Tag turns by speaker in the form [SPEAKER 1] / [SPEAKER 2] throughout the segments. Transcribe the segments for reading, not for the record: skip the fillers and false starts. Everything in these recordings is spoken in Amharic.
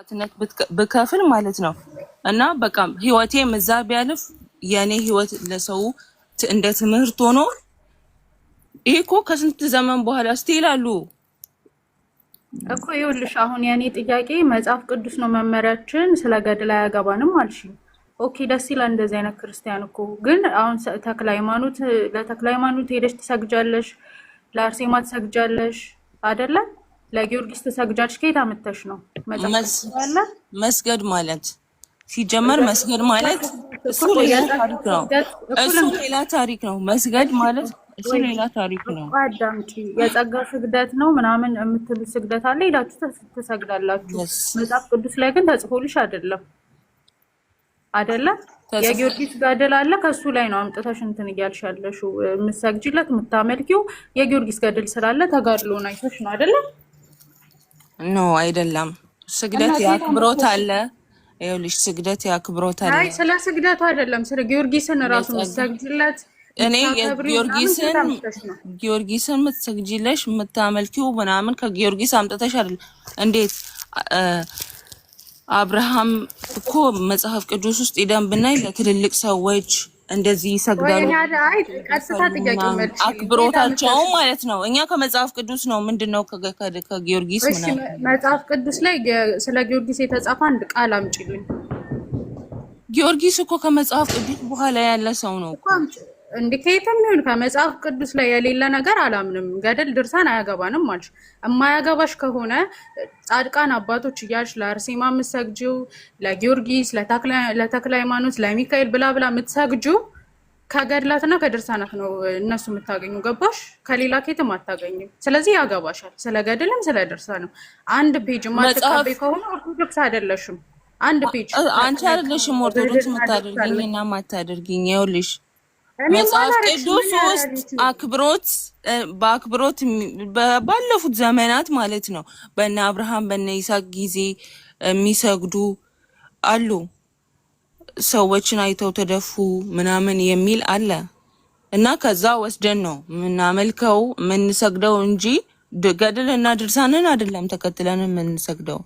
[SPEAKER 1] መስዋዕትነት ብከፍል ማለት ነው እና በቃ ህይወቴም እዛ ቢያልፍ የኔ ህይወት ለሰው እንደ ትምህርት ሆኖ ይሄ እኮ ከስንት ዘመን በኋላ ስቲል አሉ
[SPEAKER 2] እኮ ይኸውልሽ፣ አሁን የኔ ጥያቄ መጽሐፍ ቅዱስ ነው መመሪያችን፣ ስለ ገድል አያገባንም አልሽኝ። ኦኬ ደስ ይላል እንደዚህ አይነት ክርስቲያን እኮ። ግን አሁን ተክለ ሃይማኖት ለተክለ ሃይማኖት ሄደሽ ትሰግጃለሽ፣ ለአርሴማ ትሰግጃለሽ አይደለ? ለጊዮርጊስ ትሰግጃለሽ። ከየት አመጣሽ ነው
[SPEAKER 1] መስገድ ማለት? ሲጀመር መስገድ ማለት እሱ ሌላ ታሪክ ነው። እሱ ሌላ ታሪክ ነው። መስገድ ማለት እሱ ሌላ ታሪክ ነው።
[SPEAKER 2] አዳምጪ፣ የጸጋ ስግደት ነው ምናምን የምትሉ ስግደት አለ፣ ሄዳችሁ ትሰግዳላችሁ። መጽሐፍ ቅዱስ ላይ ግን ተጽፎልሽ አይደለም አይደለም። የጊዮርጊስ ገድል አለ፣ ከሱ ላይ ነው አምጥተሽ እንትን እያልሽ ያለሽው የምትሰግጂለት የምታመልኪው። የጊዮርጊስ ገድል ስላለ ተጋድሎን አይተሽ ነው አይደለም?
[SPEAKER 1] ኖ አይደለም። ስግደት ያክብሮት አለ። ይኸውልሽ ስግደት ያክብሮት አለ።
[SPEAKER 2] አይ ስለ ስግደቱ አይደለም፣ ስለ ጊዮርጊስን ራሱ የምትሰግጂለት
[SPEAKER 1] እኔ ጊዮርጊስን የምትሰግጂለሽ የምታመልኪው ምናምን ከጊዮርጊስ አምጥተሽ አይደል? እንዴት አብርሃም እኮ መጽሐፍ ቅዱስ ውስጥ ሄደን ብናይ ለትልልቅ ሰዎች እንደዚህ ይሰግዳሉ። አክብሮታቸው ማለት ነው። እኛ ከመጽሐፍ ቅዱስ ነው። ምንድነው ከጊዮርጊስ ምናምን?
[SPEAKER 2] መጽሐፍ ቅዱስ ላይ ስለ ጊዮርጊስ የተጻፈ አንድ ቃል አምጪልኝ።
[SPEAKER 1] ጊዮርጊስ እኮ ከመጽሐፍ ቅዱስ በኋላ ያለ ሰው ነው እኮ።
[SPEAKER 2] እንዲከይተም ይሁን ከመጽሐፍ ቅዱስ ላይ የሌለ ነገር አላምንም። ገድል ድርሳን አያገባንም ማለት የማያገባሽ ከሆነ ጻድቃን አባቶች እያልሽ ለአርሴማ የምትሰግጂው፣ ለጊዮርጊስ፣ ለተክለ ሃይማኖት፣ ለሚካኤል ብላ የምትሰግጂው ከገድላትና ከድርሳናት ነው እነሱ የምታገኙ። ገባሽ? ከሌላ ኬትም አታገኙም። ስለዚህ ያገባሻል። ስለ ገድልም ስለ ድርሳንም አንድ ፔጅ ማትቀበይ ከሆነ ኦርቶዶክስ አይደለሽም። አንድ ፔጅ
[SPEAKER 1] አንቺ አይደለሽም ኦርቶዶክስ የምታደርጊኝና ማታደርጊኝ። ይኸውልሽ መጽሐፍ ቅዱስ ውስጥ በአክብሮት ባለፉት ዘመናት ማለት ነው በእነ አብርሃም በእነ ይስሐቅ ጊዜ የሚሰግዱ አሉ። ሰዎችን አይተው ተደፉ ምናምን የሚል አለ እና ከዛ ወስደን ነው የምናመልከው የምንሰግደው እንጂ ገድልና ድርሳንን አይደለም ተከትለን የምንሰግደው።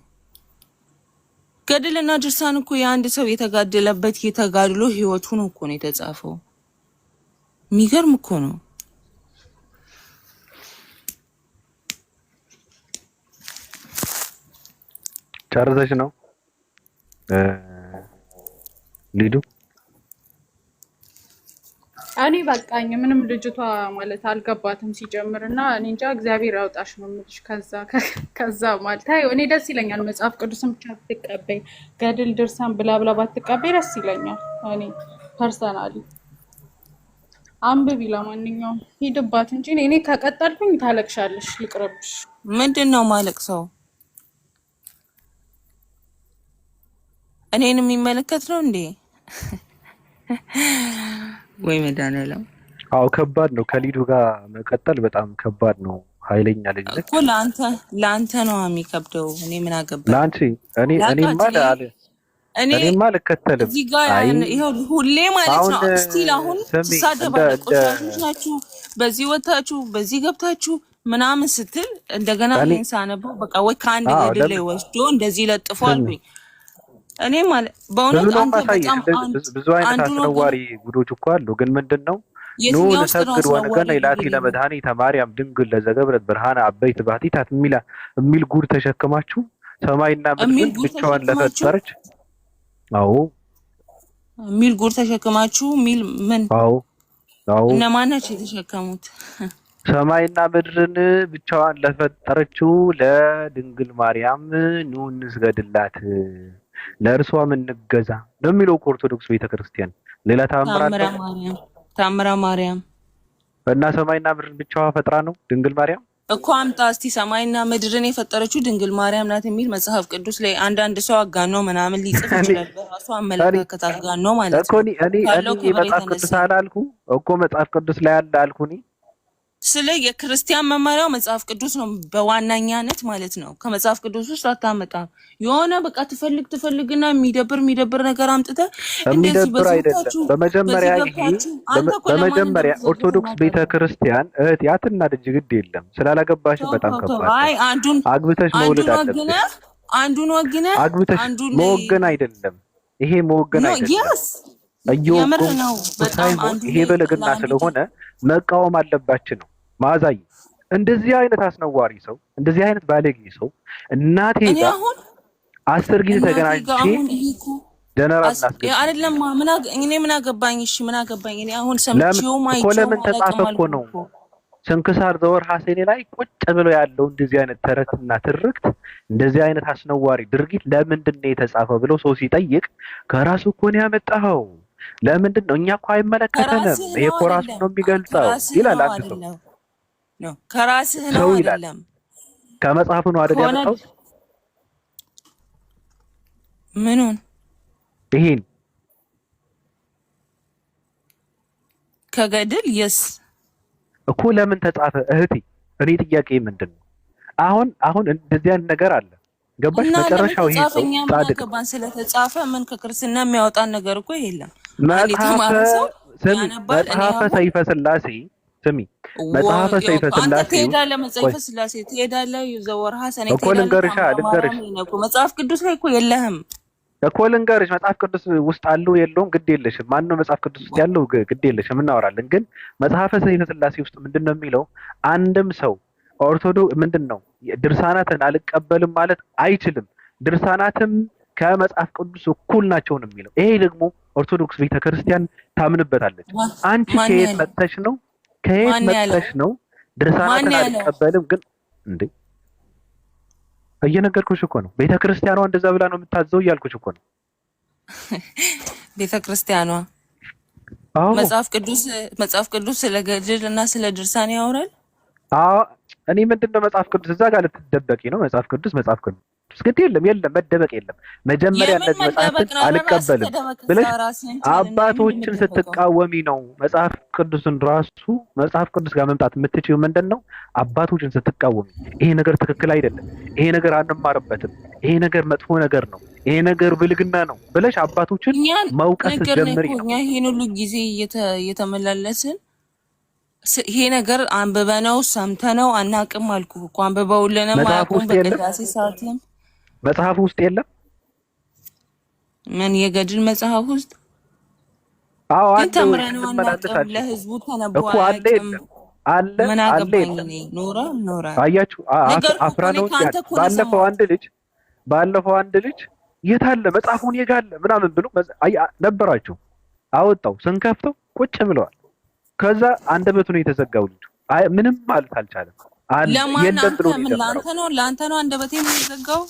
[SPEAKER 1] ገድልና ድርሳን እኮ የአንድ ሰው የተጋደለበት የተጋድሎ ህይወቱ ነው እኮ ነው የተጻፈው። የሚገርም እኮ ነው።
[SPEAKER 3] ጨርሰሽ ነው ሊዱ?
[SPEAKER 2] እኔ በቃኝ። ምንም ልጅቷ ማለት አልገባትም ሲጀምር እና እኔ እንጃ እግዚአብሔር ያውጣሽ ነው የምልሽ። ከዛ ማለት እኔ ደስ ይለኛል መጽሐፍ ቅዱስን ብቻ ብትቀበይ፣ ገድል ድርሳን ብላ ባትቀበይ ደስ ይለኛል። እኔ ፐርሰናሊ አንብቢ፣ ለማንኛውም ሂድባት እንጂ እኔ ከቀጠልኩኝ ታለቅሻለሽ። ልቅረብሽ።
[SPEAKER 1] ምንድን ነው ማለቅሰው? እኔን የሚመለከት ነው እንዴ? ወይ መድኃኒዓለም።
[SPEAKER 3] አዎ ከባድ ነው። ከሊዱ ጋር መቀጠል በጣም ከባድ ነው። ኃይለኛ ልጅ ነች
[SPEAKER 1] እኮ። ለአንተ ነው የሚከብደው። እኔ ምን አገባኝ?
[SPEAKER 3] ለአንቺ እኔማ አልከተልም።
[SPEAKER 1] እዚህ ጋር ይኸው ሁሌ ማለት ነው ስቲል አሁን ትሳደባለች። ናችሁ በዚህ ወታችሁ በዚህ ገብታችሁ ምናምን ስትል እንደገና ይሄን ሳነበው በቃ ወይ ከአንድ ገድል ላይ ወስዶ እንደዚህ ለጥፎ አልኩኝ። እኔ ማለት በእውነት አንተ በጣም
[SPEAKER 3] ብዙ አይነት አስነዋሪ ጉዶች እኮ አሉ። ግን ምንድነው ኑ ንሰግድ ወንገነ ኢላቲ ለመድኃኒተ ማርያም ድንግል ለዘገብረት ብርሃነ አበይት ባሕቲታት የሚል ጉድ ተሸክማችሁ ሰማይና ምድርን ብቻዋን ለፈጠረች አዎ
[SPEAKER 1] ሚል ጉር ተሸከማችሁ ሚል ምን?
[SPEAKER 3] አዎ
[SPEAKER 1] እነማን ናቸው የተሸከሙት?
[SPEAKER 3] ሰማይና ምድርን ብቻዋን ለፈጠረችው ለድንግል ማርያም ኑ እንስገድላት፣ ለእርሷም እንገዛ ነው የሚለው ኦርቶዶክስ ቤተክርስቲያን። ሌላ
[SPEAKER 1] ታምራ ማርያም
[SPEAKER 3] እና ሰማይና ምድርን ብቻዋ ፈጥራ ነው ድንግል ማርያም
[SPEAKER 1] እኮ አምጣ እስቲ ሰማይና ምድርን የፈጠረችው ድንግል ማርያም ናት የሚል መጽሐፍ ቅዱስ ላይ አንዳንድ ሰው አጋኖ ምናምን ሊጽፍ ይችላል። በራሱ አመለካከት አጋኖ ማለት ነው
[SPEAKER 3] እኮ። እኔ መጽሐፍ ቅዱስ አላልኩ እኮ መጽሐፍ ቅዱስ ላይ አለ አልኩኝ።
[SPEAKER 1] ስለ የክርስቲያን መመሪያው መጽሐፍ ቅዱስ ነው በዋናኛነት ማለት ነው። ከመጽሐፍ ቅዱስ ውስጥ አታመጣም። የሆነ በቃ ትፈልግና የሚደብር ነገር አምጥተህ እንደዚህ
[SPEAKER 3] በሰውታችሁ በመጀመሪያ ኦርቶዶክስ ቤተክርስቲያን እህት ያትና ልጅ ግድ የለም ስላላገባሽ በጣም ከባድ።
[SPEAKER 1] አይ አንዱን
[SPEAKER 3] አግብተሽ መውለድ አለብሽ።
[SPEAKER 1] አንዱን ወግነ
[SPEAKER 3] አግብተሽ
[SPEAKER 1] አንዱን
[SPEAKER 3] መወገን አይደለም ይሄ መወገን አይደለም።
[SPEAKER 1] የምር ነው በጣም አንዱ
[SPEAKER 3] ይሄ በልግና ስለሆነ መቃወም አለባችሁ ነው። ማዛይ እንደዚህ አይነት አስነዋሪ ሰው እንደዚህ አይነት ባለጌ ሰው እናቴ ጋር 10 ጊዜ ተገናኝቼ ጀነራል እናስገባ
[SPEAKER 1] አይደለም ምን አገባኝ? እሺ ምን አገባኝ? እኔ አሁን ሰምቼው ማይቼው
[SPEAKER 3] ለምን ተጻፈ እኮ ነው ስንክሳር ዘወርሃ ሰኔ ላይ ቁጭ ብሎ ያለው እንደዚህ አይነት ተረትና ትርክት እንደዚህ አይነት አስነዋሪ ድርጊት ለምንድን ነው የተጻፈው ብሎ ሰው ሲጠይቅ ከራሱ እኮ ነው ያመጣው። ለምንድን ነው እኛ እኮ አይመለከተንም ይሄ እኮ ራሱ ነው የሚገልጸው ይላል አንድ ሰው
[SPEAKER 1] ነው። ከራስህ ነው አይደለም
[SPEAKER 3] ከመጽሐፉ ነው አይደል ያመጣው?
[SPEAKER 1] ምኑን
[SPEAKER 3] ይሄን
[SPEAKER 1] ከገድል የስ
[SPEAKER 3] እኮ ለምን ተጻፈ እህቴ? እኔ ጥያቄ ምንድነው አሁን እንደዚህ አይነት ነገር አለ ገባሽ? መጨረሻው ይሄ ሰው ጻድቅ
[SPEAKER 1] ከባን ስለተጻፈ ምን ከክርስትና የሚያወጣን ነገር እኮ የለም።
[SPEAKER 3] መጽሐፈ ሰይፈ ሥላሴ ስሚ መጽሐፈ ሰይፈ ሥላሴ
[SPEAKER 1] ትሄዳለህ መጽሐፈ ሥላሴ ትሄዳለህ ዘወርሃ ሰኔ
[SPEAKER 3] እኮ ልንገርሽ
[SPEAKER 1] መጽሐፍ ቅዱስ ላይ እኮ የለህም
[SPEAKER 3] እኮ ልንገርሽ መጽሐፍ ቅዱስ ውስጥ አለው የለውም ግድ የለሽም። ማን ነው መጽሐፍ ቅዱስ ውስጥ ያለው ግድ የለሽም እናወራለን። ግን መጽሐፈ ሰይፈ ሥላሴ ውስጥ ምንድነው የሚለው? አንድም ሰው ኦርቶዶክስ ምንድነው ድርሳናትን አልቀበልም ማለት አይችልም። ድርሳናትም ከመጽሐፍ ቅዱስ እኩል ናቸው ነው የሚለው። ይሄ ደግሞ ኦርቶዶክስ ቤተክርስቲያን ታምንበታለች። አንቺ ከየት መጥተሽ ነው ድርሳናትን አልቀበልም ግን እንዴ? እየነገርኩሽ እኮ ነው። ቤተክርስቲያኗ እንደዛ ብላ ነው የምታዘው እያልኩሽ እኮ ነው።
[SPEAKER 1] ቤተክርስቲያኗ መጽሐፍ ቅዱስ ስለ ገድል እና ስለ ድርሳን ያወራል።
[SPEAKER 3] እኔ ምንድነው መጽሐፍ ቅዱስ እዛ ጋር ልትደበቂ ነው? መጽሐፍ ቅዱስ ግድ የለም መደበቅ የለም። መጀመሪያ እነዚህ መጽሐፍትን አልቀበልም ብለሽ አባቶችን ስትቃወሚ ነው መጽሐፍ ቅዱስን ራሱ መጽሐፍ ቅዱስ ጋር መምጣት የምትችይው ምንድነው? አባቶችን ስትቃወሚ ይሄ ነገር ትክክል አይደለም፣ ይሄ ነገር አንማርበትም፣ ይሄ ነገር መጥፎ ነገር ነው፣ ይሄ ነገር ብልግና ነው ብለሽ አባቶችን መውቀስ ጀምሪ ነው።
[SPEAKER 1] እኛ ይሄን ሁሉ ጊዜ እየተመላለስን ይሄ ነገር አንብበነው ሰምተነው አናቅም አልኩህ እኮ አንብበውልንም አያውቁም። በቅዳሴ ሰዓትም
[SPEAKER 3] መጽሐፍ ውስጥ የለም
[SPEAKER 1] ምን የገድል መጽሐፍ ውስጥ
[SPEAKER 3] አለ
[SPEAKER 1] ተምረነው አናቅም። ለህዝቡ ተነቦ
[SPEAKER 3] አለ
[SPEAKER 1] ምን አገባኝ እኔ ኖራ
[SPEAKER 3] አያችሁ አፍራነው ባለፈው አንድ ልጅ የታለ መጽሐፉን የጋለ ምናምን ብሎ ነበራችሁ አወጣው ስንከፍተው ቁጭ ብለዋል። ከዛ አንደበቱ ነው የተዘጋው ልጅ ምንም ማለት አልቻለም።
[SPEAKER 1] ለአንተ ነው አንደበቴ የተዘጋው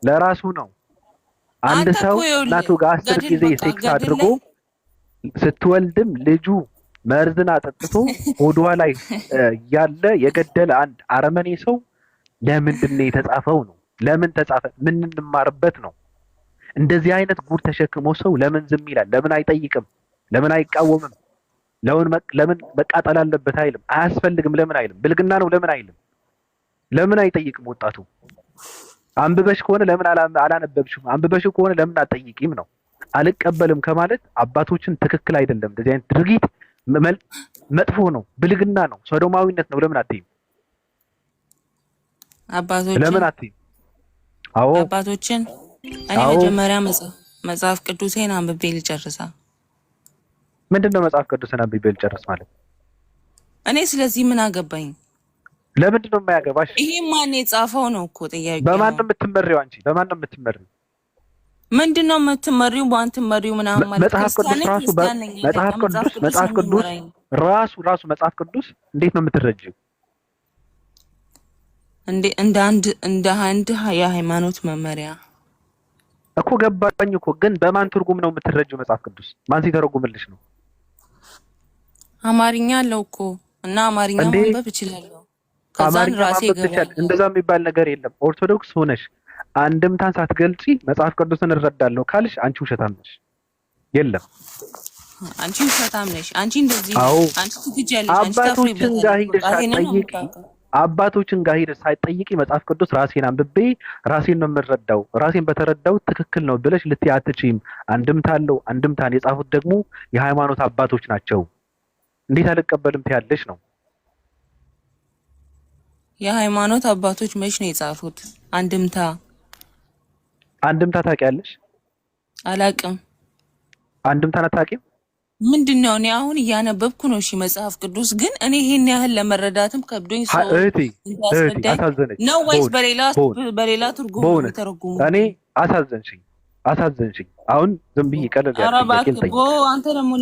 [SPEAKER 3] ለራሱ ነው። አንድ ሰው እናቱ ጋር 10 ጊዜ ሴክስ አድርጎ ስትወልድም ልጁ መርዝን አጠጥቶ ሆዷ ላይ ያለ የገደለ አንድ አረመኔ ሰው ለምንድን ነው የተጻፈው ነው? ለምን ተጻፈ? ምን እንማርበት ነው? እንደዚህ አይነት ጉድ ተሸክሞ ሰው ለምን ዝም ይላል? ለምን አይጠይቅም? ለምን አይቃወምም? ለምን መቃጠል አለበት አይልም? አያስፈልግም ለምን አይልም? ብልግና ነው ለምን አይልም? ለምን አይጠይቅም? ወጣቱ አንብበሽ ከሆነ ለምን አላነበብሽም? አንብበሽ ከሆነ ለምን አትጠይቂም ነው። አልቀበልም ከማለት አባቶችን ትክክል አይደለም፣ እንደዚህ አይነት ድርጊት መጥፎ ነው፣ ብልግና ነው፣ ሶዶማዊነት ነው ለምን አትይም? ለምን አትይም?
[SPEAKER 1] አባቶችን እኔ መጀመሪያ መጽሐፍ ቅዱሴን አንብቤ ልጨርሳ።
[SPEAKER 3] ምንድነው መጽሐፍ ቅዱስን አንብቤ ልጨርስ ማለት?
[SPEAKER 1] እኔ ስለዚህ ምን አገባኝ?
[SPEAKER 3] ለምንድነው የማያገባሽ?
[SPEAKER 1] ይሄ ማን የጻፈው ነው እኮ ጥያቄ።
[SPEAKER 3] በማን ነው የምትመሪው አንቺ? በማን ነው የምትመሪው?
[SPEAKER 1] ምንድነው የምትመሪው? በአንተ መሪው ምናምን ማለት
[SPEAKER 3] መጽሐፍ ቅዱስ ራሱ መጽሐፍ ቅዱስ እንዴት ነው የምትረጂው? እንደ አንድ የሃይማኖት መመሪያ እኮ ገባኝ እኮ። ግን በማን ትርጉም ነው የምትረጂው? መጽሐፍ ቅዱስ ማን ሲተረጉምልሽ ነው?
[SPEAKER 1] አማርኛ አለው እኮ እና አማርኛ ማንበብ እችላለሁ። ከዛን ራሴ ይገባል።
[SPEAKER 3] እንደዛ የሚባል ነገር የለም። ኦርቶዶክስ ሆነሽ አንድምታን ሳትገልጪ መጽሐፍ ቅዱስን እረዳለሁ ካልሽ አንቺ ውሸታም ነሽ። የለም
[SPEAKER 1] አንቺ ውሸታም ነሽ። አንቺ እንደዚህ አንቺ ትግጃለሽ።
[SPEAKER 3] አባቶችን ጋር ሄደሽ ሳትጠይቂ አባቶችን ጋር ሄደሽ ሳትጠይቂ መጽሐፍ ቅዱስ ራሴን አንብቤ ራሴን ነው የምረዳው፣ ራሴን በተረዳው ትክክል ነው ብለሽ ልትይ አትችይም። አንድምታ አለው። አንድምታን የጻፉት ደግሞ የሃይማኖት አባቶች ናቸው። እንዴት አልቀበልም ትያለሽ ነው?
[SPEAKER 1] የሃይማኖት አባቶች መች ነው የጻፉት? አንድምታ
[SPEAKER 3] ታውቂያለሽ?
[SPEAKER 1] አላቅም።
[SPEAKER 3] አንድምታን አታውቂም?
[SPEAKER 1] ምንድነው? እኔ አሁን እያነበብኩ ነው። እሺ መጽሐፍ ቅዱስ ግን እኔ ይሄን ያህል ለመረዳትም ከብዶኝ ሰው ነው ወይስ በሌላ ትርጉም ተረጉሙ?
[SPEAKER 3] እኔ አሳዘንሽኝ። አሁን ዝም ብዬ ቀለል ያልኩኝ
[SPEAKER 1] አንተ ደግሞ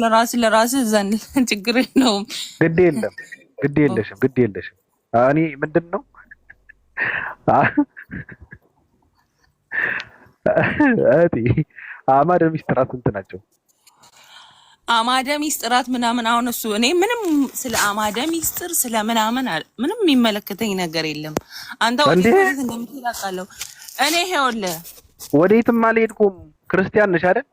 [SPEAKER 1] ለራስህ ዘን ችግር ነው።
[SPEAKER 3] ግድ የለሽም። እኔ ምንድነው አማደ ሚስጥራት ስንት ናቸው?
[SPEAKER 1] አማደ ሚስጥራት ምናምን አሁን እሱ እኔ ምንም ስለ አማደ ሚስጥር ስለ ምናምን ምንም የሚመለከተኝ ነገር የለም። አንተ ወዴት እንደምትሄድ አውቃለሁ። እኔ ይኸውልህ
[SPEAKER 3] ወዴትም አልሄድኩም። ክርስቲያን ነሽ አይደል?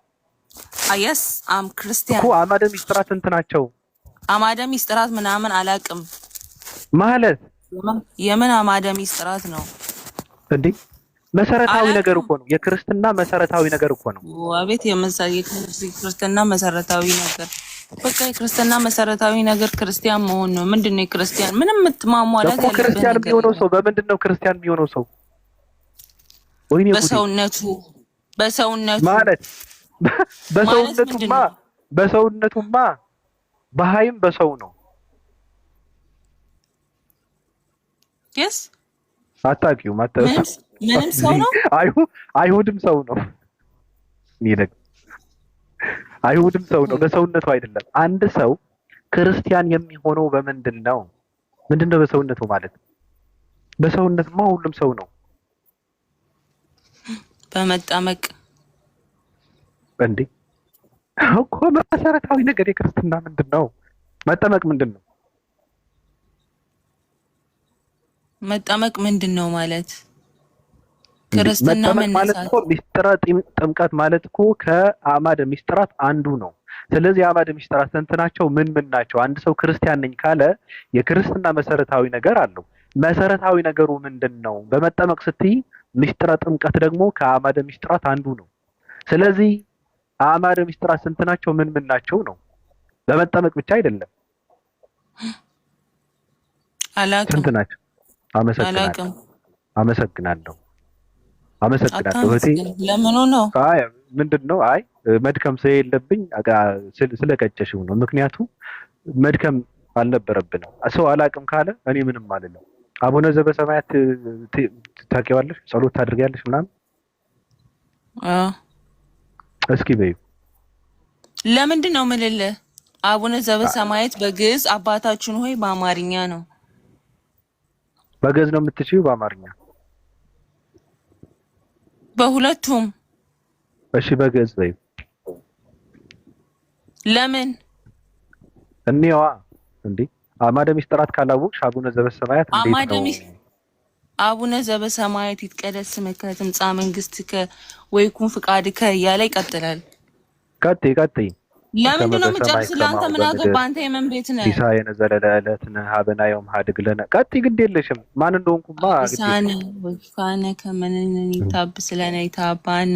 [SPEAKER 1] አየስ አም ክርስቲያን
[SPEAKER 3] እኮ። አማደ ሚስጥራት ስንት ናቸው?
[SPEAKER 1] አማደ ሚስጥራት ምናምን አላውቅም
[SPEAKER 3] ማለት
[SPEAKER 1] የምን አማደ ሚስጥራት ነው
[SPEAKER 3] እንዴ? መሰረታዊ ነገር እኮ ነው። የክርስትና መሰረታዊ ነገር እኮ ነው።
[SPEAKER 1] አቤት የክርስትና መሰረታዊ ነገር በቃ የክርስትና መሰረታዊ ነገር ክርስቲያን መሆን ነው። ምንድነው የክርስቲያን ምንም የምትማሟላት ያለበት
[SPEAKER 3] ክርስቲያን የሚሆነው ሰው በምንድነው ክርስቲያን የሚሆነው ሰው? ወይኔ በሰውነቱ ማለት በሰውነቱማ በሃይም በሰው ነው።
[SPEAKER 1] yes
[SPEAKER 3] አታውቂውም?
[SPEAKER 1] ምንም ሰው ነው።
[SPEAKER 3] አይሁድም ሰው ነው። አይሁድም ሰው ነው፣ በሰውነቱ አይደለም። አንድ ሰው ክርስቲያን የሚሆነው በምንድን ነው? ምንድነው በሰውነቱ ማለት? በሰውነትማ ሁሉም ሰው ነው።
[SPEAKER 1] በመጠመቅ
[SPEAKER 3] እንዴ እኮ መሰረታዊ ነገር የክርስትና ምንድነው? መጠመቅ ምንድነው?
[SPEAKER 1] መጠመቅ ምንድነው ማለት? ክርስትና
[SPEAKER 3] ማለት እኮ ሚስጥራት ጥምቀት ማለት እኮ ከአማደ ሚስጥራት አንዱ ነው። ስለዚህ አማደ ሚስጥራት ስንት ናቸው? ምን ናቸው? አንድ ሰው ክርስቲያን ነኝ ካለ የክርስትና መሰረታዊ ነገር አለው። መሰረታዊ ነገሩ ምንድነው? በመጠመቅ ስትይ ሚስጥረ ጥምቀት ደግሞ ከአማደ ሚስጥራት አንዱ ነው። ስለዚህ አማደ ሚስጥራት ስንት ናቸው? ምን ናቸው ነው። በመጠመቅ ብቻ አይደለም። ስንት ናቸው? አመሰግናለሁ እህቴ።
[SPEAKER 1] ለምኑ ነው?
[SPEAKER 3] አይ ምንድነው? አይ መድከም ስለሌለብኝ ስለቀጨሽው ነው። ምክንያቱም መድከም አልነበረብንም። ሰው አላቅም ካለ እኔ ምንም አልልም። አቡነ ዘበሰማያት ታውቂዋለሽ? ጸሎት ታድርጊያለሽ ምናምን? እስኪ በይ።
[SPEAKER 1] ለምንድን ነው የምልልህ? አቡነ ዘበሰማያት በግዕዝ አባታችን ሆይ በአማርኛ ነው።
[SPEAKER 3] በግዕዝ ነው የምትችይው? በአማርኛ?
[SPEAKER 1] በሁለቱም።
[SPEAKER 3] እሺ በግዕዝ በይ።
[SPEAKER 1] ለምን?
[SPEAKER 3] እኔዋ እንዴ አማደ ሚስጥራት ካላወቅሽ አቡነ ዘበሰማያት እንዴት ነው?
[SPEAKER 1] አቡነ ዘበሰማያት ይትቀደስ ስምከ ትምጻእ መንግስትከ ወይኩን ፍቃድከ እያለ ይቀጥላል።
[SPEAKER 3] ቀጥይ።
[SPEAKER 1] ለምንድን ነው የምጨርስ? ለአንተ ምን አገባህ? አንተ የምን ቤት ነህ?
[SPEAKER 3] ሲሳየነ ዘለለዕለትነ ሀበነ ዮም ሀድግ ለነ። ቀጥይ፣ ግድ የለሽም። ማን እንደሆንኩማ
[SPEAKER 1] ሲሳነ ወይፋነ ከመነኒ ታብስ ለነ ይታባነ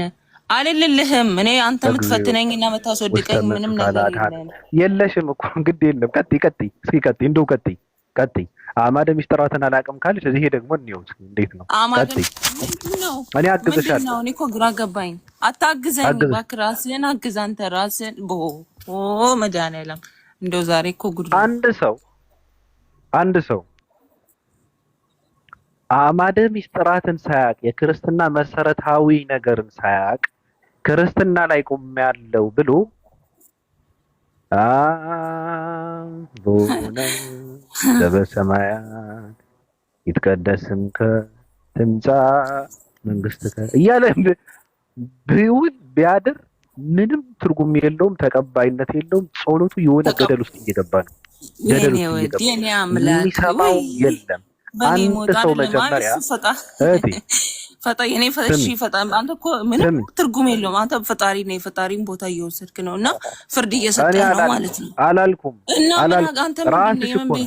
[SPEAKER 1] አልልልህም። እኔ አንተ የምትፈትነኝና የምታስወድቀኝ ምንም ነገር
[SPEAKER 3] የለሽም እኮ። ግድ የለም። ቀጥይ። እስኪ ቀጥይ፣ እንደው ቀጥይ። አማደ ሚስጥራትን አላውቅም ካለሽ እዚህ ደግሞ እንየው እንዴት ነው። ቀጥይ። እኔ አግዝሻለሁ።
[SPEAKER 1] እኔ እኮ ግራ ገባኝ። አታግዘኝ እባክህ፣ ራስህን አግዝ አንተ ራስህን። መድኃኒዓለም እንደው ዛሬ እኮ ጉድ።
[SPEAKER 3] አንድ ሰው አማደ ሚስጥራትን ሳያውቅ የክርስትና መሰረታዊ ነገርን ሳያውቅ ክርስትና ላይ ቆሜያለሁ ብሎ አቡነ ዘበሰማያት ይትቀደስ ስምከ ትምጻእ መንግስትከ እያለ ቢውል ቢያድር ምንም ትርጉም የለውም፣ ተቀባይነት የለውም። ጸሎቱ የሆነ ገደል ውስጥ እየገባ ነው። የሚሰማው የለም። አንድ ሰው መጀመሪያ
[SPEAKER 1] አንተ እኮ ምንም ትርጉም የለውም። አንተ ፈጣሪ ነው፣ የፈጣሪን ቦታ እየወሰድክ ነው እና ፍርድ እየሰጠህ ነው ማለት ነው።
[SPEAKER 3] አላልኩም።
[SPEAKER 1] ራስሽ እኮ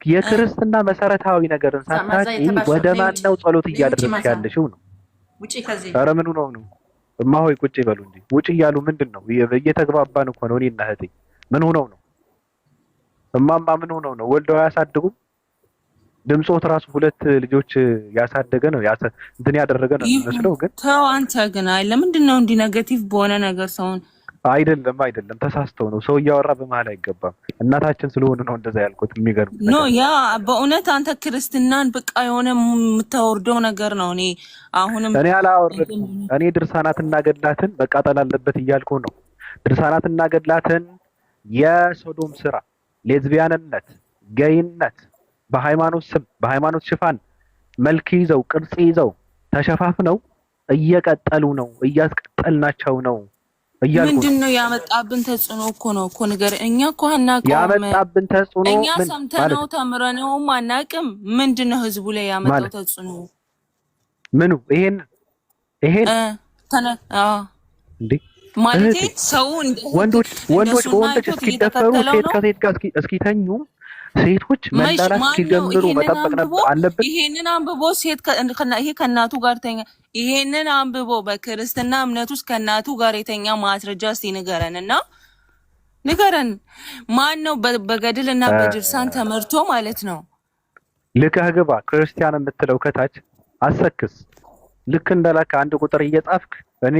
[SPEAKER 3] የክርስትና መሰረታዊ ነገርን ሳታውቂ ወደ ማነው ጸሎት እያደረግሽ ያለሽው ነው? ኧረ ምኑ ነው? እማሆይ ቁጭ ይበሉ እንጂ ውጭ እያሉ ምንድን ነው? እየተግባባን እኮ ነው እኔና እህቴ። ምን ሆነው ነው? እማማ ምን ሆነው ነው? ወልደው አያሳድጉም? ድምጾት ራሱ ሁለት ልጆች ያሳደገ ነው እንትን ያደረገ ነው መስለው። ግን
[SPEAKER 1] ተው አንተ ግን አይ ለምንድን ነው እንዲህ ኔጌቲቭ በሆነ ነገር ሰውን
[SPEAKER 3] አይደለም ተሳስተው ነው። ሰው እያወራ በመሀል አይገባም። እናታችን ስለሆነ ነው እንደዛ ያልኩት። የሚገርም
[SPEAKER 1] ኖ ያ በእውነት አንተ ክርስትናን በቃ የሆነ የምታወርደው ነገር ነው። እኔ አሁንም
[SPEAKER 3] እኔ አላወርድም። እኔ ድርሳናትና ገድላትን መቃጠል አለበት እያልኩ ነው። ድርሳናትና ገድላትን የሶዶም ስራ፣ ሌዝቢያንነት፣ ገይነት በሃይማኖት ስም በሃይማኖት ሽፋን መልክ ይዘው ቅርጽ ይዘው ተሸፋፍነው እየቀጠሉ ነው፣ እያስቀጠልናቸው ነው እያልኩ
[SPEAKER 1] ምንድን ነው ያመጣብን ተጽዕኖ እኮ ነው እኮ ነገር እኛ እኮ አናውቅም።
[SPEAKER 3] ያመጣብን ተጽዕኖ
[SPEAKER 1] እኛ ሰምተነው ተምረነውም አናውቅም። ምንድን ነው ህዝቡ ላይ ያመጣው ተጽዕኖ?
[SPEAKER 3] ምኑ ይሄን እንዴ
[SPEAKER 1] ማለቴ ሰው
[SPEAKER 3] ወንዶች በወንዶች እስኪደፈሩ ሴት ከሴት ጋር እስኪተኙ ሴቶች መላላት ሲጀምሩ መጠበቅ አለብን።
[SPEAKER 1] ይሄንን አንብቦ ሴት ይሄ ከእናቱ ጋር ተኛ። ይሄንን አንብቦ በክርስትና እምነት ውስጥ ከእናቱ ጋር የተኛ ማስረጃ እስቲ ንገረንና ንገረን። ማን ነው በገድልና በድርሳን ተመርቶ ማለት ነው?
[SPEAKER 3] ልከህ ግባ ክርስቲያን የምትለው ከታች አሰክስ። ልክ እንደላከ አንድ ቁጥር እየጻፍክ እኔ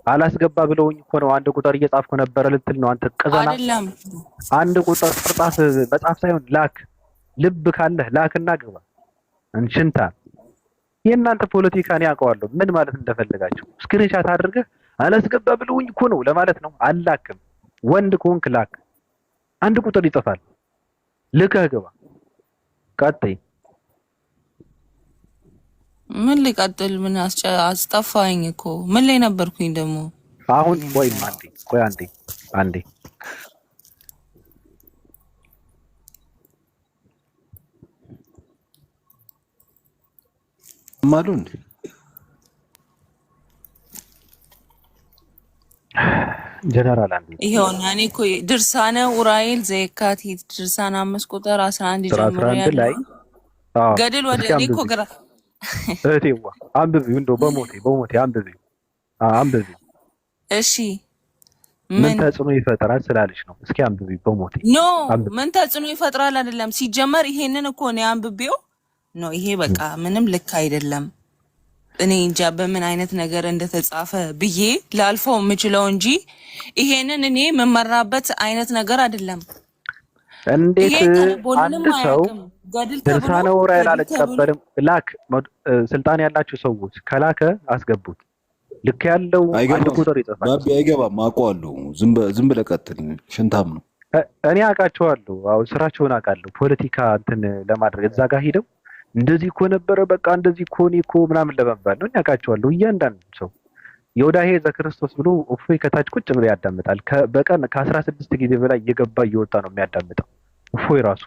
[SPEAKER 3] አላስገባ ብለውኝ እኮ ነው አንድ ቁጥር እየጻፍኩ ነበር ልትል ነው አንተ ቅዘና።
[SPEAKER 1] አይደለም
[SPEAKER 3] አንድ ቁጥር ፍርጣት መጻፍ ሳይሆን ላክ። ልብ ካለህ ላክና ግባ። እንሽንታ የእናንተ ፖለቲካ ነው ያውቀዋለሁ ምን ማለት እንደፈለጋችሁ። ስክሪንሻት አድርገህ አላስገባ ብለውኝ እኮ ነው ለማለት ነው። አላክም። ወንድ ከሆንክ ላክ። አንድ ቁጥር ይጽፋል። ልከህ ግባ። ቀጥይ።
[SPEAKER 1] ምን ሊቀጥል? ምን አስጠፋኝ እኮ ምን ላይ ነበርኩኝ ደግሞ
[SPEAKER 3] አሁን? ቆይ አንዴ
[SPEAKER 4] ማሉን
[SPEAKER 3] ጀነራል አንዴ
[SPEAKER 1] ይሄውና እኔ እኮ ድርሳነ ኡራኤል ዘየካቲት ድርሳን 5 ቁጥር 11 ጀምሮ ያለው ገድል ወደ እኔ እኮ ግራ
[SPEAKER 3] እህቴዋ አንብቢው እንደው በሞቴ አንብቢው። እሺ ምን ተጽዕኖ ይፈጥራል ስላለሽ ነው። እስኪ አንብቢው በሞቴ።
[SPEAKER 1] ኖ ምን ተጽዕኖ ይፈጥራል አይደለም። ሲጀመር ይሄንን እኮ ነው አንብቤው ነው። ይሄ በቃ ምንም ልክ አይደለም። እኔ እንጃ በምን አይነት ነገር እንደተጻፈ ብዬ ላልፈው የምችለው እንጂ ይሄንን እኔ የምመራበት አይነት ነገር አይደለም።
[SPEAKER 3] እንዴት አንድ ሰው ድርሳነ ኡራኤል አልቀበልም ላክ። ስልጣን ያላችሁ ሰዎች ከላከ አስገቡት። ልክ ያለው አንድ ቁጥር ይጽፋል።
[SPEAKER 4] ባቢ አይገባም። አውቀዋለሁ። ዝም ብለህ ቀጥል። ሽንታም ነው።
[SPEAKER 3] እኔ አውቃቸዋለሁ። አዎ ስራቸውን አውቃለሁ። ፖለቲካ እንትን ለማድረግ እዛ ጋር ሄደው እንደዚህ እኮ ነበረ በቃ እንደዚህ እኮ እኔ እኮ ምናምን ለመባል ነው። እኔ አውቃቸዋለሁ። እያንዳንዱ ሰው የወዳሄ ዘክርስቶስ ብሎ እፎይ ከታች ቁጭ ብሎ ያዳምጣል። በቀን ከ16 ጊዜ በላይ እየገባ እየወጣ ነው የሚያዳምጠው። እፎይ ራሱ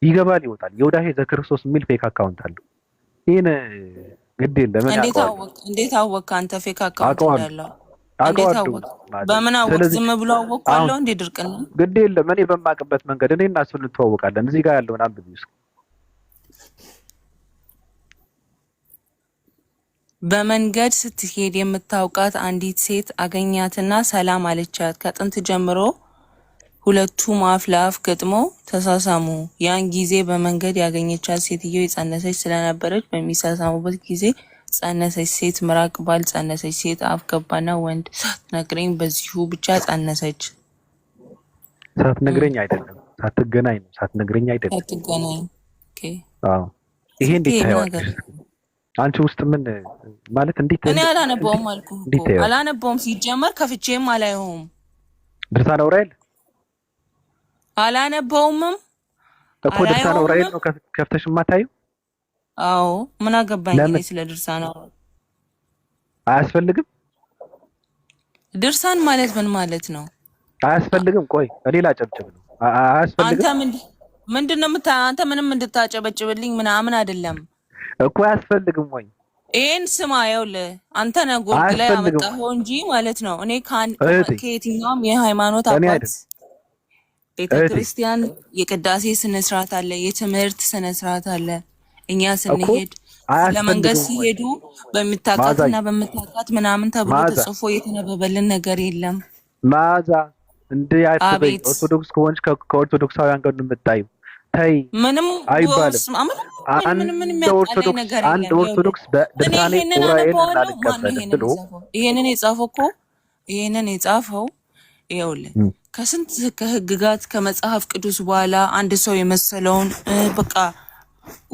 [SPEAKER 3] ይገባል ይወጣል። የወዳሄ ዘክርስቶስ የሚል ፌክ አካውንት አለው። ይሄን ግድ የለም።
[SPEAKER 1] እንዴት አወቅ አንተ ፌክ አካውንት እንዳለው? እንዴት አወቅ? በምን አወቅ? ዝም ብሎ አወቀዋለሁ እንዴ? ድርቅና
[SPEAKER 3] ግድ የለም። እኔ በማቅበት መንገድ እኔ እና እሱ እንተዋወቃለን። እዚህ ጋር ያለውን አንብቢው።
[SPEAKER 1] በመንገድ ስትሄድ የምታውቃት አንዲት ሴት አገኛትና ሰላም አለቻት። ከጥንት ጀምሮ ሁለቱም አፍ ለአፍ ገጥመው ተሳሳሙ። ያን ጊዜ በመንገድ ያገኘቻት ሴትዮ የጸነሰች ስለነበረች በሚሳሳሙበት ጊዜ ጸነሰች። ሴት ምራቅ ባል ጸነሰች። ሴት አፍ ገባና ወንድ ሳትነግረኝ በዚሁ ብቻ ጸነሰች።
[SPEAKER 3] ሳትነግረኝ አይደለም ሳትገናኝ ነው። ሳትነግረኝ አይደለም
[SPEAKER 1] ሳትገናኝ። ኦኬ
[SPEAKER 3] አዎ። ይሄ እንዴት ታያለሽ? አንቺ ውስጥ ምን ማለት እንዴት?
[SPEAKER 1] እኔ አላነበውም አልኩህ እኮ አላነበውም። ሲጀመር ከፍቼም አላየውም።
[SPEAKER 3] ድርሳነ ኡራኤል
[SPEAKER 1] አላነበውምም
[SPEAKER 3] እኮ። ድርሳነ ኡራኤል ነው ከፍተሽ የማታዩ?
[SPEAKER 1] አዎ ምን አገባኝ እኔ ስለ ድርሳነ ኡራኤል።
[SPEAKER 3] አያስፈልግም።
[SPEAKER 1] ድርሳን ማለት ምን ማለት ነው?
[SPEAKER 3] አያስፈልግም። ቆይ እኔ ላጨብጭብ ነው። አያስፈልግም።
[SPEAKER 1] አንተ ምንድነው አንተ ምንም እንድታጨበጭብልኝ ምናምን አይደለም
[SPEAKER 3] እኮ አያስፈልግም ወይ?
[SPEAKER 1] ይሄን ስማ፣ ይኸውልህ አንተ ነህ ጎርግ ላይ አመጣኸው እንጂ ማለት ነው። እኔ ከየትኛውም የሃይማኖት አባት ቤተክርስቲያን የቅዳሴ ስነ ስርዓት አለ፣ የትምህርት ስነ ስርዓት አለ። እኛ ስንሄድ ለመንገድ ሲሄዱ በሚታቃትና በሚታቃት ምናምን ተብሎ ተጽፎ የተነበበልን ነገር የለም።
[SPEAKER 3] ማዛ እንደ ያትበይ ኦርቶዶክስ ከሆንሽ ከኦርቶዶክሳውያን ጋር እንደምታዩ ተይ
[SPEAKER 1] ምንም
[SPEAKER 3] አይባልም። አንድ ኦርቶዶክስ በድርሳኔ ኡራኤል አልቀበልም ብሎ
[SPEAKER 1] ይሄንን የጻፈው ይኸውልህ ከስንት ከህግጋት ከመጽሐፍ ቅዱስ በኋላ አንድ ሰው የመሰለውን በቃ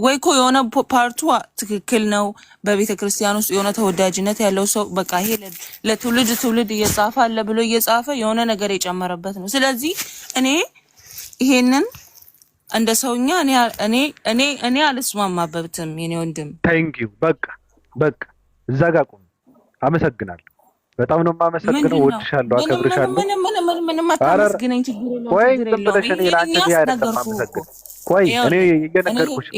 [SPEAKER 1] ወይ እኮ የሆነ ፓርቱ ትክክል ነው በቤተ ክርስቲያን ውስጥ የሆነ ተወዳጅነት ያለው ሰው በቃ ይሄ ለትውልድ እየጻፈ አለ ብሎ እየጻፈ የሆነ ነገር የጨመረበት ነው። ስለዚህ እኔ ይሄንን እንደ ሰውኛ እኔ አልስማማበትም። የኔ ወንድም
[SPEAKER 3] ታንኪዩ። በቃ እዛ ጋር ቆም። አመሰግናለሁ። በጣም ነው የማመሰግነው። ወድሻለሁ፣ አከብርሻለሁ።
[SPEAKER 1] ምንም አታመስግነኝ፣ ችግር የለውም።
[SPEAKER 3] ቆይ ዝም ብለሽ እኔ ላንቺ አይደለም የማመሰግነው። ቆይ እኔ እየነገርኩሽ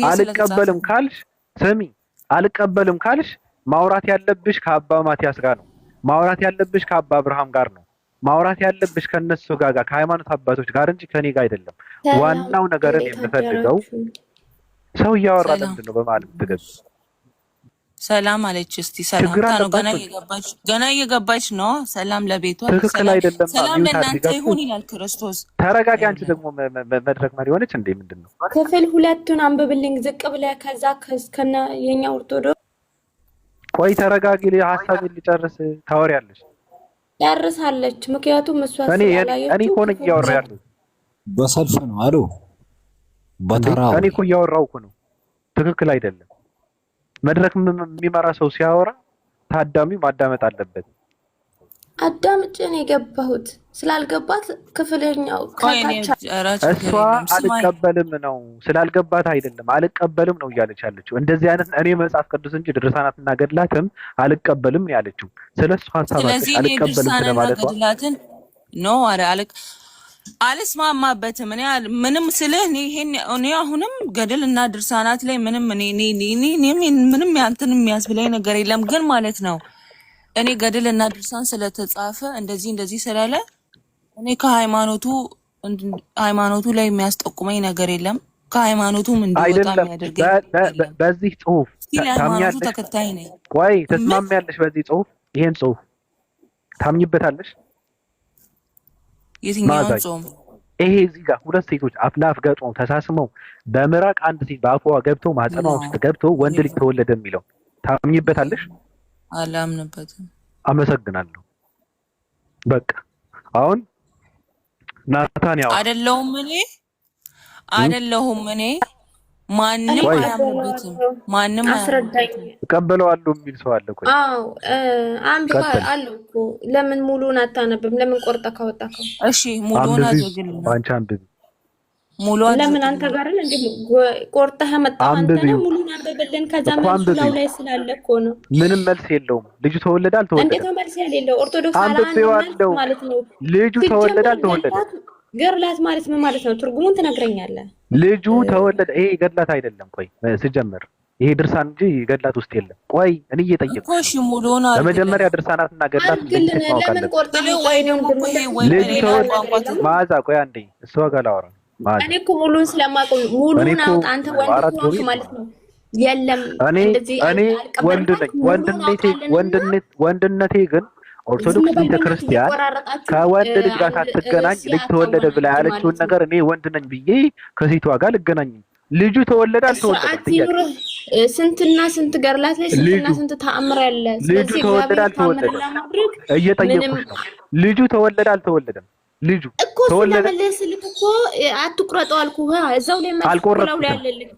[SPEAKER 3] አልቀበልም ካልሽ ስሚ፣ አልቀበልም ካልሽ ማውራት ያለብሽ ከአባ ማቲያስ ጋር ነው። ማውራት ያለብሽ ከአባ አብርሃም ጋር ነው። ማውራት ያለብሽ ከነሱ ጋር ከሃይማኖት አባቶች ጋር እንጂ ከኔ ጋር አይደለም። ዋናው ነገርን የምፈልገው ሰው እያወራ ለምንድን ነው በማለት ትገብ
[SPEAKER 1] ሰላም አለች። እስቲ ሰላም ነው ገና እየገባች ነው። ሰላም ለቤቷ
[SPEAKER 3] ትክክል አይደለም።
[SPEAKER 1] ሰላም ለእናንተ ይሁን ይላል ክርስቶስ።
[SPEAKER 3] ተረጋጊ። አንቺ ደግሞ መድረክ መሪ ሆነች እንዴ? ምንድን ነው?
[SPEAKER 5] ክፍል 2ቱን አንብብልኝ ዝቅ ብለህ ከዛ ከነ የኛ ኦርቶዶክስ።
[SPEAKER 3] ቆይ ተረጋጊ፣ ሀሳቤን ልጨርስ። ታወሪያለሽ።
[SPEAKER 5] ጨርሳለች። ምክንያቱም እሷ ስላላየች
[SPEAKER 3] እኔ እኮ ነኝ እያወራሁ ያለሁት።
[SPEAKER 4] በሰልፍ ነው አሉ በተራው።
[SPEAKER 3] እኔ እኮ እያወራሁ እኮ ነው። ትክክል አይደለም። መድረክ የሚመራ ሰው ሲያወራ ታዳሚው ማዳመጥ አለበት።
[SPEAKER 5] አዳምጬ ነው የገባሁት። ስላልገባት ክፍለኛው
[SPEAKER 3] እሷ አልቀበልም ነው ስላልገባት አይደለም፣ አልቀበልም ነው እያለች ያለችው። እንደዚህ አይነት እኔ መጽሐፍ ቅዱስ እንጂ ድርሳናትና ገድላትም አልቀበልም ነው ያለችው። ስለሱ ሐሳብ አልቀበልም ስለማለት
[SPEAKER 1] ነው አልስማማበትም። እኔ ምንም ስልህ እኔ አሁንም ገድል እና ድርሳናት ላይ ምንም ያንተን የሚያስብለኝ ነገር የለም። ግን ማለት ነው እኔ ገድል እና ድርሳን ስለተጻፈ እንደዚህ ስላለ እኔ ከሃይማኖቱ ላይ የሚያስጠቁመኝ ነገር የለም። ከሃይማኖቱም እንዲወጣ የሚያደርገኝ
[SPEAKER 3] በዚህ ጽሁፍ
[SPEAKER 1] ሃይማኖቱ ተከታይ ነኝ።
[SPEAKER 3] ቆይ ተስማሚያለሽ? በዚህ ጽሁፍ ይሄን ጽሁፍ ታምኝበታለሽ?
[SPEAKER 1] የትኛውን ጾም?
[SPEAKER 3] ይሄ እዚህ ጋር ሁለት ሴቶች አፍ ለአፍ ገጥመው ተሳስመው በምራቅ አንድ ሴት በአፏ ገብቶ ማህፀኗ ውስጥ ገብቶ ወንድ ልጅ ተወለደ የሚለው ታምኝበታለሽ?
[SPEAKER 1] አላምንበትም።
[SPEAKER 3] አመሰግናለሁ። በቃ አሁን ናታን ያው
[SPEAKER 1] አይደለሁም እኔ ማንም አያምንበትም። ማንም
[SPEAKER 5] አስረዳኝ።
[SPEAKER 3] እቀበለዋለሁ የሚል ሰው አለ። ቆይ
[SPEAKER 5] አንብባ አለው እኮ ለምን ሙሉን አታነብም? ለምን ቆርጠ ካወጣከው?
[SPEAKER 1] እሺ ሙሉን አድርግልኝ።
[SPEAKER 3] አንቺ አንብቢ።
[SPEAKER 1] ሙሉን
[SPEAKER 5] ለምን አንተ ጋር እንዴ ቆርጠህ መጣህ? አንተ ነው ሙሉን አንብብልን። ከዛ መልሱ ላይ ስላለ እኮ ነው።
[SPEAKER 3] ምንም መልስ የለውም። ልጁ ተወለደ አልተወለደ?
[SPEAKER 5] እንዴት መልስ የሌለው? ኦርቶዶክስ አላንተ ማለት ነው።
[SPEAKER 3] ልጁ ተወለደ አልተወለደ?
[SPEAKER 5] ገድላት ማለት ምን ማለት ነው? ትርጉሙን ትነግረኛለህ?
[SPEAKER 3] ልጁ ተወለደ። ይሄ ገድላት አይደለም። ቆይ ስጀምር ይሄ ድርሳን እንጂ ገድላት ውስጥ የለም። ቆይ እኔ እየጠየቅኩ
[SPEAKER 1] እሺ ሙሉን አድርግ።
[SPEAKER 3] በመጀመሪያ ድርሳናትና ገድላት ልጅ ማዛ ቆይ አንዴ እሷ ጋር ላወራ ማዛ
[SPEAKER 5] እኔ እኮ ሙሉን ስለማውቀው ሙሉን አውጣ አንተ ወንድ ማለት ነው። የለም
[SPEAKER 3] እኔ ወንድነቴ ግን ኦርቶዶክስ ቤተክርስቲያን ከወንድ ልጅ ጋር ሳትገናኝ ልጅ ተወለደ ብላ ያለችውን ነገር እኔ ወንድ ነኝ ብዬ ከሴቷ ጋር ልገናኝ። ልጁ ተወለደ አልተወለደም?
[SPEAKER 5] ስንትና ስንት ገድላት ላይ ስንትና ስንት ተአምር ያለ።
[SPEAKER 3] ልጁ ተወለደ አልተወለደም? እየጠየቁሽ ነው። ልጁ ተወለደ አልተወለደም? ልጁ
[SPEAKER 5] ተወለደ ስለመለስልክ እኮ አትቁረጠው አልኩህ። እዛው ላይ መስኮላው ላይ ያለልክ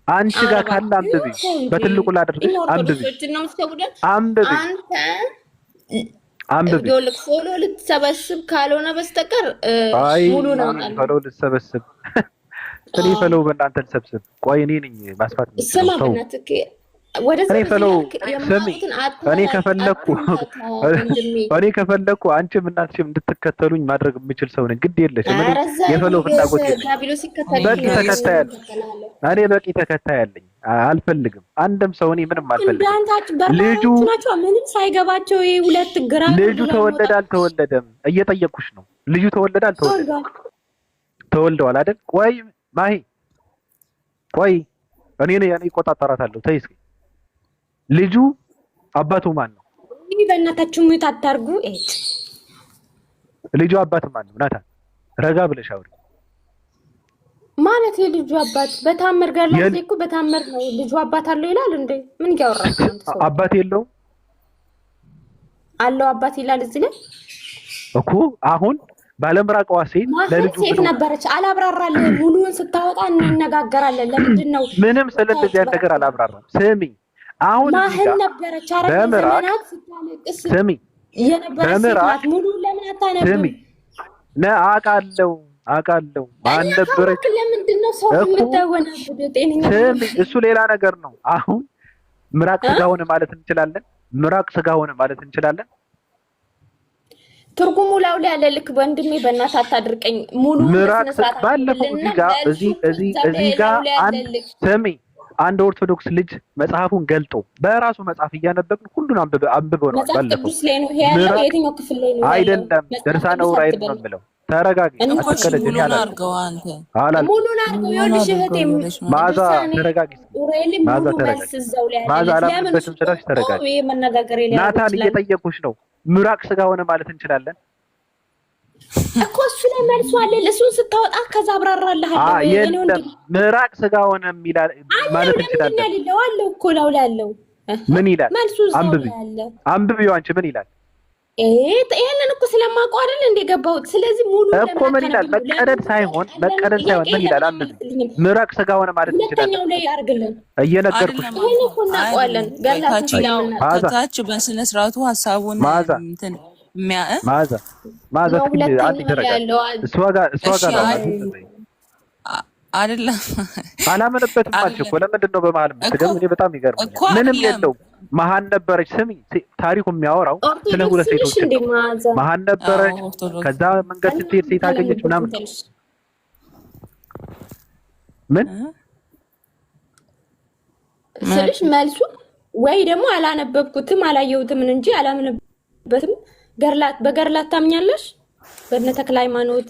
[SPEAKER 3] አንቺ ጋር ካለ አንብቢ። በትልቁ ላድርግሽ። አንብቢ
[SPEAKER 5] ይኸውልህ ፎሎ ልትሰበስብ ካልሆነ በስተቀር ሙሉ ነው ማለት
[SPEAKER 3] ፎሎ ልትሰበስብ እኔ ፎሎ በእናንተ ልሰብስብ። ቆይ እኔ ነኝ ማስፋት
[SPEAKER 5] ነው።
[SPEAKER 3] እኔ ፎሎ ስሚ፣ እኔ ከፈለኩ አንቺም እናትሽም እንድትከተሉኝ ማድረግ የምችል ሰው ነኝ። ግድ የለሽም። እኔ የፎሎ ፍላጎት የለኝም። በቂ ተከታይ አለኝ። አልፈልግም አንድም ሰው እኔ ምንም አልፈልግም። ልጁ
[SPEAKER 5] ምንም ሳይገባቸው ሁለት ግራ
[SPEAKER 3] ልጁ ተወለደ አልተወለደም እየጠየቅኩሽ ነው። ልጁ ተወለደ አልተወለደም? ተወልደዋል አይደል? ቆይ ማሂ ቆይ እኔ እቆጣጠራታለሁ። ተይ እስኪ ልጁ አባቱ ማን ነው?
[SPEAKER 5] በእናታችሁ ሙት አታርጉ።
[SPEAKER 3] ልጁ አባቱ ማን ነው? ናታ ረጋ ብለሽ አውሪ።
[SPEAKER 5] ማለት የልጁ አባት በታምር ጋር ላይ እኮ በታምር ነው ልጁ አባት አለው ይላል እንዴ? ምን ያወራችሁ አንተ? ሰው
[SPEAKER 3] አባት የለውም
[SPEAKER 5] አለው አባት ይላል እዚህ ላይ
[SPEAKER 3] እኮ። አሁን ባለምራቀዋ ሴት ለልጁ
[SPEAKER 5] ሴት ነበረች። አላብራራልህ። ሙሉውን ስታወጣ እንነጋገራለን። ለምንድን ነው
[SPEAKER 3] ምንም ስለዚህ ነገር አላብራራም። ስሚ አሁን
[SPEAKER 5] ማህን ነበረች አረብ ዘመናት ስታለቅስ
[SPEAKER 3] ስሚ
[SPEAKER 5] የነበረች ሙሉ ለምን አታነብም?
[SPEAKER 3] ስሚ አውቃለሁ ማን ነበረች?
[SPEAKER 5] ለምንድን ነው ሰው የምትወናበደው? ጤነኛ
[SPEAKER 3] ስሚ እሱ ሌላ ነገር ነው። አሁን ምራቅ ስጋ ሆነ ማለት እንችላለን። ምራቅ ስጋ ሆነ ማለት እንችላለን።
[SPEAKER 5] ትርጉሙ ላው ላይ ያለ ልክ ወንድሜ በእናትህ አታድርቀኝ። ሙሉ
[SPEAKER 3] ምራቅ ባለፈው እዚህ ጋር ስሚ አንድ ኦርቶዶክስ ልጅ መጽሐፉን ገልጦ በራሱ መጽሐፍ እያነበብን ሁሉን አንብበው ነው ባለፈው።
[SPEAKER 5] የትኛው ክፍል ላይ ነው?
[SPEAKER 3] አይደለም ድርሳነ ዑራኤል ነው የምለው። ተረጋጊ። አትከለከኝ አላልኩም።
[SPEAKER 5] ሙሉን አድርገው ይኸውልሽ እህቴ
[SPEAKER 3] ማዛ ተረጋጊ። ማዛ አላምንበትም ስላልሽ ተረጋጊ። ናታን እየጠየኩሽ ነው። ምራቅ ስጋ ሆነ ማለት እንችላለን
[SPEAKER 5] እኮ እሱ ላይ መልሱ አለ። እሱን ስታወጣ ከዛ አብራራለሁ።
[SPEAKER 3] የለም ምራቅ ስጋ ሆነ ማለት እንችላለን።
[SPEAKER 5] አለው እኮ ላው ላይ አለው።
[SPEAKER 3] ምን ይላል? አንብቢው አንቺ ምን ይላል?
[SPEAKER 5] ይሄንን እኮ ስለማውቀው አይደል እንደ ገባሁት። ስለዚህ ሙሉ
[SPEAKER 3] እኮ ምን ይላል? መቀደድ ሳይሆን ምን ይላል? አንብቢ። ምራቅ ስጋ ሆነ ማለት እንችላለን።
[SPEAKER 5] ሁለተኛው ላይ አድርግልን
[SPEAKER 3] እየነገርኩሽ ነው።
[SPEAKER 5] ይሄን እኮ እናውቀዋለን።
[SPEAKER 1] ከታች በስነ ስርዓቱ ሐሳቡን እንትን
[SPEAKER 3] ማዛ አንድ ደረጃ እሷ ጋር አይደለም አላመነበትም አልሽ እኮ። ለምንድን ነው በመሀል የምትገቡ? እኔ በጣም ይገርመኛል። ምንም የለውም። መሀን ነበረች። ስሚ ታሪኩ የሚያወራው ስለ ሁለት ሴቶች ነው። መሀን ነበረች። ከዛ መንገድ ስትሄድ ሴት አገኘች ምናምን። ምን
[SPEAKER 5] ስልሽ መልሱ ወይ ደግሞ አላነበብኩትም አላየሁትም እንጂ አላምንበትም። በገርላት ታምኛለሽ? በነ ተክለ ሃይማኖት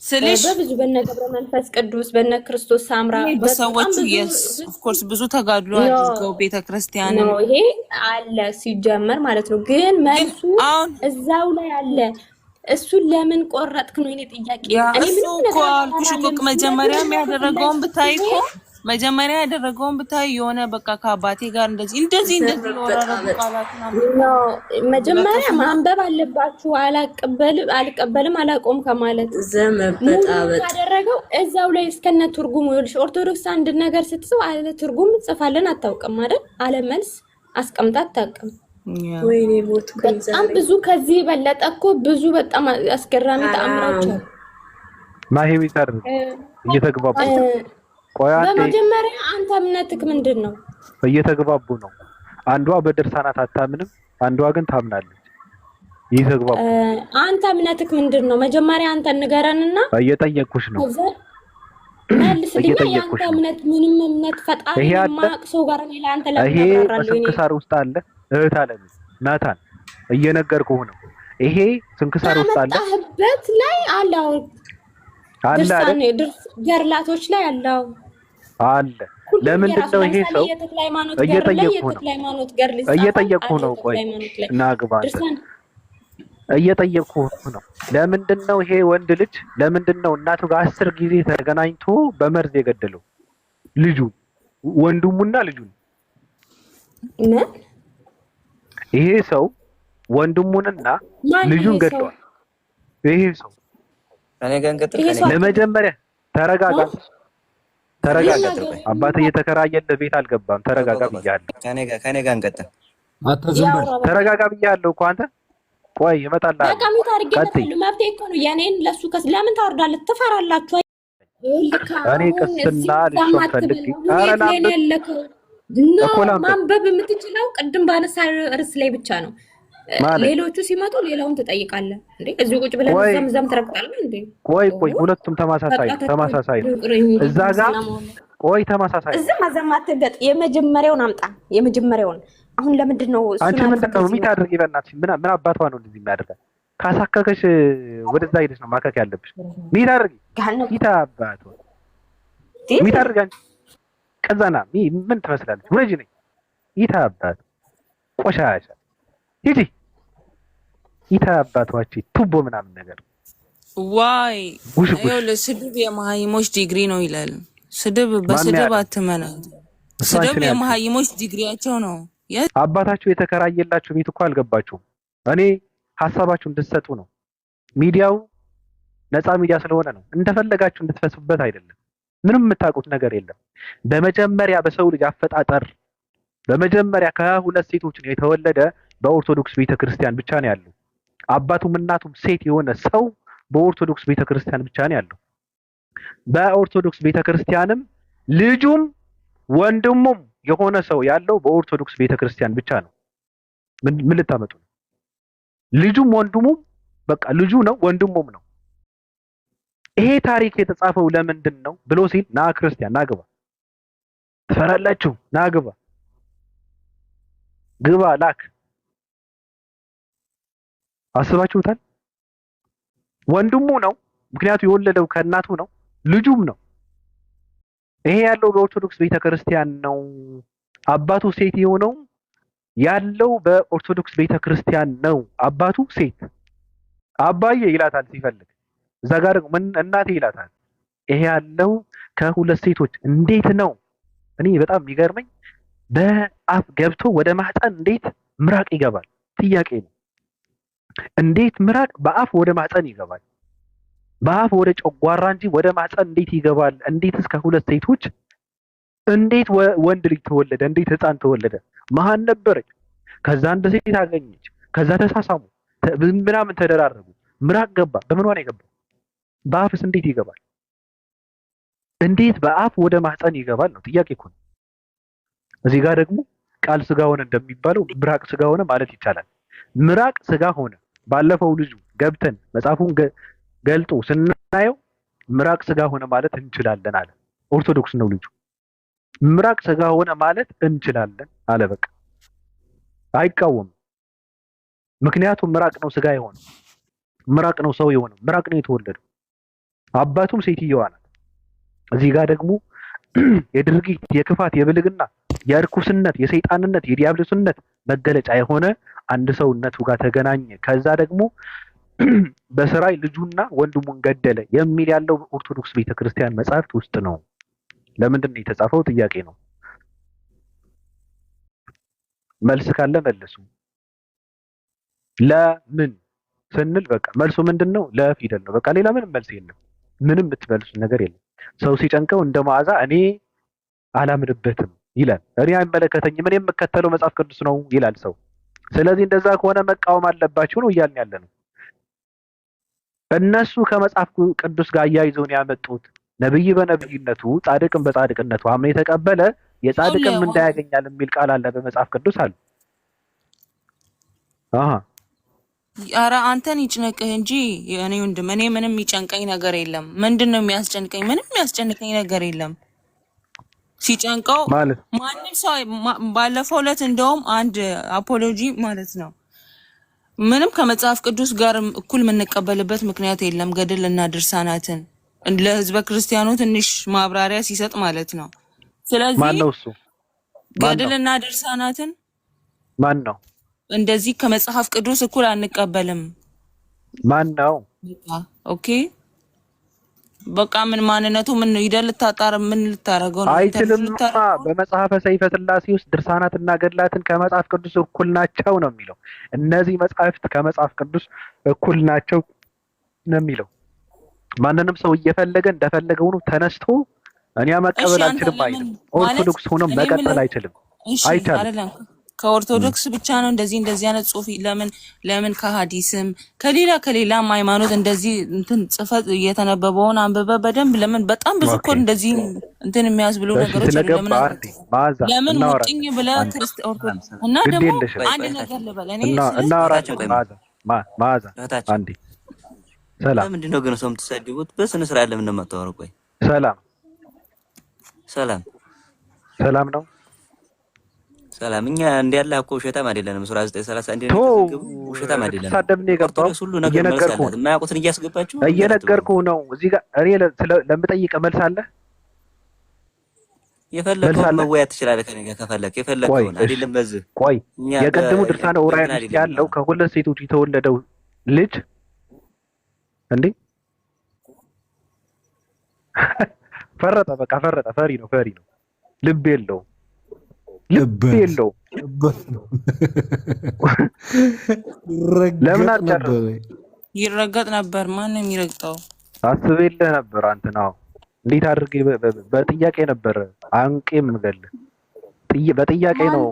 [SPEAKER 5] ስልሽ በብዙ በነ ገብረ መንፈስ ቅዱስ በነ ክርስቶስ ሳምራ
[SPEAKER 1] በሰዎቹ ኦፍ ኮርስ ብዙ ተጋድሎ አድርገው ቤተክርስቲያን
[SPEAKER 5] ነው ይሄ አለ ሲጀመር ማለት ነው። ግን መልሱ እዛው ላይ አለ። እሱን ለምን ቆረጥክ ነው የኔ ጥያቄ። እኔ ምን
[SPEAKER 1] እኮ አልኩሽ እኮ መጀመሪያ ያደረገውን ብታይ የሆነ በቃ ከአባቴ ጋር እንደዚህ ወራረዱ ቃላትና
[SPEAKER 5] መጀመሪያ ማንበብ አለባችሁ። አልቀበልም አላቆም ከማለት ያደረገው እዛው ላይ እስከነ ትርጉሙ ይልሽ። ኦርቶዶክስ አንድ ነገር ስትጽፍ አለ ትርጉም ጽፋለን አታውቅም አይደል? አለ መልስ አስቀምጣ አታውቅም። ወይኔ ሞት በጣም ብዙ ከዚህ በለጠ እኮ ብዙ በጣም አስገራሚ ተአምራች አሉ።
[SPEAKER 3] ማህበይ ታር እየተግባቡ
[SPEAKER 5] በመጀመሪያ አንተ እምነትክ ምንድን ነው?
[SPEAKER 3] እየተግባቡ ነው። አንዷ በድርሳናት አታምንም፣ አንዷ ግን ታምናለች። እየተግባቡ
[SPEAKER 5] አንተ እምነትክ ምንድን ነው? መጀመሪያ አንተ ንገረንና
[SPEAKER 3] እየጠየቅኩሽ ነው።
[SPEAKER 5] መልስልኝ። ያንተ እምነት ምንም እምነት ፈጣሪ የማያውቅ ሰው ጋር ነው ለአንተ ለማብራራለሁ።
[SPEAKER 3] ስንክሳር ውስጥ አለ እህት አለም ናታን እየነገርኩህ ነው። ይሄ ስንክሳር ውስጥ አለ
[SPEAKER 5] አጣህበት ላይ አለው ድርሳኔ ገርላቶች ላይ አለው አለ።
[SPEAKER 3] ለምንድን ነው ይሄ ሰው እየጠየቅኩ ነው? ቆይ እናግባ እየጠየቅኩ ነው። ለምንድን ነው ይሄ ወንድ ልጅ ለምንድን ነው እናቱ ጋር 10 ጊዜ ተገናኝቶ በመርዝ የገደለው? ልጁ ወንድሙና ልጁን ይሄ ሰው ወንድሙንና ልጁን ገድሏል። ይሄ ሰው ለመጀመሪያ ተረጋጋ። አባትህ እየተከራየልህ ቤት አልገባም። ተረጋጋ ብያለሁ።
[SPEAKER 6] ከኔ ጋር እንቀጥል።
[SPEAKER 3] ተረጋጋ ብያለሁ እኮ አንተ። ቆይ እመጣልሃለሁ።
[SPEAKER 5] ለቀሚት አድርጌታለሁ። መብቴ እኮ ነው የኔን ለሱ ለምን ታወርዳለህ? ትፈራላችሁ።
[SPEAKER 3] እኔ ቅስና ልጅ ፈልግ
[SPEAKER 5] ማንበብ የምትችለው ቅድም ባነሳ ርዕስ ላይ ብቻ ነው። ሌሎቹ ሲመጡ ሌላውን ትጠይቃለህ እንዴ? እዚሁ ቁጭ ብለህ ዘምዘም ትረግጣለህ እንዴ?
[SPEAKER 3] ቆይ ሁለቱም ተመሳሳይ ነው። እዛ ጋር ቆይ ተመሳሳይ
[SPEAKER 5] እዚህ ማዘማት ገጥ የመጀመሪያውን አምጣ። የመጀመሪያውን አሁን ለምንድን ነው
[SPEAKER 3] አንቺ ምን ተቀበሉ ሚታድርግ ይበናት ምን አባቷ ነው እንደዚህ የሚያደርጋት? ካሳከከሽ ወደዛ ሄደሽ ነው ማከክ ያለብሽ። ሚታድርግ ይታባቷ ሚታድርግ አንቺ ቀዛና ምን ትመስላለች? ወጂ ነኝ ይታባት ቆሻሻ ሂጂ ይታባቷች ቱቦ ምናምን ነገር
[SPEAKER 1] ዋይ
[SPEAKER 3] ጉሽጉሽ
[SPEAKER 1] ይኸውልህ፣ ስድብ የመሀይሞች ዲግሪ ነው ይላል። ስድብ በስድብ አትመናት። ስድብ የመሀይሞች ዲግሪያቸው ነው።
[SPEAKER 3] አባታችሁ የተከራየላችሁ ቤት እኮ አልገባችሁም። እኔ ሀሳባችሁ እንድትሰጡ ነው። ሚዲያው ነፃ ሚዲያ ስለሆነ ነው። እንደፈለጋችሁ እንድትፈስቡበት አይደለም። ምንም የምታውቁት ነገር የለም። በመጀመሪያ በሰው ልጅ አፈጣጠር በመጀመሪያ ከሁለት ሴቶች ነው የተወለደ በኦርቶዶክስ ቤተክርስቲያን ብቻ ነው ያለው። አባቱም እናቱም ሴት የሆነ ሰው በኦርቶዶክስ ቤተክርስቲያን ብቻ ነው ያለው። በኦርቶዶክስ ቤተክርስቲያንም ልጁም ወንድሙም የሆነ ሰው ያለው በኦርቶዶክስ ቤተክርስቲያን ብቻ ነው። ምን ልታመጡ ነው? ልጁም ወንድሙም በቃ ልጁ ነው ወንድሙም ነው። ይሄ ታሪክ የተጻፈው ለምንድን ነው ብሎ ሲል ና ክርስቲያን ና ግባ፣ ትፈራላችሁ፣ ና ግባ፣ ግባ ላክ። አስባችሁታል? ወንድሙ ነው፣ ምክንያቱ የወለደው ከእናቱ ነው፣ ልጁም ነው። ይሄ ያለው በኦርቶዶክስ ቤተክርስቲያን ነው። አባቱ ሴት የሆነው ያለው በኦርቶዶክስ ቤተክርስቲያን ነው። አባቱ ሴት አባዬ ይላታል ሲፈልግ፣ እዛ ጋር ደግሞ እናቴ ይላታል። ይሄ ያለው ከሁለት ሴቶች እንዴት ነው? እኔ በጣም የሚገርመኝ በአፍ ገብቶ ወደ ማህፀን እንዴት ምራቅ ይገባል? ጥያቄ ነው። እንዴት ምራቅ በአፍ ወደ ማህፀን ይገባል? በአፍ ወደ ጨጓራ እንጂ ወደ ማህፀን እንዴት ይገባል? እንዴትስ ከሁለት ሴቶች እንዴት ወንድ ልጅ ተወለደ? እንዴት ህፃን ተወለደ? መሀን ነበረች፣ ከዛ አንድ ሴት አገኘች፣ ከዛ ተሳሳሙ፣ ምናምን ተደራረጉ፣ ምራቅ ገባ። በምኗ ነው የገባው? በአፍስ እንዴት ይገባል? እንዴት በአፍ ወደ ማህፀን ይገባል ነው ጥያቄ እኮ ነው። እዚህ ጋር ደግሞ ቃል ስጋ ሆነ እንደሚባለው ምራቅ ስጋ ሆነ ማለት ይቻላል። ምራቅ ስጋ ሆነ። ባለፈው ልጁ ገብተን መጽሐፉን ገልጦ ስናየው ምራቅ ስጋ ሆነ ማለት እንችላለን አለ። ኦርቶዶክስ ነው ልጁ። ምራቅ ስጋ ሆነ ማለት እንችላለን አለ። በቃ አይቃወምም። ምክንያቱም ምራቅ ነው ስጋ የሆነው፣ ምራቅ ነው ሰው የሆነው፣ ምራቅ ነው የተወለደው። አባቱም ሴትየዋ ናት። እዚህ ጋር ደግሞ የድርጊት የክፋት የብልግና የእርኩስነት የሰይጣንነት የዲያብሎስነት መገለጫ የሆነ አንድ ሰውነቱ ጋር ተገናኘ። ከዛ ደግሞ በስራይ ልጁና ወንድሙን ገደለ የሚል ያለው ኦርቶዶክስ ቤተክርስቲያን መጽሐፍት ውስጥ ነው። ለምንድን ነው የተጻፈው? ጥያቄ ነው። መልስ ካለ መልሱ። ለምን ስንል በቃ መልሱ ምንድነው? ለፊደል ነው። በቃ ሌላ ምንም መልስ የለም። ምንም የምትመልሱት ነገር የለም። ሰው ሲጨንቀው እንደ መዓዛ እኔ አላምንበትም ይላል። እኔ አይመለከተኝም፣ እኔ የምከተለው መጽሐፍ ቅዱስ ነው ይላል ሰው። ስለዚህ እንደዛ ከሆነ መቃወም አለባችሁ ነው እያልን ያለ ነው። እነሱ ከመጽሐፍ ቅዱስ ጋር አያይዘውን ያመጡት ነብይ በነብይነቱ ጻድቅን በጻድቅነቱ አምኖ የተቀበለ የጻድቅን ምንዳ ያገኛል የሚል ቃል አለ በመጽሐፍ ቅዱስ አለ።
[SPEAKER 1] ኧረ አንተን ይጭነቅህ እንጂ የኔ ወንድም፣ እኔ ምንም የሚጨንቀኝ ነገር የለም። ምንድነው የሚያስጨንቀኝ? ምንም የሚያስጨንቀኝ ነገር የለም። ሲጨንቀው ማንም ሰው ባለፈው ዕለት እንደውም አንድ አፖሎጂ ማለት ነው ምንም ከመጽሐፍ ቅዱስ ጋር እኩል የምንቀበልበት ምክንያት የለም። ገድል እና ድርሳናትን ለህዝበ ክርስቲያኑ ትንሽ ማብራሪያ ሲሰጥ ማለት ነው። ስለዚህ
[SPEAKER 3] ማነው እሱ?
[SPEAKER 1] ገድል እና ድርሳናትን
[SPEAKER 3] ማን ነው
[SPEAKER 1] እንደዚህ ከመጽሐፍ ቅዱስ እኩል አንቀበልም?
[SPEAKER 3] ማን ነው?
[SPEAKER 1] ኦኬ በቃ ምን ማንነቱ ምን ይደል ልታጣር ምን ልታረገው ነው?
[SPEAKER 3] አይችልም። በመጽሐፈ ሰይፈ ሥላሴ ውስጥ ድርሳናትና ገድላትን ከመጽሐፍ ቅዱስ እኩል ናቸው ነው የሚለው። እነዚህ መጽሐፍት ከመጽሐፍ ቅዱስ እኩል ናቸው ነው የሚለው። ማንንም ሰው እየፈለገ እንደፈለገው ነው ተነስቶ እኔ መቀበል አልችልም አይልም። ኦርቶዶክስ ሆኖ መቀጠል አይችልም። አይቻልም።
[SPEAKER 1] ከኦርቶዶክስ ብቻ ነው እንደዚህ አይነት ጽሁፍ ለምን ከሐዲስም ከሌላም ሃይማኖት እንደዚህ እንትን ጽፈት እየተነበበውን አንበበ በደንብ ለምን በጣም ብዙ እኮ እንደዚህ እንትን የሚያስብሉ ነገሮች ለምን ሙጥኝ ብለ ኦርቶዶክስ እና ደግሞ አንድ ነገር ልበል እኔ
[SPEAKER 3] እናወራቸው ማዛ አንዴ ሰላም።
[SPEAKER 6] ለምንድን ነው ግን ሰው የምትሰድቡት? በስነ ስርዓት ለምን እንደማታወሩ? ቆይ
[SPEAKER 3] ሰላም ነው
[SPEAKER 6] ሰላም። እኛ እንዲያለ እኮ ውሸታም አይደለንም። ሱራ 9:31 ነው ውሸታም አይደለንም።
[SPEAKER 3] ተሳደብን የገባው
[SPEAKER 6] ሁሉ ነገር መልሳለሁ። የማያውቁትን እያስገባችሁ
[SPEAKER 3] እየነገርኩህ ነው። እዚህ ጋር እኔ ለምጠይቀህ መልስ አለ።
[SPEAKER 6] የፈለከውን መወያየት ትችላለህ ከኔ ጋር ከፈለክ። የፈለከውን አይደለም። በዚህ
[SPEAKER 3] ቆይ የቀደሙ ድርሳነ ዑራኤል ውስጥ ያለው ከሁለት ሴቶች የተወለደው ልጅ እንዴ ፈረጠ፣ በቃ ፈረጠ። ፈሪ ነው፣ ፈሪ ነው። ልብ የለውም፣ ልብ የለውም። ለምን አልጨረሰም?
[SPEAKER 1] ይረገጥ ነበር። ማን ነው የሚረግጠው?
[SPEAKER 3] አስቤልህ ነበር አንተ ነው። እንዴት አድርጌ በጥያቄ ነበር አንቄ የምገልህ። በጥያቄ ነው።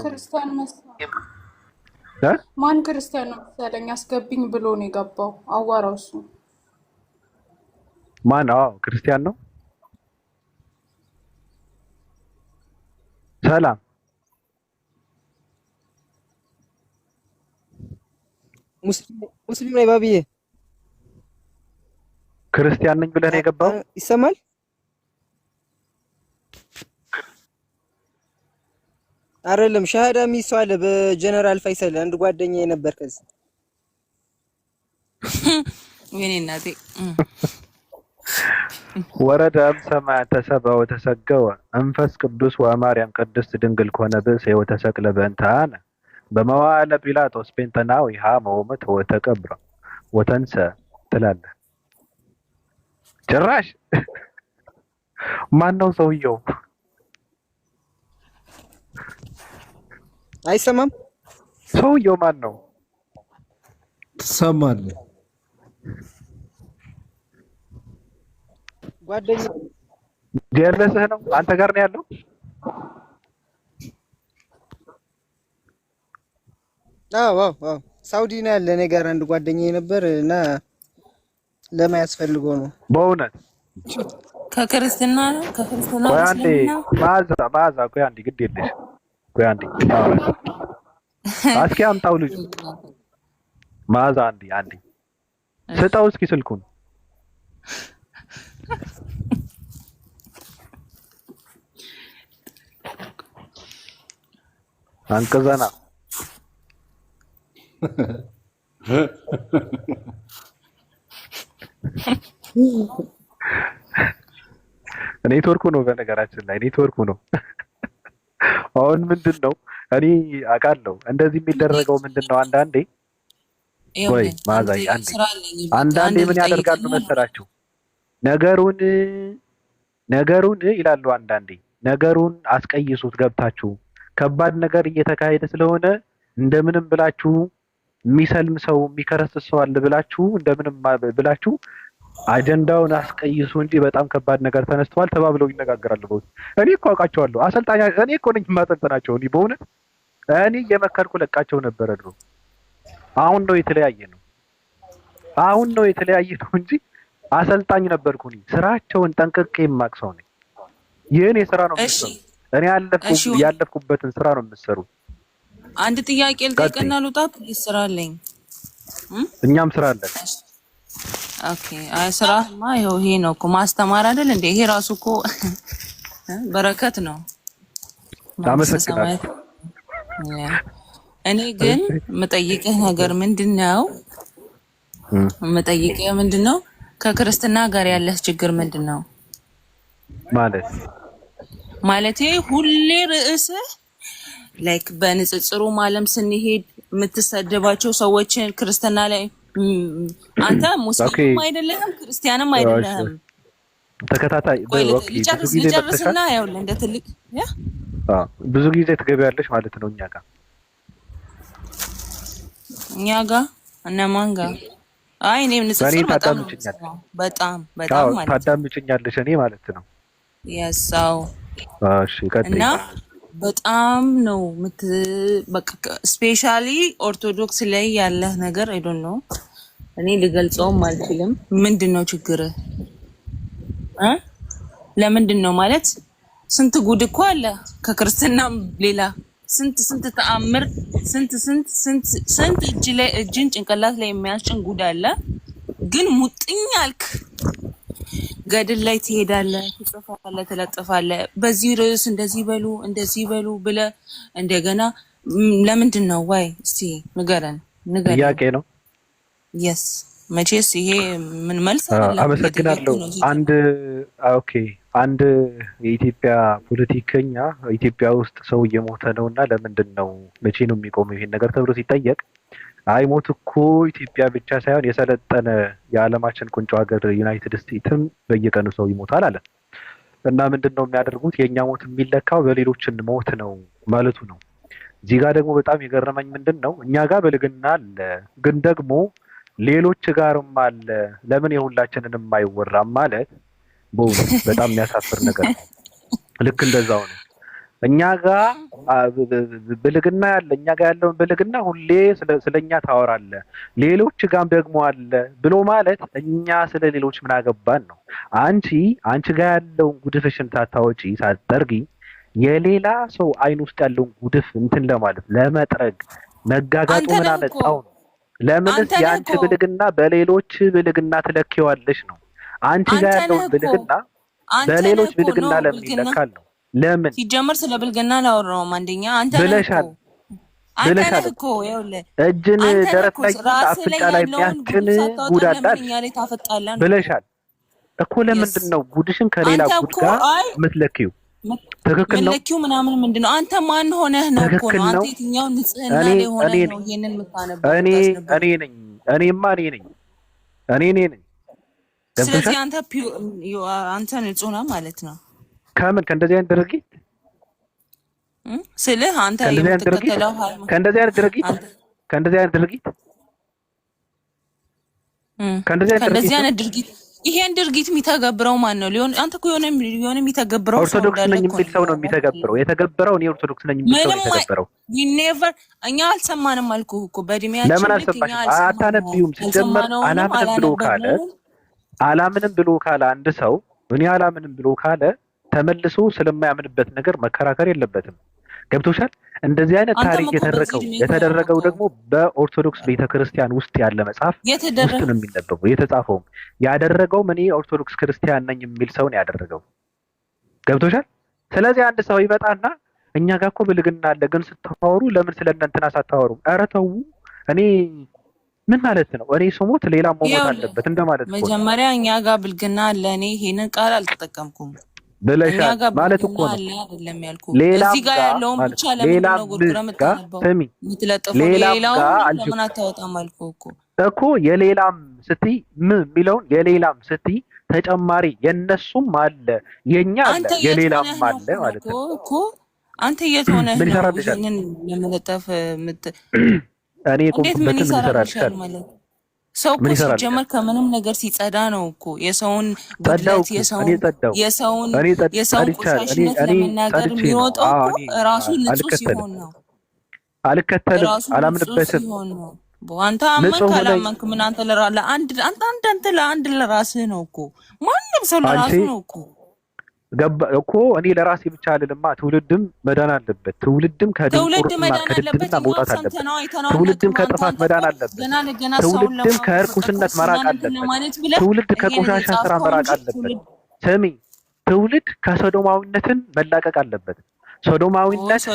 [SPEAKER 2] ማን ክርስቲያን ነው መሰለኝ አስገብኝ ብሎ ነው የገባው። አዋራው እሱ
[SPEAKER 3] ማን? አዎ ክርስቲያን ነው። ሰላም
[SPEAKER 7] ሙስሊም ነኝ ባብዬ።
[SPEAKER 3] ክርስቲያን ነኝ ብለህ ነው የገባው?
[SPEAKER 7] ይሰማል? አይደለም ሻሃዳ የሚይዘው አለ በጀነራል ፈይሰል አንድ ጓደኛዬ ነበር። ከዚህ
[SPEAKER 1] ወይኔ እናቴ
[SPEAKER 3] ወረደ እምሰማያት ተሰብአ ወተሰገወ እንፈስ ቅዱስ ወማርያም ቅድስት ድንግል ኮነ ብእሴ ወተሰቅለ በእንተአነ በመዋዕለ ጲላጦስ ጴንጠናዊ ሀመ ወሞተ ወተቀብረ ወተንሰ ትላለህ። ጭራሽ ማን ነው ሰውየው?
[SPEAKER 7] አይሰማም?
[SPEAKER 3] ሰውየው ማን ነው?
[SPEAKER 4] ትሰማለህ?
[SPEAKER 7] ጓደኛ
[SPEAKER 3] ጀለስህ ነው? አንተ ጋር ነው ያለው?
[SPEAKER 7] አዎ ሳውዲ ነው ያለ። እኔ ጋር አንድ ጓደኛዬ ነበር እና ለማያስፈልገው ነው።
[SPEAKER 3] በእውነት
[SPEAKER 1] ከክርስትና ነው? ከክርስትና
[SPEAKER 3] ቆይ አንዴ ማዛ ቆይ አንዴ ግድ የለሽ ቆይ አንዴ እስኪ አምጣው ልጁ ማዛ አንዴ ስጠው እስኪ ስልኩን አንቀዘና ኔትወርኩ ነው። በነገራችን ላይ ኔትወርኩ ነው። አሁን ምንድነው እኔ አውቃለሁ እንደዚህ የሚደረገው ምንድነው አንዳንዴ ወይ ማዛይ አንዳንዴ ምን ያደርጋሉ መሰላችሁ? ነገሩን ይላሉ አንዳንዴ ነገሩን አስቀይሱት ገብታችሁ ከባድ ነገር እየተካሄደ ስለሆነ እንደምንም ብላችሁ የሚሰልም ሰው የሚከረስስ ሰው አለ ብላችሁ እንደምንም ብላችሁ አጀንዳውን አስቀይሱ እንጂ በጣም ከባድ ነገር ተነስተዋል ተባብለው ይነጋገራሉ። በውስጥ እኔ እኮ አውቃቸዋለሁ። አሰልጣኛ እኔ እኮ ነኝ የማሰልጥናቸው። እኔ በእውነት እኔ እየመከርኩ ለቃቸው ነበር ድሮ። አሁን ነው የተለያየ ነው እንጂ አሰልጣኝ ነበርኩ እኔ። ስራቸውን ጠንቅቄ የማውቅ ሰው ነኝ። ይሄን የስራ ነው የምትሰሩት። እኔ ያለፍኩበትን ስራ ነው የምትሰሩት።
[SPEAKER 1] አንድ ጥያቄ ልጠይቅና ልውጣ። ስራ አለኝ።
[SPEAKER 3] እኛም ስራ አለን።
[SPEAKER 1] ኦኬ ስራማ ይሄ ነው እኮ ማስተማር አይደል እንዴ? ይሄ ራሱ እኮ በረከት ነው።
[SPEAKER 3] አመሰግናለሁ።
[SPEAKER 1] እኔ ግን የምጠይቅህ ነገር ምንድነው? ከክርስትና ጋር ያለህ ችግር ምንድነው? ማለቴ ሁሌ ርዕስህ ላይክ በንጽጽሩ ዓለም ስንሄድ የምትሰደባቸው ሰዎችን ክርስትና ላይ አንተ ሙስሊም አይደለህም ክርስቲያንም አይደለህም።
[SPEAKER 3] ተከታታይ
[SPEAKER 1] ልጨርስና ያውልህ እንደ ትልቅ
[SPEAKER 3] ብዙ ጊዜ ትገቢያለሽ ማለት ነው እኛ ጋር እነማን ጋር? አይ እኔ ንጽጽር በጣም ማለት ታዳምጪኛለሽ እኔ ማለት ነው።
[SPEAKER 1] ያሳው
[SPEAKER 3] እሺ ቀጥይ።
[SPEAKER 1] እና በጣም ነው በቃ ስፔሻሊ ኦርቶዶክስ ላይ ያለህ ነገር አይ ዶንት ኖ እኔ ልገልጸውም አልችልም። ምንድነው ችግር? ለምንድን ነው ማለት ስንት ጉድ እኮ አለ ከክርስትናም ሌላ ስንት ተአምር ስንት እጅን ጭንቅላት ላይ የሚያስጭን ጉድ አለ። ግን ሙጥኝ አልክ ገድል ላይ ትሄዳለህ፣ ትጽፋለህ፣ ትለጥፋለህ። በዚህ ርዕስ እንደዚህ በሉ ብለህ እንደገና ለምንድን ነው ዋይ? እስቲ ንገረን።
[SPEAKER 3] ጥያቄ ነው።
[SPEAKER 1] የስ መቼስ ይሄ ምን መልስ አለ?
[SPEAKER 3] አመሰግናለሁ። አንድ የኢትዮጵያ ፖለቲከኛ ኢትዮጵያ ውስጥ ሰው እየሞተ ነውና ለምንድን ነው መቼ ነው የሚቆመው ይሄን ነገር ተብሎ ሲጠየቅ አይሞት እኮ ኢትዮጵያ ብቻ ሳይሆን የሰለጠነ የዓለማችን ቁንጮ ሀገር ዩናይትድ ስቴትስም በየቀኑ ሰው ይሞታል አለ። እና ምንድነው የሚያደርጉት? የኛ ሞት የሚለካው በሌሎችን ሞት ነው ማለቱ ነው። እዚህ ጋር ደግሞ በጣም የገረመኝ ምንድነው እኛ ጋር ብልግና አለ፣ ግን ደግሞ ሌሎች ጋርም አለ። ለምን የሁላችንንም አይወራም ማለት በእውነት በጣም የሚያሳፍር ነገር ነው። ልክ እንደዛው ነው እኛ ጋር ብልግና ያለ፣ እኛ ጋር ያለውን ብልግና ሁሌ ስለኛ ታወራለ፣ ሌሎች ጋርም ደግሞ አለ ብሎ ማለት እኛ ስለ ሌሎች ምን አገባን ነው። አንቺ ጋር ያለውን ጉድፍሽን ሳታወጪ ሳትጠርጊ የሌላ ሰው አይን ውስጥ ያለውን ጉድፍ እንትን ለማለት ለመጥረግ መጋጋጡ ምን አመጣው ነው? ለምንስ የአንቺ ብልግና በሌሎች ብልግና ትለኪዋለሽ ነው? አንቺ ጋር ያለውን ብልግና በሌሎች ብልግና ለምን ይለካል ነው? ለምን
[SPEAKER 1] ሲጀመር ስለ ብልግና ላወራውም አንደኛ አንተ
[SPEAKER 3] ብለሻል
[SPEAKER 1] እኮ ይኸውልህ
[SPEAKER 3] እጅን ደረት ላይ አፍንጫ ላይ የሚያስጭን ጉድ አዳል ብለሻል እኮ። ለምንድን ነው ጉድሽን ከሌላ ጉድ ጋር የምትለኪው? ትክክል ነው
[SPEAKER 1] የምትለኪው ምናምን ምንድነው? አንተ ማን ሆነህ ነው እኮ ነው? አንተ የትኛው ንጽህና ላይ ሆነህ ነው ይሄንን የምታነበው?
[SPEAKER 3] እኔ ነኝ።
[SPEAKER 1] ስለዚህ አንተ ንጹህ ነህ ማለት ነው።
[SPEAKER 3] ከምን ከእንደዚህ አይነት ድርጊት
[SPEAKER 1] ስልህ አንተ የምትከተለው
[SPEAKER 3] ከእንደዚህ አይነት ድርጊት
[SPEAKER 1] ይሄን ድርጊት የሚተገብረው ማን ነው? አንተ እኮ የሆነ የሚተገብረው
[SPEAKER 3] ኦርቶዶክስ ነኝ የሚል ሰው ነው የሚተገብረው። የተገበረው እኔ ኦርቶዶክስ ነኝ የሚል ሰው ነው የተገበረው።
[SPEAKER 1] እኛ አልሰማንም አልኩህ እኮ በእድሜያችን።
[SPEAKER 3] ለምን አልሰማሽም? አታነቢውም። ሲጀመር አላምንም ብሎ ካለ አንድ ሰው እኔ አላምንም ብሎ ካለ ተመልሶ ስለማያምንበት ነገር መከራከር የለበትም። ገብቶሻል? እንደዚህ አይነት ታሪክ የተደረገው ደግሞ በኦርቶዶክስ ቤተክርስቲያን ውስጥ ያለ መጽሐፍ ውስጥ ነው የሚነበበው። የተጻፈውም ያደረገውም እኔ ኦርቶዶክስ ክርስቲያን ነኝ የሚል ሰው ነው ያደረገው። ገብቶሻል? ስለዚህ አንድ ሰው ይመጣና እኛ ጋር እኮ ብልግና አለ፣ ግን ስታወሩ ለምን ስለ እንትና ሳታወሩ? ኧረ ተው። እኔ ምን ማለት ነው? እኔ ስሞት ሌላ መሞት አለበት እንደማለት ነው።
[SPEAKER 1] መጀመሪያ እኛ ጋር ብልግና አለ፣ እኔ ይሄንን ቃል አልተጠቀምኩም
[SPEAKER 3] ብለሻል ማለት እኮ ነው።
[SPEAKER 1] እዚህ ጋር ያለውን ብቻ ለምን ነው ጉርጉራ የምታነበው? ሌላው ለምን አታወጣም አልኩህ
[SPEAKER 3] እኮ የሌላም ስትይ የሚለውን የሌላም ስትይ ተጨማሪ የነሱም አለ የኛ አለ የሌላም አለ ማለት ነው
[SPEAKER 1] እኮ። አንተ የት ሆነህ ነው ይሄንን ለመለጠፍ
[SPEAKER 3] እኔ ምን ይሰራልሻል
[SPEAKER 1] ማለት ሰው እኮ ሲጀመር ከምንም ነገር ሲጸዳ ነው እኮ የሰውን ጉድለት የሰውን ቆሻሽነት ለመናገር የሚወጣው እኮ ራሱ ንጹህ ሲሆን ነው።
[SPEAKER 3] አልከተልም፣ አላምንበትም።
[SPEAKER 1] አንተ አመንክ አላመንክ ምን አንተ ለአንድ ለራስህ ነው እኮ። ማንም ሰው ለራሱ ነው እኮ
[SPEAKER 3] እኮ እኔ ለራሴ ብቻ አይደለማ። ትውልድም መዳን አለበት። ትውልድም ከድንቁርና ከድድብና መውጣት አለበት። ትውልድም ከጥፋት መዳን አለበት። ትውልድም ከእርኩስነት መራቅ አለበት። ትውልድ ከቆሻሻ ስራ መራቅ አለበት። ስሚ፣ ትውልድ ከሶዶማዊነትን መላቀቅ አለበት። ሶዶማዊነት፣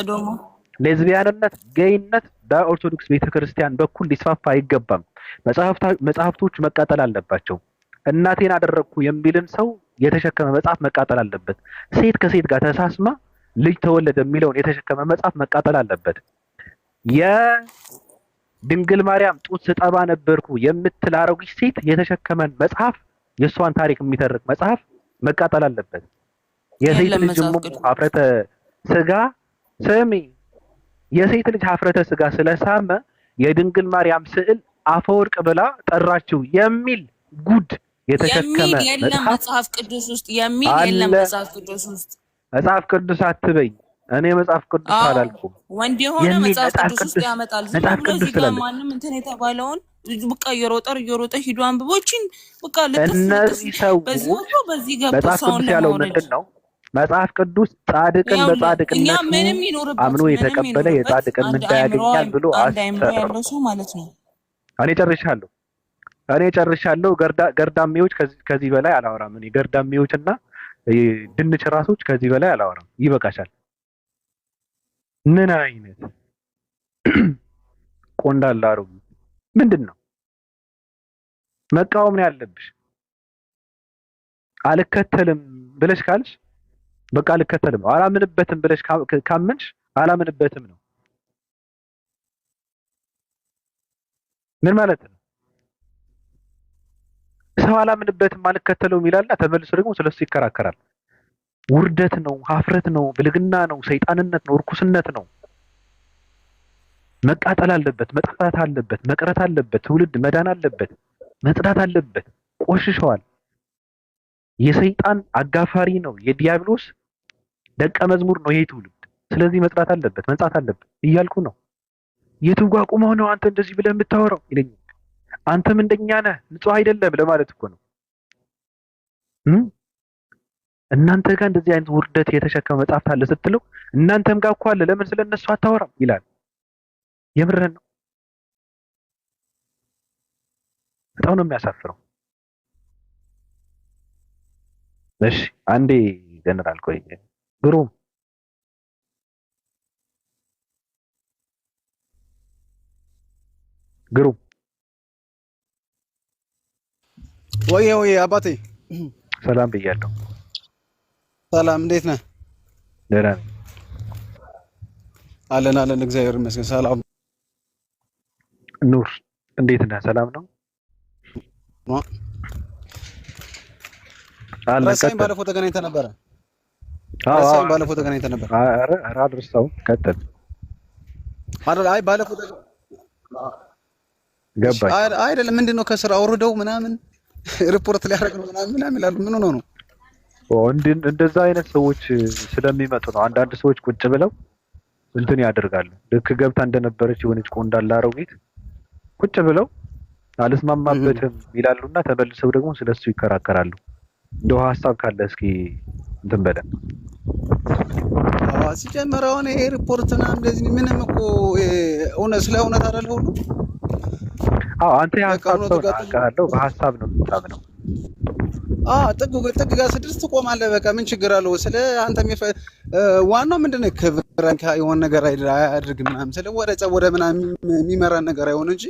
[SPEAKER 3] ሌዝቢያንነት፣ ጌይነት በኦርቶዶክስ ቤተክርስቲያን በኩል ሊስፋፋ አይገባም። መጽሐፍቶች መቃጠል አለባቸው። እናቴን አደረግኩ የሚልን ሰው የተሸከመ መጽሐፍ መቃጠል አለበት። ሴት ከሴት ጋር ተሳስማ ልጅ ተወለደ የሚለውን የተሸከመ መጽሐፍ መቃጠል አለበት። የድንግል ማርያም ጡት ስጠባ ነበርኩ የምትል አሮጊት ሴት የተሸከመን መጽሐፍ፣ የእሷን ታሪክ የሚተርክ መጽሐፍ መቃጠል አለበት። የሴት ልጅ ሀፍረተ ስጋ ስሚ፣ የሴት ልጅ ሀፍረተ ስጋ ስለሳመ የድንግል ማርያም ስዕል አፈወርቅ ብላ ጠራችው የሚል ጉድ የተሸከመ
[SPEAKER 1] መጽሐፍ ቅዱስ ውስጥ የለም።
[SPEAKER 3] መጽሐፍ ቅዱስ አትበኝ። እኔ መጽሐፍ ቅዱስ አላልኩም።
[SPEAKER 1] ወንድ የሆነ መጽሐፍ ቅዱስ ውስጥ ያመጣል።
[SPEAKER 3] መጽሐፍ ቅዱስ ስላለ
[SPEAKER 1] ማንም እንትን የተባለውን በቃ እየሮጠ ሂዱ አንብቦችን በቃ
[SPEAKER 3] እነዚህ ሰዎች መጽሐፍ ቅዱስ ያለው ምንድን ነው? መጽሐፍ ቅዱስ ጻድቅን በጻድቅነቱ አምኖ የተቀበለ የጻድቅን ምንዳ ያገኛል ብሎ
[SPEAKER 1] ያለው ሰው ማለት ነው።
[SPEAKER 3] እኔ ጨርሻለሁ። ገርዳሜዎች ከዚህ በላይ አላወራም። እኔ ገርዳሜዎችና ድንች ራሶች ከዚህ በላይ አላወራም። ይበቃሻል። ምን አይነት ቆንዳላ አሮጊ! ምንድን ነው መቃወም ነው ያለብሽ? አልከተልም ብለሽ ካልሽ በቃ አልከተልም፣ አላምንበትም ብለሽ ካመንሽ አላምንበትም ነው። ምን ማለት ነው? ሰው አላምንበትም አልከተለውም ይላልና ተመልሶ ደግሞ ስለሱ ይከራከራል። ውርደት ነው፣ ሀፍረት ነው፣ ብልግና ነው፣ ሰይጣንነት ነው፣ እርኩስነት ነው። መቃጠል አለበት፣ መጥፋት አለበት፣ መቅረት አለበት፣ ትውልድ መዳን አለበት፣ መጽዳት አለበት። ቆሽሸዋል። የሰይጣን አጋፋሪ ነው፣ የዲያብሎስ ደቀ መዝሙር ነው ይሄ ትውልድ። ስለዚህ መጽዳት አለበት፣ መንጻት አለበት እያልኩ ነው። የቱ ጋር ቆመው ነው አንተ እንደዚህ ብለህ የምታወራው ይለኛል። አንተም እንደኛ ነህ ንጹህ አይደለም ለማለት እኮ ነው። እናንተ ጋር እንደዚህ አይነት ውርደት የተሸከመ መጽሐፍት አለ ስትለው እናንተም ጋር እኮ አለ፣ ለምን ስለነሱ አታወራም ይላል። የምርህን ነው። በጣም ነው የሚያሳፍረው። እሺ አንዴ ጀነራል ቆይ ግሩም ግሩም
[SPEAKER 8] ወይ አባቴ
[SPEAKER 3] ሰላም ብያለሁ።
[SPEAKER 8] ሰላም እንዴት ነህ?
[SPEAKER 3] ደህና ነኝ።
[SPEAKER 8] አለን እግዚአብሔር ይመስገን። ሰላም
[SPEAKER 3] ኑር እንዴት ነህ? ሰላም ነው?
[SPEAKER 8] ረሳኝ ባለፈው ተገናኝተን ነበረ። ረሳኝ ባለፈው ተገናኝተን ነበር።
[SPEAKER 3] ኧረ አልረሳሁም። ቀጥል።
[SPEAKER 8] አይ ባለፈው
[SPEAKER 3] ገባኝ።
[SPEAKER 8] አይደለም ምንድነው ከስራ አውርደው ምናምን ሪፖርት ሊያደርግ ነው ምናምን ይላሉ። ምን ሆኖ ነው?
[SPEAKER 3] እንደዛ አይነት ሰዎች ስለሚመጡ ነው። አንዳንድ ሰዎች ቁጭ ብለው እንትን ያደርጋሉ። ልክ ገብታ እንደነበረች የሆነች ቆንዳላ አሮጊት ቁጭ ብለው አልስማማበትም ይላሉና ተመልሰው ደግሞ ስለሱ ይከራከራሉ። እንደው ሀሳብ ካለ እስኪ እንትን በለን።
[SPEAKER 8] ሲጀመር አሁን ይሄ ሪፖርትና እንደዚህ ምንም እኮ ስለ እውነት አይደል ሁሉ።
[SPEAKER 3] አንተ የሀሳብ ሰው አውቃለሁ። በሀሳብ ነው የምታምነው።
[SPEAKER 8] ጥግ ጋር ስድስት ትቆማለህ። በቃ ምን ችግር አለው? ስለ አንተ ዋናው ምንድነው ክብር የሆነ ነገር አያድርግ ምናምን ስለ ወደ ምናምን የሚመራን ነገር አይሆን እንጂ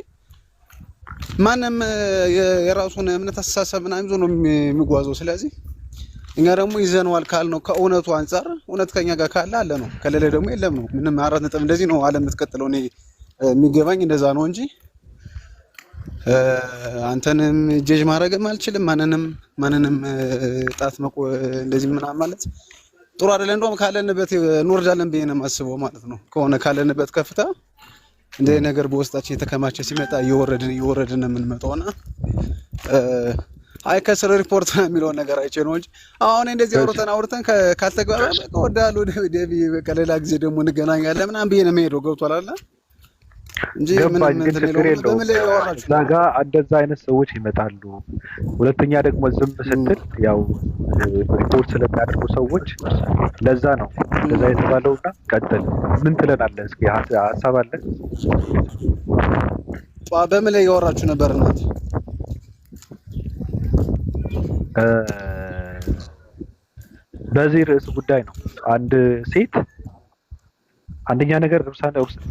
[SPEAKER 8] ማንም የራሱን እምነት አስተሳሰብ ምናምን ይዞ ነው የሚጓዘው። ስለዚህ እኛ ደግሞ ይዘነዋል ካልነው ከእውነቱ አንፃር እውነት ከኛ ጋር ካለ አለ ነው፣ ከሌለ ደግሞ የለም ነው። ምንም 4 ነጥብ እንደዚህ ነው ዓለም የምትቀጥለው። እኔ የሚገባኝ እንደዛ ነው እንጂ አንተንም ጀጅ ማድረግም አልችልም። ማንንም ጣት እንደዚህ ምናምን ማለት ጥሩ አይደለም። እንደውም ካለንበት እንወርዳለን ብዬ ነው የማስበው ማለት ነው። ከሆነ ካለንበት ከፍታ እንደ ነገር በውስጣችን የተከማቸ ሲመጣ እየወረድን የምንመጣውና አይ ከስር ሪፖርት የሚለውን ነገር አይቼ ነው እንጂ አሁን እንደዚህ አውርተን ካልተግባባ በቃ ወዳሉ ደቢ በቃ ሌላ ጊዜ ደግሞ እንገናኛለን ምናምን ብዬ ነው የምሄደው። ገብቷል አይደል? እንጂ
[SPEAKER 3] ገባኝ። ግን ችግር የለውም። እዛ ጋር እንደዛ አይነት ሰዎች ይመጣሉ። ሁለተኛ ደግሞ ዝም ስትል ያው ሪፖርት ስለሚያደርጉ ሰዎች ለዛ ነው እንደዛ የተባለውና ቀጥል። ምን ትለናለህ? እስኪ ሀሳብ አለ?
[SPEAKER 8] በምን ላይ ያወራችሁ ነበር እናት?
[SPEAKER 3] በዚህ ርዕስ ጉዳይ ነው። አንድ ሴት አንደኛ ነገር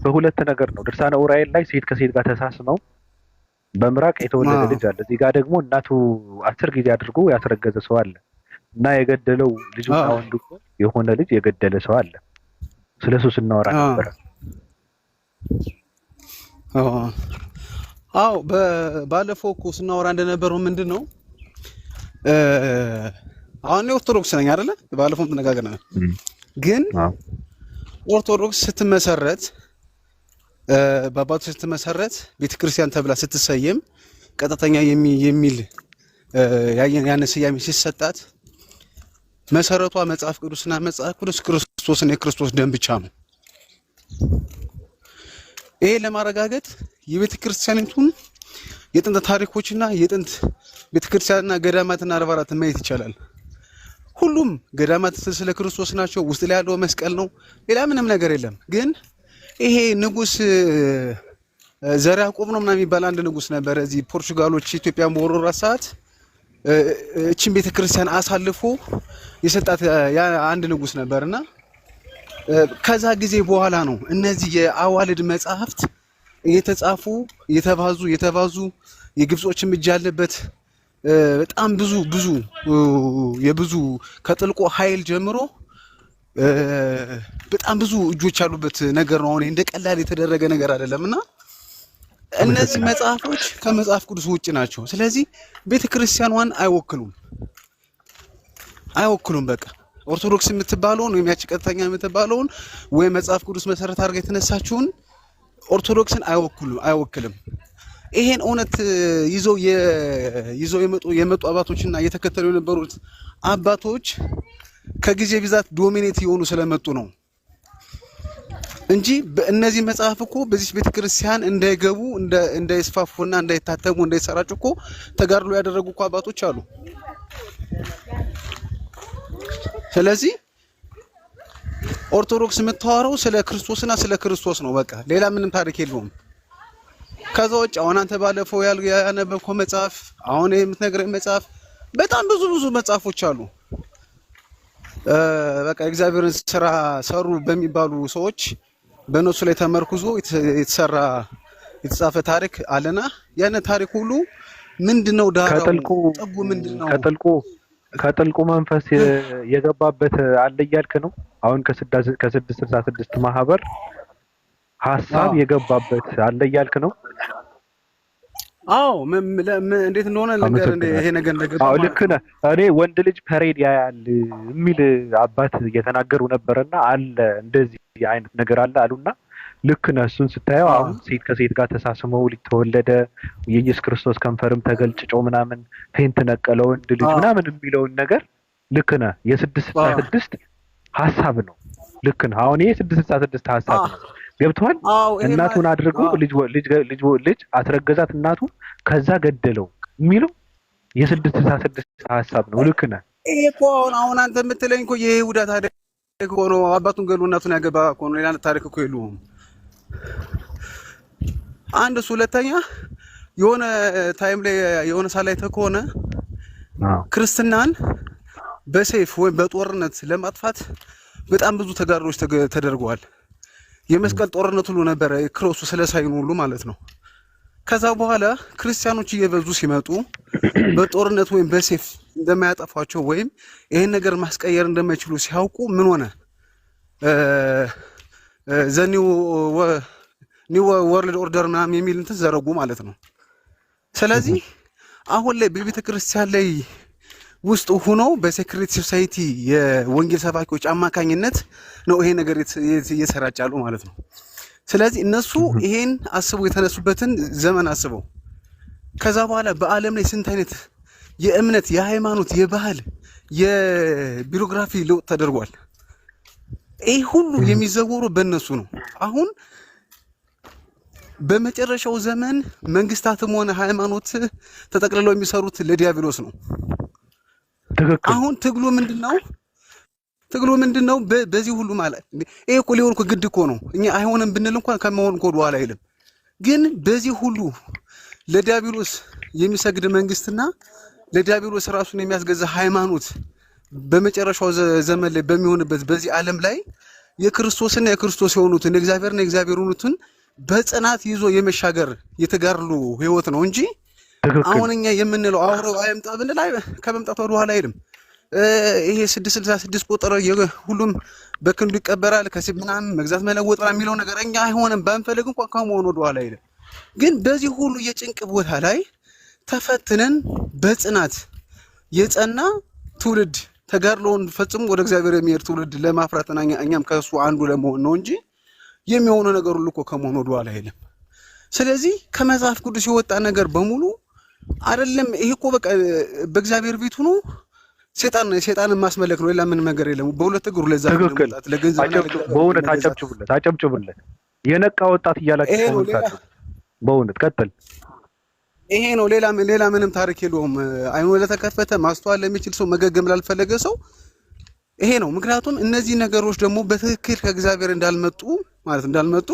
[SPEAKER 3] በሁለት ነገር ነው። ድርሳነ ኡራኤል ላይ ሴት ከሴት ጋር ተሳስመው በምራቅ የተወለደ ልጅ አለ። እዚህ ጋር ደግሞ እናቱ 10 ጊዜ አድርጎ ያስረገዘ ሰው አለ እና የገደለው ልጁና ወንዱ የሆነ ልጅ የገደለ ሰው አለ። ስለሱ ስናወራ ነበር።
[SPEAKER 8] ባለፈው እኮ ስናወራ እንደነበረው ምንድነው አሁን ኦርቶዶክስ ነኝ አይደለ? ባለፈው ተነጋግረናል። ግን ኦርቶዶክስ ስትመሰረት በአባቶች ስትመሰረት ቤተክርስቲያን ተብላ ስትሰየም ቀጥተኛ የሚል ያን ስያሜ ሲሰጣት መሰረቷ መጽሐፍ ቅዱስና መጽሐፍ ቅዱስ ክርስቶስና የክርስቶስ ደም ብቻ ነው። ይሄ ለማረጋገጥ የቤተክርስቲያኒቱን የጥንት ታሪኮችና የጥንት ቤተክርስቲያንና ገዳማትና አድባራትን ማየት ይቻላል። ሁሉም ገዳማት ስለ ክርስቶስ ናቸው። ውስጥ ላይ ያለው መስቀል ነው። ሌላ ምንም ነገር የለም። ግን ይሄ ንጉስ ዘርዓ ያዕቆብ ነው ምናምን የሚባል አንድ ንጉስ ነበር። እዚህ ፖርቹጋሎች ኢትዮጵያን በወረሩ ሰዓት እቺን ቤተክርስቲያን አሳልፎ የሰጣት ያ አንድ ንጉስ ነበርና ከዛ ጊዜ በኋላ ነው እነዚህ የአዋልድ መጻሕፍት እየተጻፉ የተባዙ የግብጾችም እጅ ያለበት በጣም ብዙ የብዙ ከጥልቆ ኃይል ጀምሮ በጣም ብዙ እጆች ያሉበት ነገር ነው። አሁን እንደ ቀላል የተደረገ ነገር አይደለምና እነዚህ መጽሐፎች ከመጽሐፍ ቅዱስ ውጭ ናቸው። ስለዚህ ቤተክርስቲያኗን አይወክሉም። በቃ ኦርቶዶክስ የምትባለውን ወይም ያቺ ቀጥተኛ የምትባለውን ወይ መጽሐፍ ቅዱስ መሰረት አድርጋ የተነሳችውን ኦርቶዶክስን አይወክልም። ይሄን እውነት ይዘው የመጡ አባቶችና እየተከተሉ የነበሩት አባቶች ከጊዜ ብዛት ዶሚኔት የሆኑ ስለመጡ ነው እንጂ በእነዚህ መጽሐፍ እኮ በዚህ ቤተክርስቲያን እንዳይገቡ እንዳይስፋፉና እንዳይታተሙ እንዳይሰራጩ እኮ ተጋድሎ ያደረጉ እኮ አባቶች አሉ። ስለዚህ ኦርቶዶክስ የምታወራው ስለ ክርስቶስና ስለ ክርስቶስ ነው። በቃ ሌላ ምንም ታሪክ የለውም። ከዛ ውጭ አሁን አንተ ባለፈው ያነበብከው መጽሐፍ፣ አሁን የምትነግረኝ መጽሐፍ፣ በጣም ብዙ መጽሐፎች አሉ። በቃ እግዚአብሔርን ስራ ሰሩ በሚባሉ ሰዎች በእነሱ ላይ ተመርኩዞ የተጻፈ ታሪክ አለና ያን ታሪክ ሁሉ ምንድነው ዳራው? ጠጉ ምንድነው?
[SPEAKER 3] ከጥልቁ መንፈስ የገባበት አለ እያልክ ነው። አሁን ከ666 ማህበር ሐሳብ የገባበት አለ እያልክ ነው።
[SPEAKER 8] አዎ እንዴት እንደሆነ ይሄ ነገር እንደገባ
[SPEAKER 3] አዎ ልክ ነህ። እኔ ወንድ ልጅ ፐሬድ ያያል የሚል አባት እየተናገሩ ነበርና አለ እንደዚህ አይነት ነገር አለ አሉና ልክ ነህ። እሱን ስታየው አሁን ሴት ከሴት ጋር ተሳስመው ሊተወለደ የኢየሱስ ክርስቶስ ከንፈርም ተገልጭጮ ምናምን ፌንት ነቀለ ወንድ ልጅ ምናምን የሚለውን ነገር ልክ ነህ። የ666 ሐሳብ ነው። ልክ ነህ። አሁን ይሄ 666 ሐሳብ ነው። ገብቷል። እናቱን አድርጎ ልጅ አስረገዛት እናቱ ከዛ ገደለው የሚለው የ666 ሐሳብ ነው። ልክ ነህ።
[SPEAKER 8] ይሄ እኮ አሁን አንተ የምትለኝ እኮ የይሁዳ ታሪክ እኮ ነው። አባቱን ገሎ እናቱን ያገባ እኮ ነው። ሌላ ታሪክ እኮ የለውም። አንድ ሁለተኛ የሆነ ታይም ላይ የሆነ ሳላይተ ከሆነ ክርስትናን በሰይፍ ወይም በጦርነት ለማጥፋት በጣም ብዙ ተጋድሎች ተደርገዋል። የመስቀል ጦርነት ሁሉ ነበረ፣ ክሮሱ ስለሳይኑ ሁሉ ማለት ነው። ከዛ በኋላ ክርስቲያኖች እየበዙ ሲመጡ በጦርነት ወይም በሰይፍ እንደማያጠፋቸው ወይም ይሄን ነገር ማስቀየር እንደማይችሉ ሲያውቁ ምን ሆነ? ኒው ወርልድ ኦርደር ምናምን የሚል እንትን ዘረጉ ማለት ነው። ስለዚህ አሁን ላይ በቤተ ክርስቲያን ላይ ውስጥ ሆኖ በሴክሬት ሶሳይቲ የወንጌል ሰባኪዎች አማካኝነት ነው ይሄ ነገር እየሰራጫሉ ማለት ነው። ስለዚህ እነሱ ይሄን አስበው የተነሱበትን ዘመን አስበው ከዛ በኋላ በዓለም ላይ ስንት አይነት የእምነት፣ የሃይማኖት፣ የባህል፣ የቢሮግራፊ ለውጥ ተደርጓል። ይህ ሁሉ የሚዘወሩ በእነሱ ነው። አሁን በመጨረሻው ዘመን መንግስታትም ሆነ ሃይማኖት ተጠቅልለው የሚሰሩት ለዲያብሎስ ነው። አሁን ትግሉ ምንድነው? በዚህ ሁሉ ማለት ይሄ እኮ ሊሆን እኮ ግድ እኮ ነው። እኛ አይሆንም ብንል እንኳን ከመሆን እኮ ወደኋላ አይልም። ግን በዚህ ሁሉ ለዲያብሎስ የሚሰግድ መንግስትና ለዲያብሎስ ራሱን የሚያስገዛ ሃይማኖት በመጨረሻው ዘመን ላይ በሚሆንበት በዚህ ዓለም ላይ የክርስቶስና የክርስቶስ የሆኑትን የእግዚአብሔርና የእግዚአብሔር የሆኑትን በጽናት ይዞ የመሻገር የተጋድሎ ህይወት ነው እንጂ አሁን እኛ የምንለው አውረው አይምጣ ብንል ከመምጣቱ ወደ ኋላ አይልም። ይሄ 666 ቁጥር ሁሉም በክንዱ ይቀበራል ከሲብ ምናምን መግዛት መለወጥ የሚለው ነገር እኛ አይሆንም ባንፈልግ እንኳን ከመሆኑ ወደ ኋላ አይልም። ግን በዚህ ሁሉ የጭንቅ ቦታ ላይ ተፈትነን በጽናት የጸና ትውልድ ተጋድሎውን ፈጽሞ ወደ እግዚአብሔር የሚሄድ ትውልድ ለማፍራትና እኛም ከሱ አንዱ ለመሆን ነው እንጂ የሚሆነ ነገር ሁሉ እኮ ከመሆኑ ወደ ኋላ አይልም። ስለዚህ ከመጽሐፍ ቅዱስ የወጣ ነገር በሙሉ አይደለም። ይሄ እኮ በቃ በእግዚአብሔር ቤት ሆኖ ሴጣንን ማስመለክ ነው። ሌላ ምንም ነገር የለም። በሁለት እግሩ ለዛ ለመጣት ለገንዘብ
[SPEAKER 3] በእውነት አጨብጭቡለት። የነቃ ወጣት እያላችሁ በእውነት ቀጥል።
[SPEAKER 8] ይሄ ነው። ሌላ ምንም ታሪክ የለውም። አይኑ ለተከፈተ ማስተዋል ለሚችል ሰው መገገም ላልፈለገ ሰው ይሄ ነው። ምክንያቱም እነዚህ ነገሮች ደግሞ በትክክል ከእግዚአብሔር እንዳልመጡ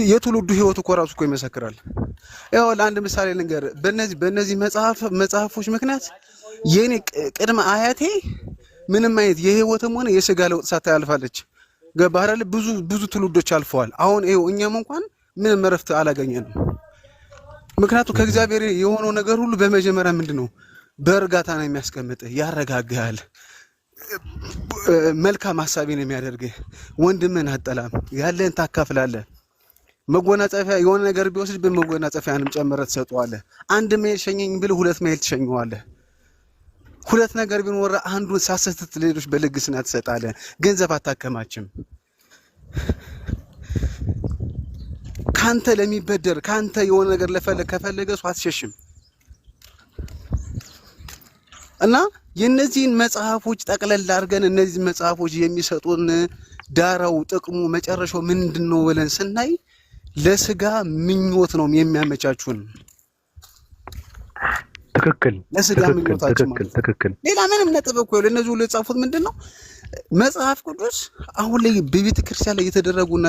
[SPEAKER 8] የትውልዱ ህይወት እኮ ራሱ እኮ ይመሰክራል። ያው ለአንድ ምሳሌ ልንገር። በእነዚህ መጽሐፎች ምክንያት የኔ ቅድመ አያቴ ምንም አይነት የህይወትም ሆነ የስጋ ለውጥ ሳታልፋለች። ገባህ አይደል? ብዙ ትውልዶች አልፈዋል። አሁን ይሄው እኛም እንኳን ምንም እረፍት አላገኘንም። ምክንያቱም ከእግዚአብሔር የሆነው ነገር ሁሉ በመጀመሪያ ምንድነው? በእርጋታ ነው የሚያስቀምጥህ፣ ያረጋግሃል፣ መልካም ሐሳቤን የሚያደርግህ፣ ወንድምህን አጠላም፣ ያለህን ታካፍላለህ። መጎናጸፊያ የሆነ ነገር ቢወስድ በመጎናጸፊያንም ጨምረህ ትሰጠዋለህ። አንድ መሄድ ሸኘኝ ብል ሁለት መሄድ ትሸኘዋለህ። ሁለት ነገር ቢኖር አንዱን ሳሰትት ሌሎች በልግስና ትሰጣለህ። ገንዘብ አታከማችም። ካንተ ለሚበደር ካንተ የሆነ ነገር ከፈለገ ሰው አትሸሽም። እና የነዚህን መጽሐፎች ጠቅለል አድርገን እነዚህ መጽሐፎች የሚሰጡን ዳራው ጥቅሙ መጨረሻው ምንድነው ብለን ስናይ ለስጋ ምኞት ነው የሚያመቻቹን።
[SPEAKER 3] ትክክል
[SPEAKER 8] ለስጋ ምኞታችን
[SPEAKER 3] ትክክል።
[SPEAKER 8] ሌላ ምንም ነጥብ እኮ ለነዚህ ሁሉ የጻፉት ምንድነው? መጽሐፍ ቅዱስ አሁን ላይ በቤተ ክርስቲያን ላይ የተደረጉና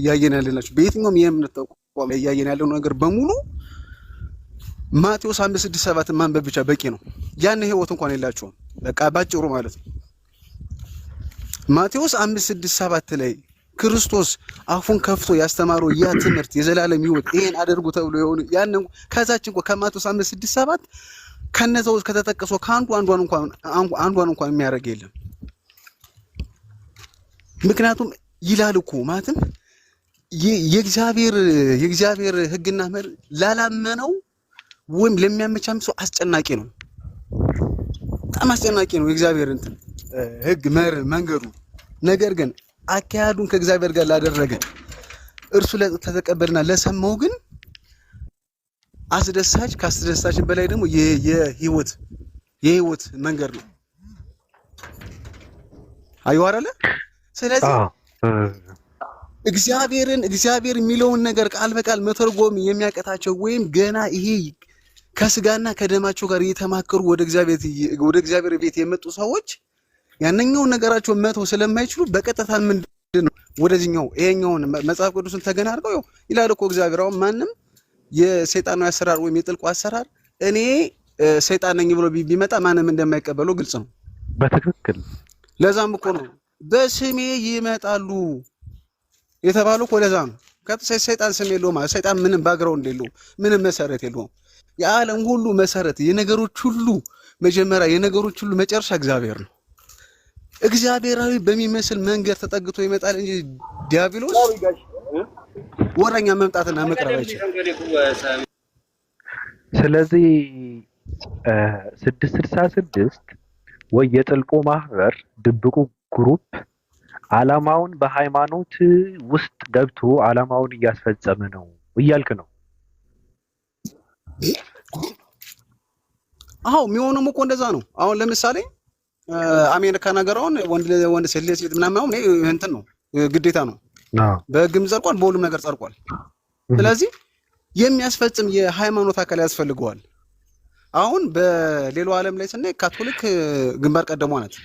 [SPEAKER 8] ያየን ያለናቸው በየትኛውም የእምነት ተቋም ላይ ያየን ያለው ነገር በሙሉ ማቴዎስ 5:6-7 ማንበብ ብቻ በቂ ነው። ያን ህይወት እንኳን የላቸውም። በቃ ባጭሩ ማለት ነው። ማቴዎስ 5:6-7 ላይ ክርስቶስ አፉን ከፍቶ ያስተማረው ያ ትምህርት የዘላለም ህይወት ይሄን አድርጉ ተብሎ የሆነ ያን ከዛች እንኳን ከማቴዎስ 5:6-7 ከነዛው ከተጠቀሰው ከአንዱ አንዷን እንኳን የሚያደርግ የለም። ምክንያቱም ይላል እኮ ማለትም የእግዚአብሔር ህግና መር ላላመነው ወይም ለሚያመቻም ሰው አስጨናቂ ነው። በጣም አስጨናቂ ነው የእግዚአብሔር እንትን ህግ መር መንገዱ። ነገር ግን አካሄዱን ከእግዚአብሔር ጋር ላደረገ እርሱ ለተቀበልና ለሰማው ግን አስደሳች ካስደሳችን በላይ ደግሞ የህይወት መንገድ ነው። አይዋራለ። ስለዚህ እግዚአብሔር የሚለውን ነገር ቃል በቃል መተርጎም የሚያቀታቸው ወይም ገና ይሄ ከስጋና ከደማቸው ጋር እየተማከሩ ወደ እግዚአብሔር ቤት የመጡ ሰዎች ያንኛውን ነገራቸውን መተው ስለማይችሉ በቀጥታ ምንድነው ወደዚህኛው ይሄኛውን መጽሐፍ ቅዱስን ተገና አድርገው ይላል እኮ እግዚአብሔር። አሁን ማንም የሰይጣናዊ አሰራር ወይም የጥልቁ አሰራር እኔ ሰይጣን ነኝ ብሎ ቢመጣ ማንም እንደማይቀበለው ግልጽ ነው።
[SPEAKER 3] በትክክል
[SPEAKER 8] ለዛም እኮ ነው በስሜ ይመጣሉ የተባለው እኮ ለዛ ነው። ሰይጣን ስም የለውም። ሰይጣን ምንም ባግራውንድ የለውም፣ ምንም መሰረት የለውም። የዓለም ሁሉ መሰረት የነገሮች ሁሉ መጀመሪያ የነገሮች ሁሉ መጨረሻ እግዚአብሔር ነው። እግዚአብሔራዊ በሚመስል መንገድ ተጠግቶ ይመጣል እንጂ ዲያብሎስ ወረኛ መምጣትና መቅረብ አይችልም።
[SPEAKER 3] ስለዚህ 666 ወይ የጥልቁ ማህበር ድብቁ ግሩፕ ዓላማውን በሃይማኖት ውስጥ ገብቶ ዓላማውን እያስፈጸመ ነው እያልክ ነው?
[SPEAKER 8] አዎ የሚሆነው እኮ እንደዛ ነው። አሁን ለምሳሌ አሜሪካ ነገራውን ወንድ ሴት ምናምን እንትን ነው ግዴታ ነው። በህግም ጸድቋል፣ በሁሉም ነገር ጸድቋል። ስለዚህ የሚያስፈጽም የሃይማኖት አካል ያስፈልገዋል። አሁን በሌላው ዓለም ላይ ስናይ ካቶሊክ ግንባር ቀደሟ ናት።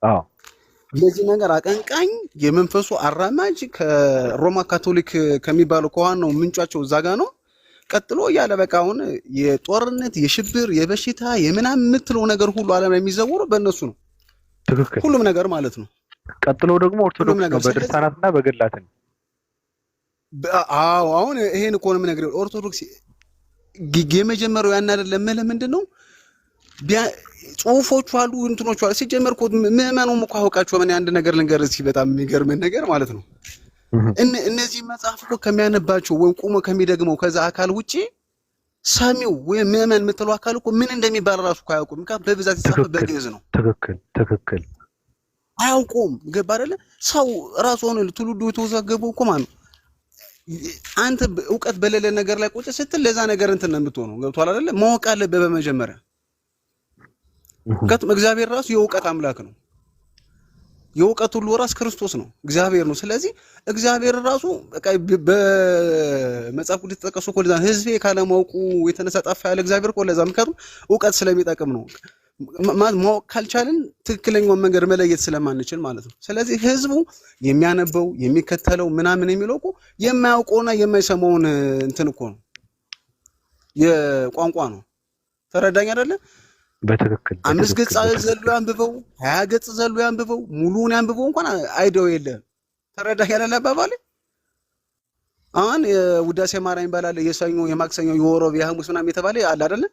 [SPEAKER 3] አዎ
[SPEAKER 8] ለዚህ ነገር አቀንቃኝ የመንፈሱ አራማጅ ከሮማ ካቶሊክ ከሚባለው ከዋናው ምንጫቸው እዛ ጋ ነው። ቀጥሎ ያለ በቃ አሁን የጦርነት የሽብር የበሽታ የምናምን የምትለው ነገር ሁሉ ዓለም ላይ የሚዘውሩ በእነሱ ነው።
[SPEAKER 3] ትክክል።
[SPEAKER 8] ሁሉም ነገር ማለት ነው።
[SPEAKER 3] ቀጥሎ ደግሞ ኦርቶዶክስ ነው በድርሳናትና በገድላት ነው።
[SPEAKER 8] አዎ አሁን ይሄን እኮ ነው የምነግርህ። ኦርቶዶክስ የመጀመሪያው ያን አይደለም። ምንድነው ጽሁፎቹ አሉ እንትኖቹ አሉ። ሲጀመር እኮ ምዕመኑም እኮ አውቃቸው ምን አንድ ነገር ልንገር እስኪ በጣም የሚገርም ነገር ማለት ነው። እነዚህ መጽሐፍ እኮ ከሚያነባቸው ወይም ቆሞ ከሚደግመው ከዛ አካል ውጪ ሰሚው ወይም ምዕመን የምትለው አካል እኮ ምን እንደሚባል ራሱ እኮ አያውቁም። በብዛት የተጻፈ በግዕዝ ነው። ትክክል አያውቁም። ገባ አይደለ? ሰው ራሱ ሆነ ትውልዱ የተወዛገበው እኮ ማለት ነው። አንተ እውቀት በሌለ ነገር ላይ ቁጭ ስትል ለዛ ነገር እንትን ነው የምትሆነው። ገብቶሃል አይደለ? ማወቅ አለብህ በመጀመሪያ። እግዚአብሔር ራሱ የእውቀት አምላክ ነው። የእውቀት ሁሉ ራስ ክርስቶስ ነው፣ እግዚአብሔር ነው። ስለዚህ እግዚአብሔር ራሱ በቃ በመጽሐፍ ቅዱስ ተጠቀሱ እኮ ለዛ ሕዝቤ ካለማወቁ የተነሳ ጠፋ ያለ እግዚአብሔር እኮ ለዛ። ምክንያቱም እውቀት ስለሚጠቅም ነው። ማወቅ ካልቻልን ትክክለኛውን መንገድ መለየት ስለማንችል ማለት ነው። ስለዚህ ሕዝቡ የሚያነበው የሚከተለው ምናምን የሚለው እኮ የማያውቀውና የማይሰማውን እንትን እኮ ነው፣ የቋንቋ ነው። ተረዳኝ አይደለ?
[SPEAKER 3] በትክክል
[SPEAKER 8] 5 ገጽ ዘሎ ያንብበው 20 ገጽ ዘሎ ያንብበው ሙሉውን ያንብበው እንኳን አይደው የለም። ተረዳኝ አይደለ አባባሌ? አሁን የውዳሴ ማርያም ይባላል፣ የሰኞ የማክሰኞ የወሮብ የሐሙስ ምናምን የተባለ አለ አይደለ?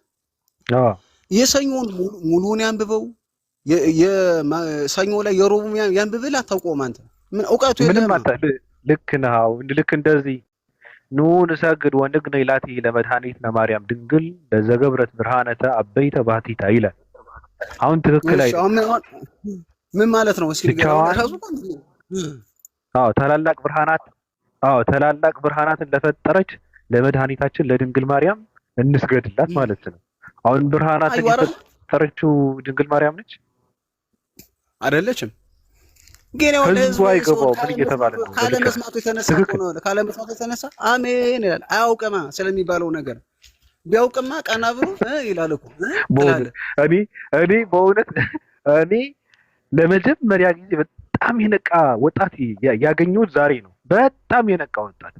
[SPEAKER 8] አዎ የሰኞን ሙሉውን ያንብበው፣ የሰኞ ላይ የሮቡም ያንብብል። አታውቀውም አንተ ምን እውቀቱ የለም።
[SPEAKER 3] ምንም ልክ ነው። ልክ እንደዚህ ኑ ንሰግድ ወንግነ ኢላቲ ለመድኃኒትነ ማርያም ድንግል ለዘገብረት ብርሃነተ አበይተ ባህቲታ ይላል። አሁን ትክክል አይደለም።
[SPEAKER 8] ምን ማለት ነው? እስኪ
[SPEAKER 3] ታላላቅ ብርሃናትን ለፈጠረች ለመድኃኒታችን ለድንግል ማርያም እንስገድላት ማለት ነው። አሁን ብርሃናትን የፈጠረችው ድንግል ማርያም ነች
[SPEAKER 8] አይደለችም? ግን
[SPEAKER 3] ህዝቡ አይገባው ምን እየተባለ ነው?
[SPEAKER 8] ካለመስማቱ የተነሳ አሜን ይላል። አያውቅማ ስለሚባለው ነገር። ቢያውቅማ ቀና ብሎ ይላል እኮ።
[SPEAKER 3] እኔ በእውነት ለመጀመሪያ ጊዜ በጣም የነቃ ወጣት ያገኘሁት ዛሬ ነው። በጣም የነቃ ወጣት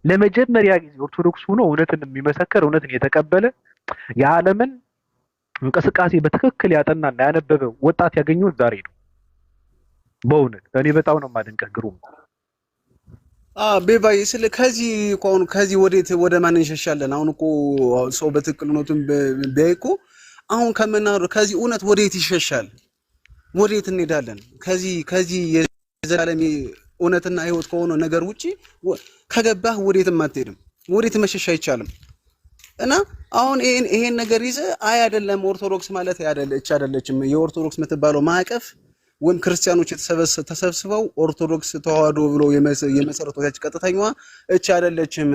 [SPEAKER 3] ለመጀመሪያ ጊዜ ኦርቶዶክስ ሆኖ እውነትን የሚመሰከር እውነትን የተቀበለ የዓለምን እንቅስቃሴ በትክክል ያጠናና ያነበበ ወጣት ያገኘሁት ዛሬ ነው። በእውነት እኔ በጣም ነው የማደንቀህ ግሩም።
[SPEAKER 8] ቤባዬ ከዚህ ወደ ማን እንሸሻለን? አሁን እኮ ሰው በትክክል እውነቱን ቢያይ እኮ አሁን ከዚህ እውነት ወዴት ይሸሻል? ወዴት እንሄዳለን? ከዚህ የዘላለም እውነትና ህይወት ከሆነ ነገር ውጪ ከገባህ ወዴትም አትሄድም። ወዴት መሸሽ አይቻልም። እና አሁን ይሄን ነገር ይዘህ አይደለም ኦርቶዶክስ ማለት አይደለችም የኦርቶዶክስ የምትባለው ማዕቀፍ ወይም ክርስቲያኖች ተሰብስበው ኦርቶዶክስ ተዋህዶ ብለው የመሰረቷት ቀጥተኛዋ እቺ አይደለችም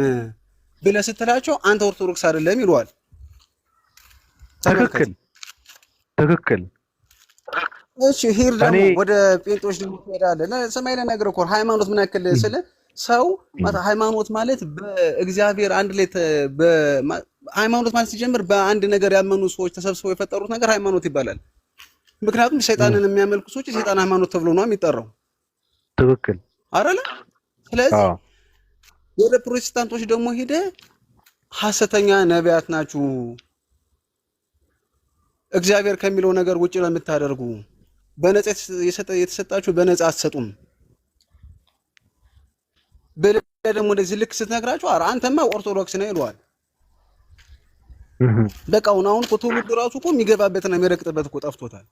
[SPEAKER 8] ብለህ ስትላቸው አንተ ኦርቶዶክስ አይደለም ይሏል።
[SPEAKER 3] ትክክል።
[SPEAKER 8] እሺ ሄር ደግሞ ወደ ጴንጤዎች ደግሞ ትሄዳለህ። ሰማይ ላይ ነገር እኮ ሃይማኖት ምን ያክል ስለ ሰው ሃይማኖት ማለት በእግዚአብሔር አንድ ላይ ሃይማኖት ማለት ሲጀምር በአንድ ነገር ያመኑ ሰዎች ተሰብስበው የፈጠሩት ነገር ሃይማኖት ይባላል። ምክንያቱም ሰይጣንን የሚያመልኩ ሰዎች የሰይጣን ሃይማኖት ተብሎ ነው የሚጠራው።
[SPEAKER 3] ትክክል
[SPEAKER 8] አይደለ? ስለዚህ ወደ ፕሮቴስታንቶች ደግሞ ሄደ ሐሰተኛ ነቢያት ናችሁ፣ እግዚአብሔር ከሚለው ነገር ውጪ ነው የምታደርጉ፣ በነጻ የተሰጣችሁ በነጻ አትሰጡም ብለህ ደግሞ እንደዚህ ልክ ስትነግራችሁ አንተማ ኦርቶዶክስ ነህ ይሏል። በቃ አሁን እኮ ትውልዱ ራሱ እኮ የሚገባበትና የሚረግጥበት እኮ ጠፍቶታል።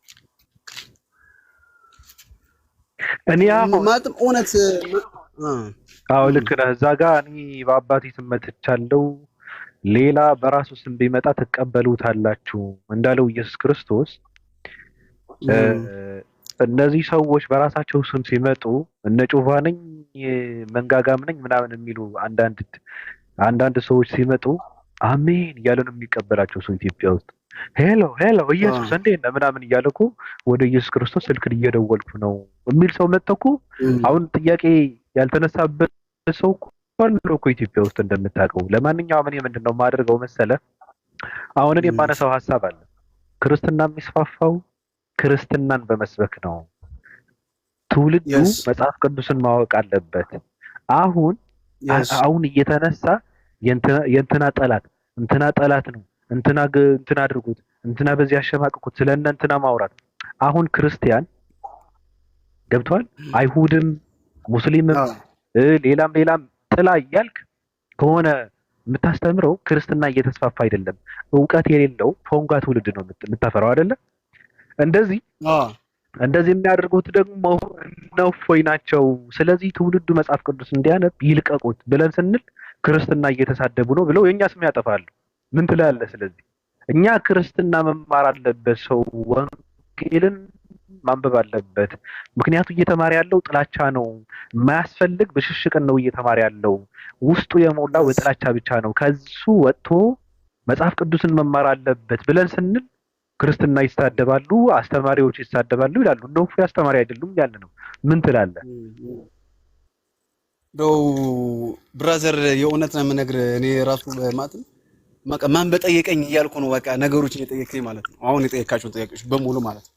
[SPEAKER 3] እኔ አሁን
[SPEAKER 8] ማጥም እውነት
[SPEAKER 3] ልክ ነህ። እዛ ጋር እኔ በአባቴ ስም መጥቻለሁ፣ ሌላ በራሱ ስም ቢመጣ ትቀበሉታላችሁ እንዳለው ኢየሱስ ክርስቶስ እነዚህ ሰዎች በራሳቸው ስም ሲመጡ እነ ጩፋ ነኝ መንጋጋም ነኝ ምናምን የሚሉ አንዳንድ ሰዎች ሲመጡ አሜን እያለ ነው የሚቀበላቸው ሰው ኢትዮጵያ ውስጥ ሄሎ ኢየሱስ እንዴት ነህ ምናምን እያለ እኮ ወደ ኢየሱስ ክርስቶስ ስልክን እየደወልኩ ነው የሚል ሰው መጥቶ እኮ አሁን ጥያቄ ያልተነሳበት ሰው እኮ ኢትዮጵያ ውስጥ እንደምታውቀው። ለማንኛውም እኔ ምንድነው የማደርገው መሰለህ? አሁን እኔ የማነሳው ሀሳብ አለ። ክርስትና የሚስፋፋው ክርስትናን በመስበክ ነው። ትውልዱ መጽሐፍ ቅዱስን ማወቅ አለበት። አሁን እየተነሳ የእንትና ጠላት ነው እንትና አድርጉት እንትና በዚህ ያሸማቅቁት ስለነ እንትና ማውራት። አሁን ክርስቲያን ገብቷል። አይሁድም ሙስሊምም ሌላም ጥላ እያልክ ከሆነ የምታስተምረው ክርስትና እየተስፋፋ አይደለም። እውቀት የሌለው ፎንጋ ትውልድ ነው የምታፈራው አይደለም። እንደዚህ የሚያደርጉት ደግሞ እነፎይ ናቸው። ስለዚህ ትውልዱ መጽሐፍ ቅዱስ እንዲያነብ ይልቀቁት ብለን ስንል ክርስትና እየተሳደቡ ነው ብለው የኛ ስም ያጠፋሉ። ምን ትላለህ? ስለዚህ እኛ ክርስትና መማር አለበት፣ ሰው ወንጌልን ማንበብ አለበት። ምክንያቱ እየተማረ ያለው ጥላቻ ነው፣ የማያስፈልግ ብሽሽቅን ነው እየተማረ ያለው። ውስጡ የሞላው በጥላቻ ብቻ ነው። ከሱ ወጥቶ መጽሐፍ ቅዱስን መማር አለበት ብለን ስንል ክርስትና ይሳደባሉ፣ አስተማሪዎች ይሳደባሉ ይላሉ። እንደው አስተማሪ አይደሉም ያለ ነው። ምን ትላለህ?
[SPEAKER 8] ብራዘር የእውነት ነው የምነግርህ። እኔ ራሱ ማጥም ማን በጠየቀኝ እያልኩ ነው በቃ ነገሮችን የጠየቀኝ ማለት ነው። አሁን የጠየቃቸውን ጥያቄዎች በሙሉ ማለት ነው።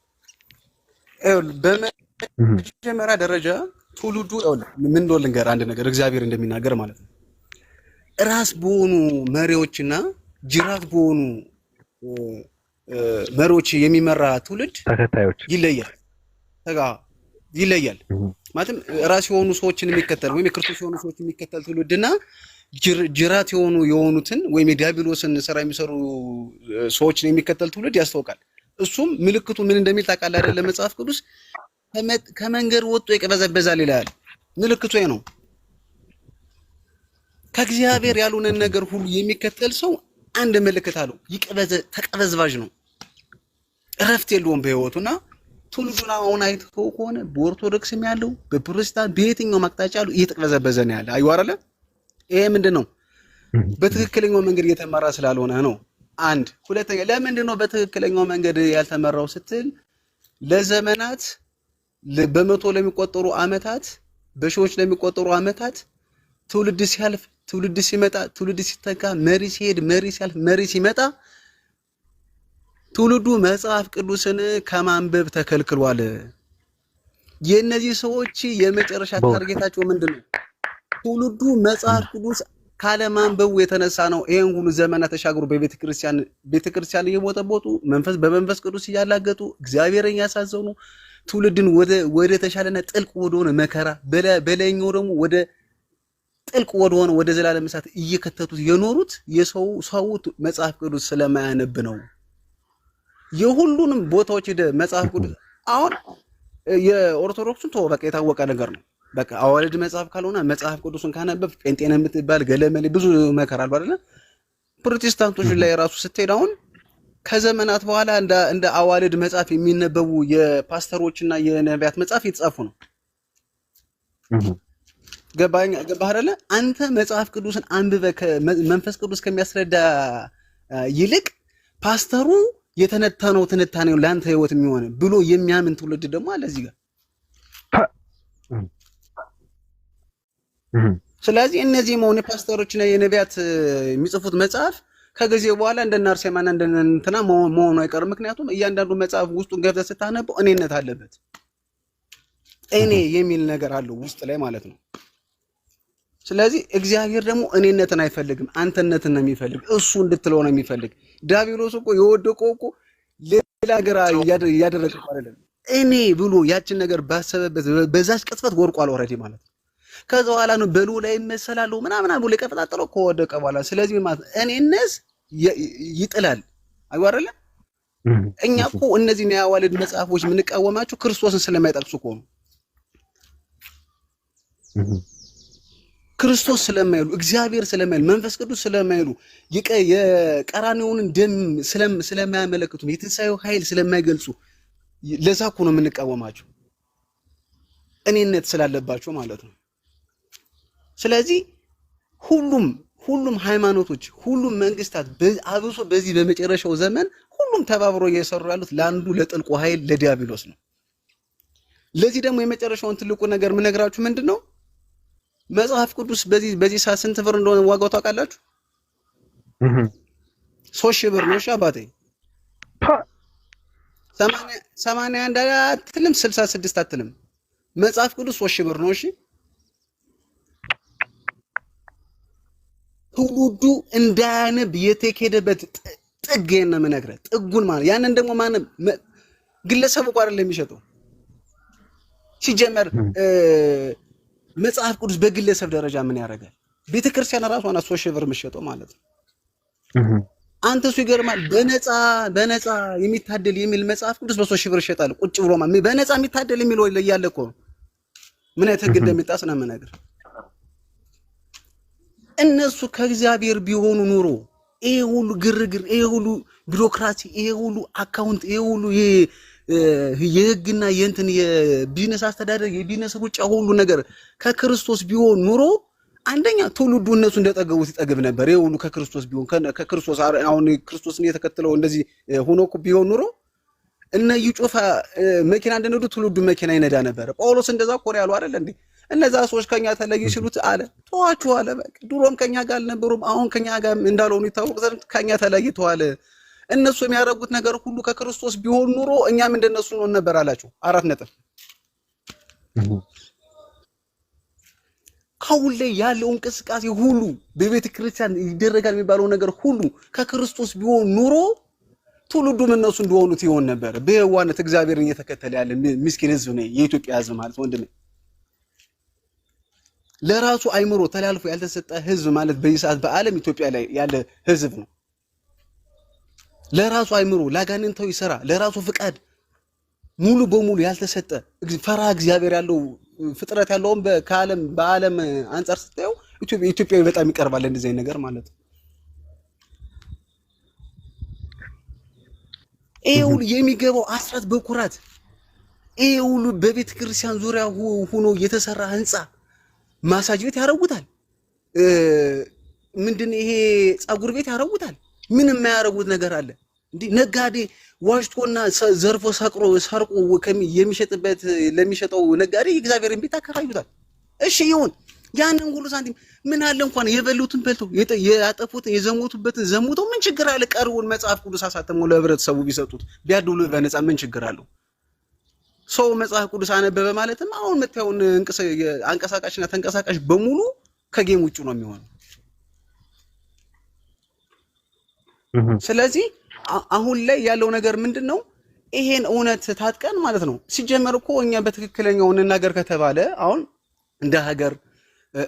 [SPEAKER 8] በመጀመሪያ ደረጃ ትውልዱ ምን እንደሆነ ልንገር፣ አንድ ነገር እግዚአብሔር እንደሚናገር ማለት ነው። ራስ በሆኑ መሪዎችና ጅራት በሆኑ መሪዎች የሚመራ ትውልድ
[SPEAKER 3] ተከታዮች
[SPEAKER 8] ይለያል። ማለትም ራስ የሆኑ ሰዎችን የሚከተል ወይም የክርስቶስ የሆኑ ሰዎችን የሚከተል ትውልድና ጅራት የሆኑትን ወይም የዲያብሎስን ስራ የሚሰሩ ሰዎችን የሚከተል ትውልድ ያስታውቃል። እሱም ምልክቱ ምን እንደሚል ታውቃለህ አይደል? ለመጽሐፍ ቅዱስ ከመንገድ ወጥቶ ይቀበዘበዛል ይላል። ምልክቱ ነው። ከእግዚአብሔር ያልሆነን ነገር ሁሉ የሚከተል ሰው አንድ ምልክት አለው፣ ተቀበዝባዥ ነው፣ እረፍት የለውም በህይወቱና ትውልዱን አሁን አይተው ከሆነ በኦርቶዶክስም ያለው በፕሮቴስታንት በየትኛውም አቅጣጫ ያለው እየተቀበዘበዘ ነው ያለ። አዩ አይደለ? ይሄ ምንድነው? በትክክለኛው መንገድ እየተመራ ስላልሆነ ነው። አንድ ሁለተኛ፣ ለምንድን ነው በትክክለኛው መንገድ ያልተመራው ስትል ለዘመናት በመቶ ለሚቆጠሩ አመታት በሺዎች ለሚቆጠሩ አመታት ትውልድ ሲያልፍ ትውልድ ሲመጣ ትውልድ ሲተካ መሪ ሲሄድ መሪ ሲያልፍ መሪ ሲመጣ ትውልዱ መጽሐፍ ቅዱስን ከማንበብ ተከልክሏል። የእነዚህ ሰዎች የመጨረሻ ታርጌታቸው ምንድነው? ትውልዱ መጽሐፍ ቅዱስ ካለማንበቡ የተነሳ ነው ይሄን ሁሉ ዘመናት ተሻግሮ ቤተክርስቲያን እየቦጠቦጡ በመንፈስ ቅዱስ እያላገጡ እግዚአብሔርን ያሳዘኑ ትውልድን ወደ ተሻለና ጥልቅ ወደሆነ መከራ በላይኛው ደግሞ ወደ ጥልቅ ወደሆነ ወደ ዘላለም እሳት እየከተቱት የኖሩት ሰው መጽሐፍ ቅዱስ ስለማያነብ ነው። የሁሉንም ቦታዎች መጽሐፍ ቅዱስ አሁን የኦርቶዶክሱን ተው በቃ የታወቀ ነገር ነው። በቃ አዋልድ መጽሐፍ ካልሆነ መጽሐፍ ቅዱስን ካነበብ ጴንጤን የምትባል ገለመሌ ብዙ መከራ አሉ አይደል? ፕሮቴስታንቶች ላይ ራሱ ስትሄድ አሁን ከዘመናት በኋላ እንደ አዋልድ መጽሐፍ የሚነበቡ የፓስተሮችና የነቢያት መጽሐፍ የተጻፉ ነው። ገባህ አይደለ? አንተ መጽሐፍ ቅዱስን አንብበህ መንፈስ ቅዱስ ከሚያስረዳ ይልቅ ፓስተሩ የተነተነው ትንታኔው ለአንተ ህይወት የሚሆን ብሎ የሚያምን ትውልድ ደግሞ አለ እዚህ ጋር። ስለዚህ እነዚህ መሆን የፓስተሮችና የነቢያት የሚጽፉት መጽሐፍ ከጊዜ በኋላ እንደነ አርሴማና እንደነ እንትና መሆኑ አይቀርም። ምክንያቱም እያንዳንዱ መጽሐፍ ውስጡን ገብተህ ስታነበው እኔነት አለበት። እኔ የሚል ነገር አለው ውስጥ ላይ ማለት ነው። ስለዚህ እግዚአብሔር ደግሞ እኔነትን አይፈልግም፣ አንተነትን ነው የሚፈልግ። እሱ እንድትለው ነው የሚፈልግ። ዲያብሎስ እኮ የወደቀው እኮ ሌላ ነገር እያደረገ አይደለም። እኔ ብሎ ያችን ነገር ባሰበበት በዛች ቅጽበት ወርቋል ኦልሬዲ ማለት ነው። ከዛ በኋላ ነው በሉ ላይ መሰላለው ምናምን ብሎ የቀፈጣጠለው ከወደቀ በኋላ። ስለዚህ ማለት እኔነት ይጥላል። አይው አይደለ? እኛ እኮ እነዚህ ነው ያዋልድ መጽሐፎች የምንቃወማቸው ክርስቶስን ስለማይጠቅሱ እኮ ነው። ክርስቶስ ስለማይሉ እግዚአብሔር ስለማይሉ መንፈስ ቅዱስ ስለማይሉ የቀራንዮውን ደም ስለማያመለክቱ የትንሣኤው ኃይል ስለማይገልጹ ለዛ እኮ ነው የምንቃወማቸው፣ እኔነት ስላለባቸው ማለት ነው። ስለዚህ ሁሉም ሃይማኖቶች ሁሉም መንግስታት አብሶ በዚህ በመጨረሻው ዘመን ሁሉም ተባብሮ እየሰሩ ያሉት ለአንዱ ለጥልቁ ኃይል ለዲያብሎስ ነው። ለዚህ ደግሞ የመጨረሻውን ትልቁ ነገር የምነግራችሁ ምንድነው? መጽሐፍ ቅዱስ በዚህ ሰዓት ስንት ብር እንደሆነ ዋጋው ታውቃላችሁ? 3,000 ብር ነው። እሺ አባቴ 81 አትልም 66 አትልም። መጽሐፍ ቅዱስ 3,000 ብር ነው። እሺ ትውልዱ እንዳያነብ የተኬደበት ጥግ ነው የምነግርህ። ጥጉን ማለት ያንን ደግሞ ማንም ግለሰብ እኮ አይደለም የሚሸጠው ሲጀመር መጽሐፍ ቅዱስ በግለሰብ ደረጃ ምን ያደርጋል? ቤተክርስቲያን ራሷን 3,000 ብር የምትሸጠው ማለት ነው። አንተ እሱ ይገርማል። በነፃ የሚታደል የሚል መጽሐፍ ቅዱስ በ3,000 ብር ይሸጣል። ቁጭ ብሎ ማለት በነፃ የሚታደል የሚለው ያለ እኮ ምን አይነት ህግ እንደሚጣስ ነው የምነግርህ። እነሱ ከእግዚአብሔር ቢሆኑ ኑሮ ይሄ ሁሉ ግርግር፣ ይሄ ሁሉ ቢሮክራሲ፣ ይሄ ሁሉ አካውንት፣ ይሄ ሁሉ የህግና የእንትን የቢዝነስ አስተዳደር የቢዝነስ ሩጫ ሁሉ ነገር ከክርስቶስ ቢሆን ኑሮ አንደኛ ትውልዱ እነሱ እንደጠገቡት ይጠግብ ነበር። ይሄ ሁሉ ከክርስቶስ ቢሆን ከክርስቶስ አሁን ክርስቶስን የተከተለው እንደዚህ ሆኖ ቢሆን ኑሮ እነ ይጮፋ መኪና እንደነዱ ትውልዱ መኪና ይነዳ ነበር። ጳውሎስ እንደዛ እኮ ነው ያለው አይደል እንዴ? እነዛ ሰዎች ከኛ ተለዩ ሲሉት አለ ተዋችሁ አለ። በቃ ድሮም ከኛ ጋር አልነበሩም፣ አሁን ከኛ ጋር እንዳልሆኑ ይታወቅ ዘንድ ከኛ ተለይተዋል። እነሱ የሚያደርጉት ነገር ሁሉ ከክርስቶስ ቢሆን ኑሮ እኛም እንደነሱ ነው ነበር አላቸው። 4 ነጥብ። ካሁን ላይ ያለው እንቅስቃሴ ሁሉ በቤተ ክርስቲያን ይደረጋል የሚባለው ነገር ሁሉ ከክርስቶስ ቢሆን ኑሮ ትውልዱም እነሱ እንደሆኑት ይሆን ነበር። በየዋነት እግዚአብሔርን እየተከተለ ያለ ምስኪን ህዝብ ነው የኢትዮጵያ ህዝብ ማለት ወንድሜ። ለራሱ አይምሮ ተላልፎ ያልተሰጠ ህዝብ ማለት በዚህ ሰዓት በዓለም ኢትዮጵያ ላይ ያለ ህዝብ ነው። ለራሱ አይምሮ ላጋንንታዊ ስራ ለራሱ ፍቃድ ሙሉ በሙሉ ያልተሰጠ ፈራ እግዚአብሔር ያለው ፍጥረት ያለውን በዓለም አንፃር ስታየው ኢትዮጵያዊ በጣም ይቀርባል እንደዚህ አይነት ነገር ማለት ነው። ይሄ ሁሉ የሚገባው አስራት በኩራት ይሄ ሁሉ በቤተ ክርስቲያን ዙሪያ ሆኖ የተሰራ ህንጻ ማሳጅ ቤት ያረጉታል። ምንድነው ይሄ ጸጉር ቤት ያረጉታል። ምንም የማያረጉት ነገር አለ እንዴ? ነጋዴ ዋሽቶና ዘርፎ ሰርቆ የሚሸጥበት ለሚሸጠው ነጋዴ የእግዚአብሔርን ቤት አከራዩታል። እሺ ይሁን፣ ያንን ሁሉ ሳንቲም ምን አለ እንኳን የበሉትን በልተው ያጠፉትን የዘሞቱበትን ዘሙተው ምን ችግር አለ? ቀርቡን መጽሐፍ ቅዱስ አሳተመው ለህብረተሰቡ ቢሰጡት ቢያድሉ በነፃ ምን ችግር አለው? ሰው መጽሐፍ ቅዱስ አነበበ ማለትም አሁን መታየውን አንቀሳቃሽና ተንቀሳቃሽ በሙሉ ከጌም ውጭ ነው የሚሆነው። ስለዚህ አሁን ላይ ያለው ነገር ምንድነው? ይሄን እውነት ታጥቀን ማለት ነው። ሲጀመር እኮ እኛ በትክክለኛው እንናገር ከተባለ አሁን እንደ ሀገር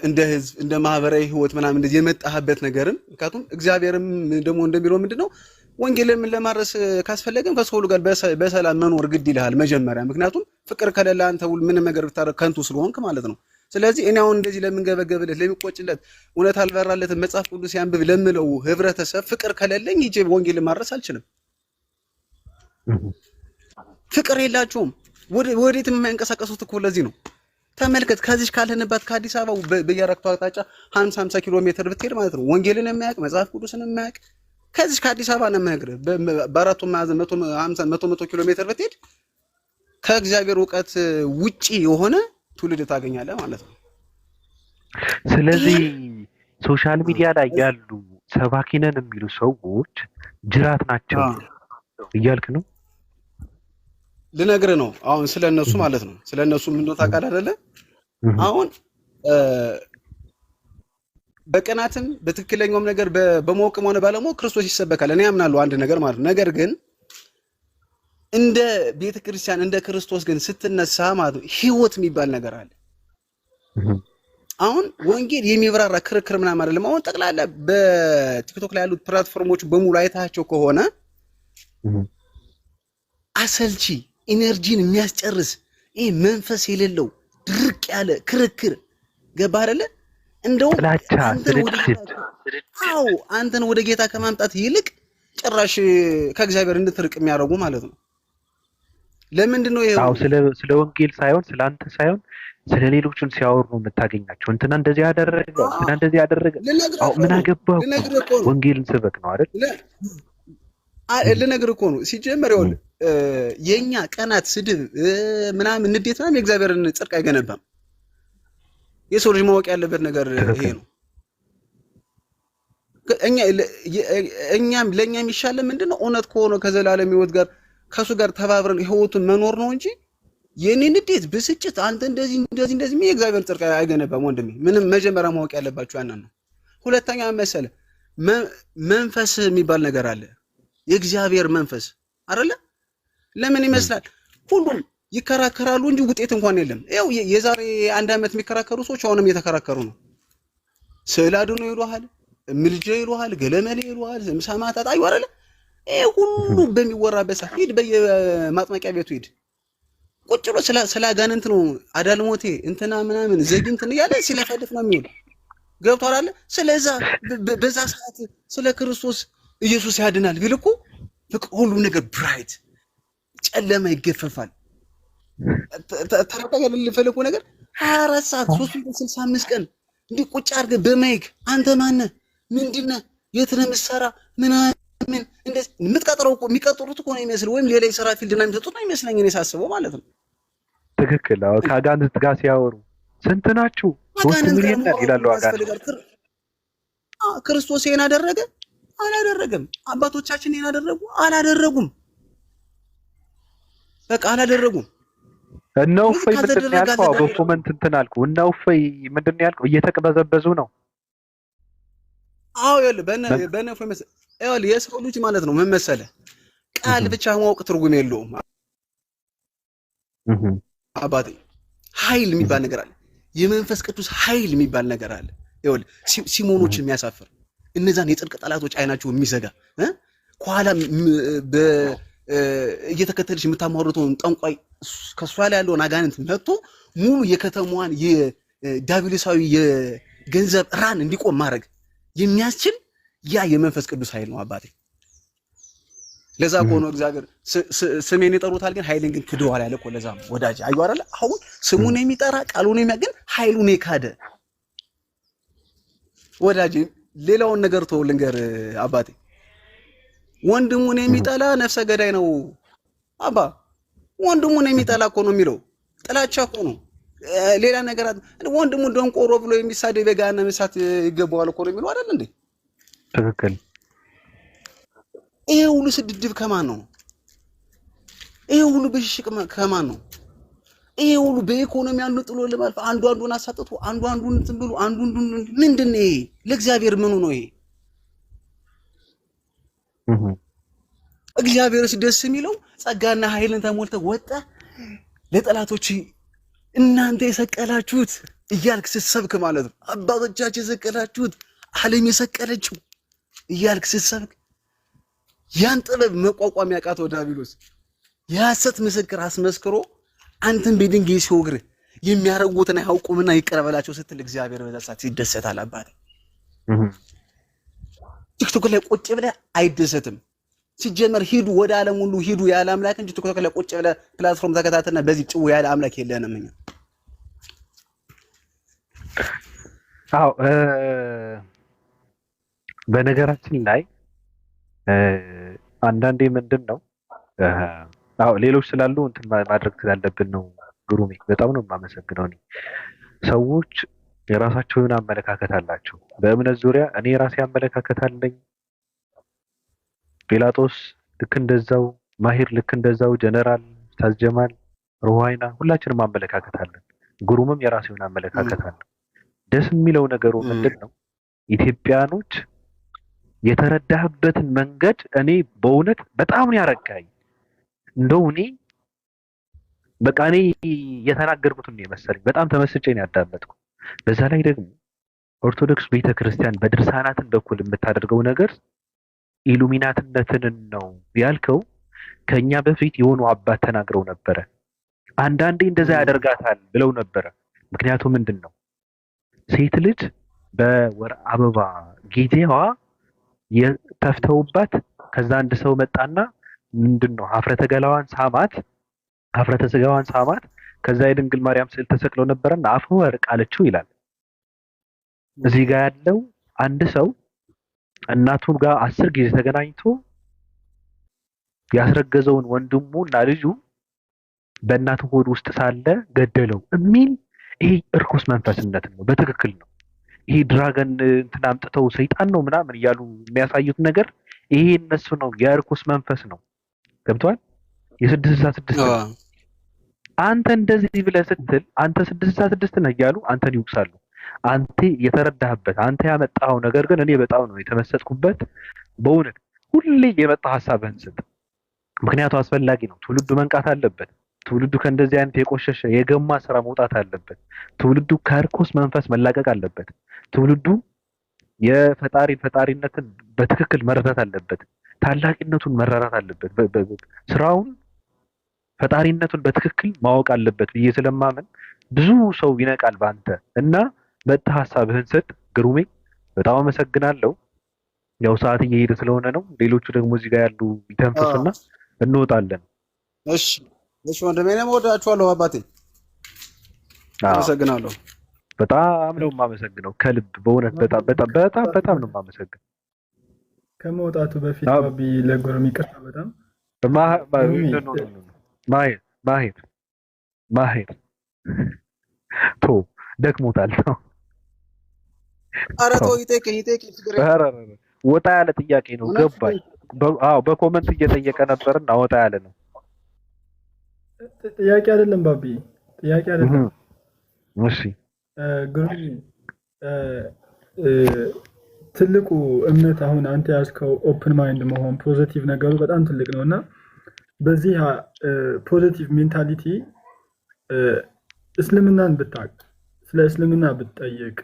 [SPEAKER 8] እንደ ህዝብ እንደ ማህበራዊ ህይወት ምናምን እንደዚህ የመጣህበት ነገርን ምክንያቱም እግዚአብሔርም ደግሞ እንደሚለው ምንድነው ወንጌልን ለማድረስ ካስፈለገን ከሰው ሁሉ ጋር በሰላም መኖር ግድ ይልሃል መጀመሪያ። ምክንያቱም ፍቅር ከሌለ አንተ ሁሉ ምንም ነገር ብታረግ ከንቱ ስለሆንክ ማለት ነው። ስለዚህ እኔ አሁን እንደዚህ ለምንገበገብለት ለሚቆጭለት እውነት አልበራለት መጽሐፍ ቅዱስ ያንብብ ለምለው ህብረተሰብ ፍቅር ከሌለኝ ሂጄ ወንጌልን ማድረስ አልችልም። ፍቅር የላቸውም። ወዴትም የማይንቀሳቀሱት እኮ ለዚህ ነው። ተመልከት፣ ከዚህ ካለንባት ከአዲስ አበባ በየአራቱ አቅጣጫ 50 ኪሎ ሜትር ብትሄድ ማለት ነው ወንጌልን የማያውቅ መጽሐፍ ቅዱስን የማያውቅ ከዚህ ከአዲስ አበባ ነው የማያግርህ። በአራቱ ማዕዘን 100 ኪሎ ሜትር ብትሄድ ከእግዚአብሔር እውቀት ውጪ የሆነ ትውልድ ታገኛለህ ማለት ነው።
[SPEAKER 3] ስለዚህ ሶሻል ሚዲያ ላይ ያሉ ሰባኪ ነን የሚሉ ሰዎች ጅራት ናቸው እያልክ ነው?
[SPEAKER 8] ልነግርህ ነው አሁን ስለነሱ ማለት ነው። ስለነሱ ምን ነው ታውቃለህ አይደለ? አሁን በቀናትም በትክክለኛውም ነገር በመወቅም ሆነ ባለመወቅ ክርስቶስ ይሰበካል። እኔ አምናለሁ አንድ ነገር ማለት ነው። ነገር ግን እንደ ቤተክርስቲያን እንደ ክርስቶስ ግን ስትነሳ ማለት ነው ህይወት የሚባል ነገር አለ። አሁን ወንጌል የሚብራራ ክርክር ምናምን አይደለም። አሁን ጠቅላላ በቲክቶክ ላይ ያሉት ፕላትፎርሞች በሙሉ አይታቸው ከሆነ አሰልቺ ኢነርጂን የሚያስጨርስ ይሄ መንፈስ የሌለው ድርቅ ያለ ክርክር ገባ አይደለ? እንደው አንተን ወደ ጌታ ከማምጣት ይልቅ ጭራሽ ከእግዚአብሔር እንድትርቅ የሚያደርጉ ማለት ነው። ለምንድን ነው ይሄ?
[SPEAKER 3] ስለ ወንጌል ሳይሆን ስለ አንተ ሳይሆን ስለ ሌሎችን ሲያወሩ ነው የምታገኛቸው። እንትና እንደዚህ ያደረገ እንትና እንደዚህ ያደረገ ምን አገባው? ወንጌልን ስበክ ነው አይደል?
[SPEAKER 8] ልነግርህ እኮ ነው። ሲጀመር ይኸውልህ የኛ ቀናት ስድብ ምናምን ንዴት ምናምን የእግዚአብሔርን ጽድቅ አይገነባም። የሰው ልጅ ማወቅ ያለበት ነገር ይሄ ነው። እኛም ለኛ የሚሻለ ምንድነው? እውነት ከሆነ ከዘላለም ህይወት ጋር ከሱ ጋር ተባብረን ህይወቱን መኖር ነው እንጂ የኔ ንዴት፣ ብስጭት፣ አንተ እንደዚህ የእግዚአብሔር ጽድቅ አይገነባም ወንድሜ። ምንም መጀመሪያ ማወቅ ያለባችሁ ያንን ነው። ሁለተኛ መሰለ መንፈስ የሚባል ነገር አለ። የእግዚአብሔር መንፈስ አይደለ? ለምን ይመስላል ሁሉም ይከራከራሉ እንጂ ውጤት እንኳን የለም። ያው የዛሬ 1 ዓመት የሚከራከሩ ሰዎች አሁንም እየተከራከሩ ነው። ስዕል አድኖ ይሉሃል፣ ምልጃ ይሉሃል፣ ገለመሌ ይሉሃል፣ ሰማዕታት አዩ አይደለ? ይሄ ሁሉ በሚወራበት ሰዓት ሂድ፣ በየማጥመቂያ ቤቱ ሂድ፣ ቁጭ ብሎ ስለ አጋንንት ነው አዳልሞቴ እንትና ምናምን ዘግንትን እያለ ሲለፈድፍ ነው የሚውል። ገብቶሃል አይደለ? ስለዛ በዛ ሰዓት ስለ ክርስቶስ ኢየሱስ ያድናል ቢል እኮ ሁሉም ነገር ብራይት፣ ጨለማ ይገፈፋል። ተረጋጋ ልፈልኩ ነገር 24 ሰዓት 365 ቀን እንዲህ ቁጭ አድርገህ በማይክ አንተ ማነህ ምንድነህ የት ነው የምትሰራ ምናምን እንደዚህ የምትቀጥረው እኮ የሚቀጥሩት እኮ ነው የሚመስል ወይም ሌላ የሥራ ፊልድና የሚሰጡት ነው የሚመስለኝ እኔ ሳስበው ማለት ነው።
[SPEAKER 3] ትክክል። አዎ ከአጋንንት ጋር ሲያወሩ ስንት ናችሁ? 3 ሚሊዮን ይላሉ አጋንንት።
[SPEAKER 8] ክርስቶስ ይሄን አደረገ አላደረገም? አባቶቻችን ይሄን አደረጉ አላደረጉም? በቃ አላደረጉም።
[SPEAKER 3] እነው ፈይ ምንድን ነው ያልከው? በኮመንት እንትን አልኩ። እነው ፈይ ምንድን ነው ያልከው? እየተቀበዘበዙ ነው።
[SPEAKER 8] አዎ ይኸውልህ በነ ፈይ መሰለህ ይኸውልህ የሰው ልጅ ማለት ነው ምን መሰለህ ቃል ብቻ ማወቅ ትርጉም የለውም። አባቴ ኃይል የሚባል ነገር አለ። የመንፈስ ቅዱስ ኃይል የሚባል ነገር አለ። ይኸውልህ ሲሞኖችን የሚያሳፍር እነዛን የጽድቅ ጠላቶች አይናቸው የሚዘጋ ከኋላ እየተከተልሽ የምታማሩተውን ጠንቋይ ከሷ ላይ ያለውን አጋንንት መጥቶ ሙሉ የከተማዋን የዳቢሎሳዊ ገንዘብ ራን እንዲቆም ማድረግ የሚያስችል ያ የመንፈስ ቅዱስ ኃይል ነው አባቴ። ለዛ እኮ ነው እግዚአብሔር ስሜን ይጠሩታል ግን ኃይልን ግን ክደዋል ያለ እኮ። ለዛ ነው ወዳጅ አዩ አይደለ? አሁን ስሙን የሚጠራ ቃሉን የሚያገን ኃይሉን የካደ ወዳጅ። ሌላውን ነገር ተው ልንገር አባቴ፣ ወንድሙን የሚጠላ ነፍሰ ገዳይ ነው አባ። ወንድሙን የሚጠላ እኮ ነው የሚለው፣ ጥላቻ እኮ ነው ሌላ ነገር። ወንድሙን ደንቆሮ ብሎ የሚሳደብ የገሃነመ እሳት ይገባዋል እኮ ነው የሚለው አይደል እንዴ?
[SPEAKER 3] ትክክል።
[SPEAKER 8] ይሄ ሁሉ ስድድብ ከማን ነው? ይሄ ሁሉ ብሽሽቅ ከማን ነው? ይሄ ሁሉ በኢኮኖሚ አንዱ ጥሎ ለማልፍ አንዱ አንዱን አሳጥቶ አንዱ አንዱን እንትን ብሎ አንዱ ምንድን ነው ይሄ? ለእግዚአብሔር ምኑ ነው ይሄ? እግዚአብሔርስ ደስ የሚለው ጸጋና ኃይልን ተሞልተ ወጣ ለጠላቶች እናንተ የሰቀላችሁት እያልክ ስትሰብክ ማለት ነው። አባቶቻችሁ የሰቀላችሁት ዓለም የሰቀለችው እያልክ ስትሰብክ ያን ጥበብ መቋቋም ያቃተው ዲያብሎስ የሐሰት ምስክር አስመስክሮ አንተን በድንጋይ ሲወግር የሚያረጉትን አያውቁምና ይቅር በላቸው ስትል እግዚአብሔር በዛ ሰዓት ይደሰታል አባቴ። ቲክቶክ ላይ ቁጭ ብለህ አይደሰትም። ሲጀመር ሂዱ ወደ ዓለም ሁሉ ሂዱ ያለ አምላክ እንጂ ቲክቶክ ላይ ቁጭ ብለህ ፕላትፎርም ተከታተልና በዚህ ጭው ያለ አምላክ የለንም እኛ።
[SPEAKER 3] አዎ በነገራችን ላይ አንዳንዴ ምንድነው አዎ ሌሎች ስላሉ እንትን ማድረግ ስላለብን ነው። ግሩሜ በጣም ነው የማመሰግነው። ሰዎች የራሳቸው የሆነ አመለካከት አላቸው በእምነት ዙሪያ። እኔ የራሴ አመለካከት አለኝ። ጲላጦስ ልክ እንደዛው፣ ማሂር ልክ እንደዛው፣ ጀነራል ታዝጀማል፣ ሩሃይና ሁላችንም አመለካከት አለን። ግሩምም የራሱ የሆነ አመለካከት አለ። ደስ የሚለው ነገሩ ምንድነው ኢትዮጵያኖች የተረዳህበትን መንገድ እኔ በእውነት በጣም ነው ያረጋኝ። እንደው እኔ በቃ እኔ የተናገርኩት ነው የመሰለኝ። በጣም ተመስጬ ነው ያዳመጥኩ። በዛ ላይ ደግሞ ኦርቶዶክስ ቤተክርስቲያን በድርሳናትን በኩል የምታደርገው ነገር ኢሉሚናትነትን ነው ያልከው። ከኛ በፊት የሆኑ አባት ተናግረው ነበረ። አንዳንዴ እንደዛ ያደርጋታል ብለው ነበረ። ምክንያቱም ምንድነው ሴት ልጅ በወር አበባ ጊዜዋ የተፍተውባት ከዛ አንድ ሰው መጣና ምንድነው ሀፍረተ ገላዋን ሳማት፣ ሀፍረተ ስጋዋን ሳማት። ከዛ የድንግል ማርያም ስዕል ተሰቅለው ነበርና አፈ ወርቅ አለችው ይላል። እዚህ ጋር ያለው አንድ ሰው እናቱ ጋር 10 ጊዜ ተገናኝቶ ያስረገዘውን ወንድሙና ልጁ በእናቱ ሆድ ውስጥ ሳለ ገደለው የሚል ይሄ እርኩስ መንፈስነት ነው። በትክክል ነው። ይሄ ድራገን እንትን አምጥተው ሰይጣን ነው ምናምን እያሉ የሚያሳዩት ነገር ይሄ እነሱ ነው፣ የእርኩስ መንፈስ ነው። ገብቷል? የ666 አንተ እንደዚህ ብለህ ስትል አንተ 666 ነህ እያሉ አንተን ይውቅሳሉ። አንተ የተረዳህበት አንተ ያመጣኸው ነገር ግን እኔ በጣም ነው የተመሰጥኩበት። በእውነት ሁሌ የመጣ ሐሳብህን ስጥ። ምክንያቱ አስፈላጊ ነው። ትውልዱ መንቃት አለበት። ትውልዱ ከእንደዚህ አይነት የቆሸሸ የገማ ስራ መውጣት አለበት። ትውልዱ ከርኩስ መንፈስ መላቀቅ አለበት። ትውልዱ ፈጣሪነትን በትክክል መረዳት አለበት። ታላቂነቱን መረዳት አለበት። ስራውን ፈጣሪነቱን በትክክል ማወቅ አለበት ብዬ ስለማመን ብዙ ሰው ይነቃል ባንተ እና መጥተህ ሐሳብህን ስጥ። ግሩሜ በጣም አመሰግናለሁ። ያው ሰዓት እየሄደ ስለሆነ ነው። ሌሎቹ ደግሞ እዚህ ጋር ያሉ ይተንፈሱና እንወጣለን።
[SPEAKER 8] እሺ እሺ ወንድሜ ነው ወዳችኋለሁ አባቴ። አመሰግናለሁ።
[SPEAKER 3] በጣም ነው የማመሰግነው ከልብ በእውነት በጣም ነው የማመሰግነው።
[SPEAKER 9] ከመውጣቱ በፊት ባቢ ለጎረም ይቅርታ በጣም ማሄር ቶ ደክሞታል ነው።
[SPEAKER 8] ኧረ ተው ይጠይቅ
[SPEAKER 3] ወጣ ያለ ጥያቄ ነው ገባኝ። አዎ በኮመንት እየጠየቀ ነበርና ወጣ ያለ ነው።
[SPEAKER 9] ጥያቄ አይደለም ባቢ ጥያቄ አይደለም።
[SPEAKER 3] እሺ
[SPEAKER 9] ግሩም ትልቁ እምነት አሁን አንተ ያዝከው ኦፕን ማይንድ መሆን ፖዚቲቭ ነገሩ በጣም ትልቅ ነውና በዚህ ፖዚቲቭ ሜንታሊቲ እስልምናን ብታቅ ስለ እስልምና ብትጠይቅ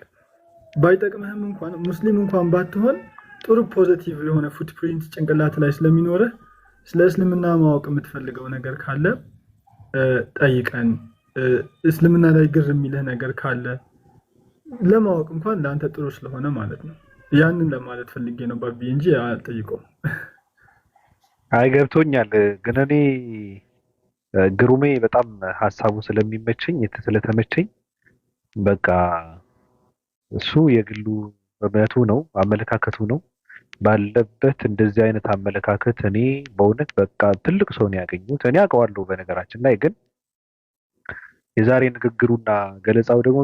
[SPEAKER 9] ባይጠቅምህም እንኳን ሙስሊም እንኳን ባትሆን ጥሩ ፖዚቲቭ የሆነ ፉትፕሪንት ጭንቅላት ላይ ስለሚኖርህ ስለ እስልምና ማወቅ የምትፈልገው ነገር ካለ ጠይቀን። እስልምና ላይ ግር የሚልህ ነገር ካለ ለማወቅ እንኳን ለአንተ ጥሩ ስለሆነ ማለት ነው። ያንን ለማለት ፈልጌ ነው ባቢ እንጂ አልጠይቀውም።
[SPEAKER 3] አይ ገብቶኛል። ግን እኔ ግሩሜ በጣም ሀሳቡ ስለሚመቸኝ ስለተመቸኝ በቃ እሱ የግሉ እምነቱ ነው፣ አመለካከቱ ነው ባለበት እንደዚህ አይነት አመለካከት እኔ በእውነት በቃ ትልቅ ሰው ነው ያገኙት። እኔ አውቀዋለሁ በነገራችን ላይ ግን የዛሬ ንግግሩና ገለጻው ደግሞ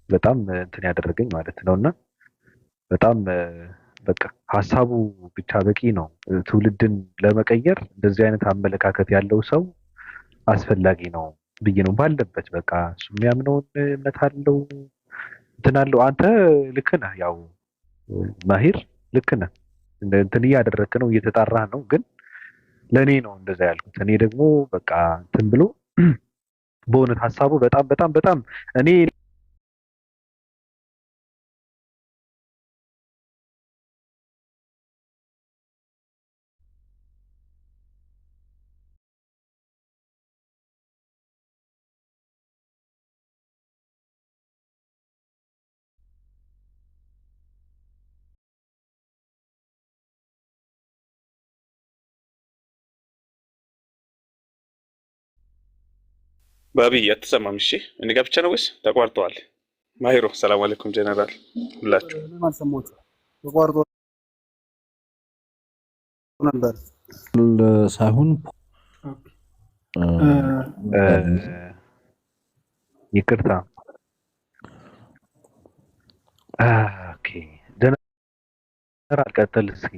[SPEAKER 3] በጣም እንትን ያደረገኝ ማለት ነውና በጣም በቃ ሀሳቡ ብቻ በቂ ነው። ትውልድን ለመቀየር እንደዚህ አይነት አመለካከት ያለው ሰው አስፈላጊ ነው ብዬ ነው ባለበት በቃ እሱ የሚያምነውን እምነት አለው እንትን አለው። አንተ ልክ ነህ፣ ያው ማሂር ልክ ነህ። እንትን እያደረግህ ነው፣ እየተጣራህ ነው። ግን ለእኔ ነው እንደዛ ያልኩት። እኔ ደግሞ በቃ እንትን ብሎ በእውነት ሀሳቡ በጣም እኔ
[SPEAKER 10] ባቢ አትሰማም? እሺ እኔ ጋር ብቻ ነው ወይስ ተቋርጠዋል? ማሂሮ ሰላም አለይኩም ጀነራል ሁላችሁ
[SPEAKER 8] ተቋርጦ ነበር
[SPEAKER 4] ሳይሆን
[SPEAKER 3] ይቅርታ። ኦኬ ጀነራል ቀጥል እስኪ።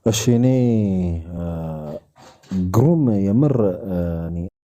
[SPEAKER 4] እሺ እኔ ግሩም የምር እኔ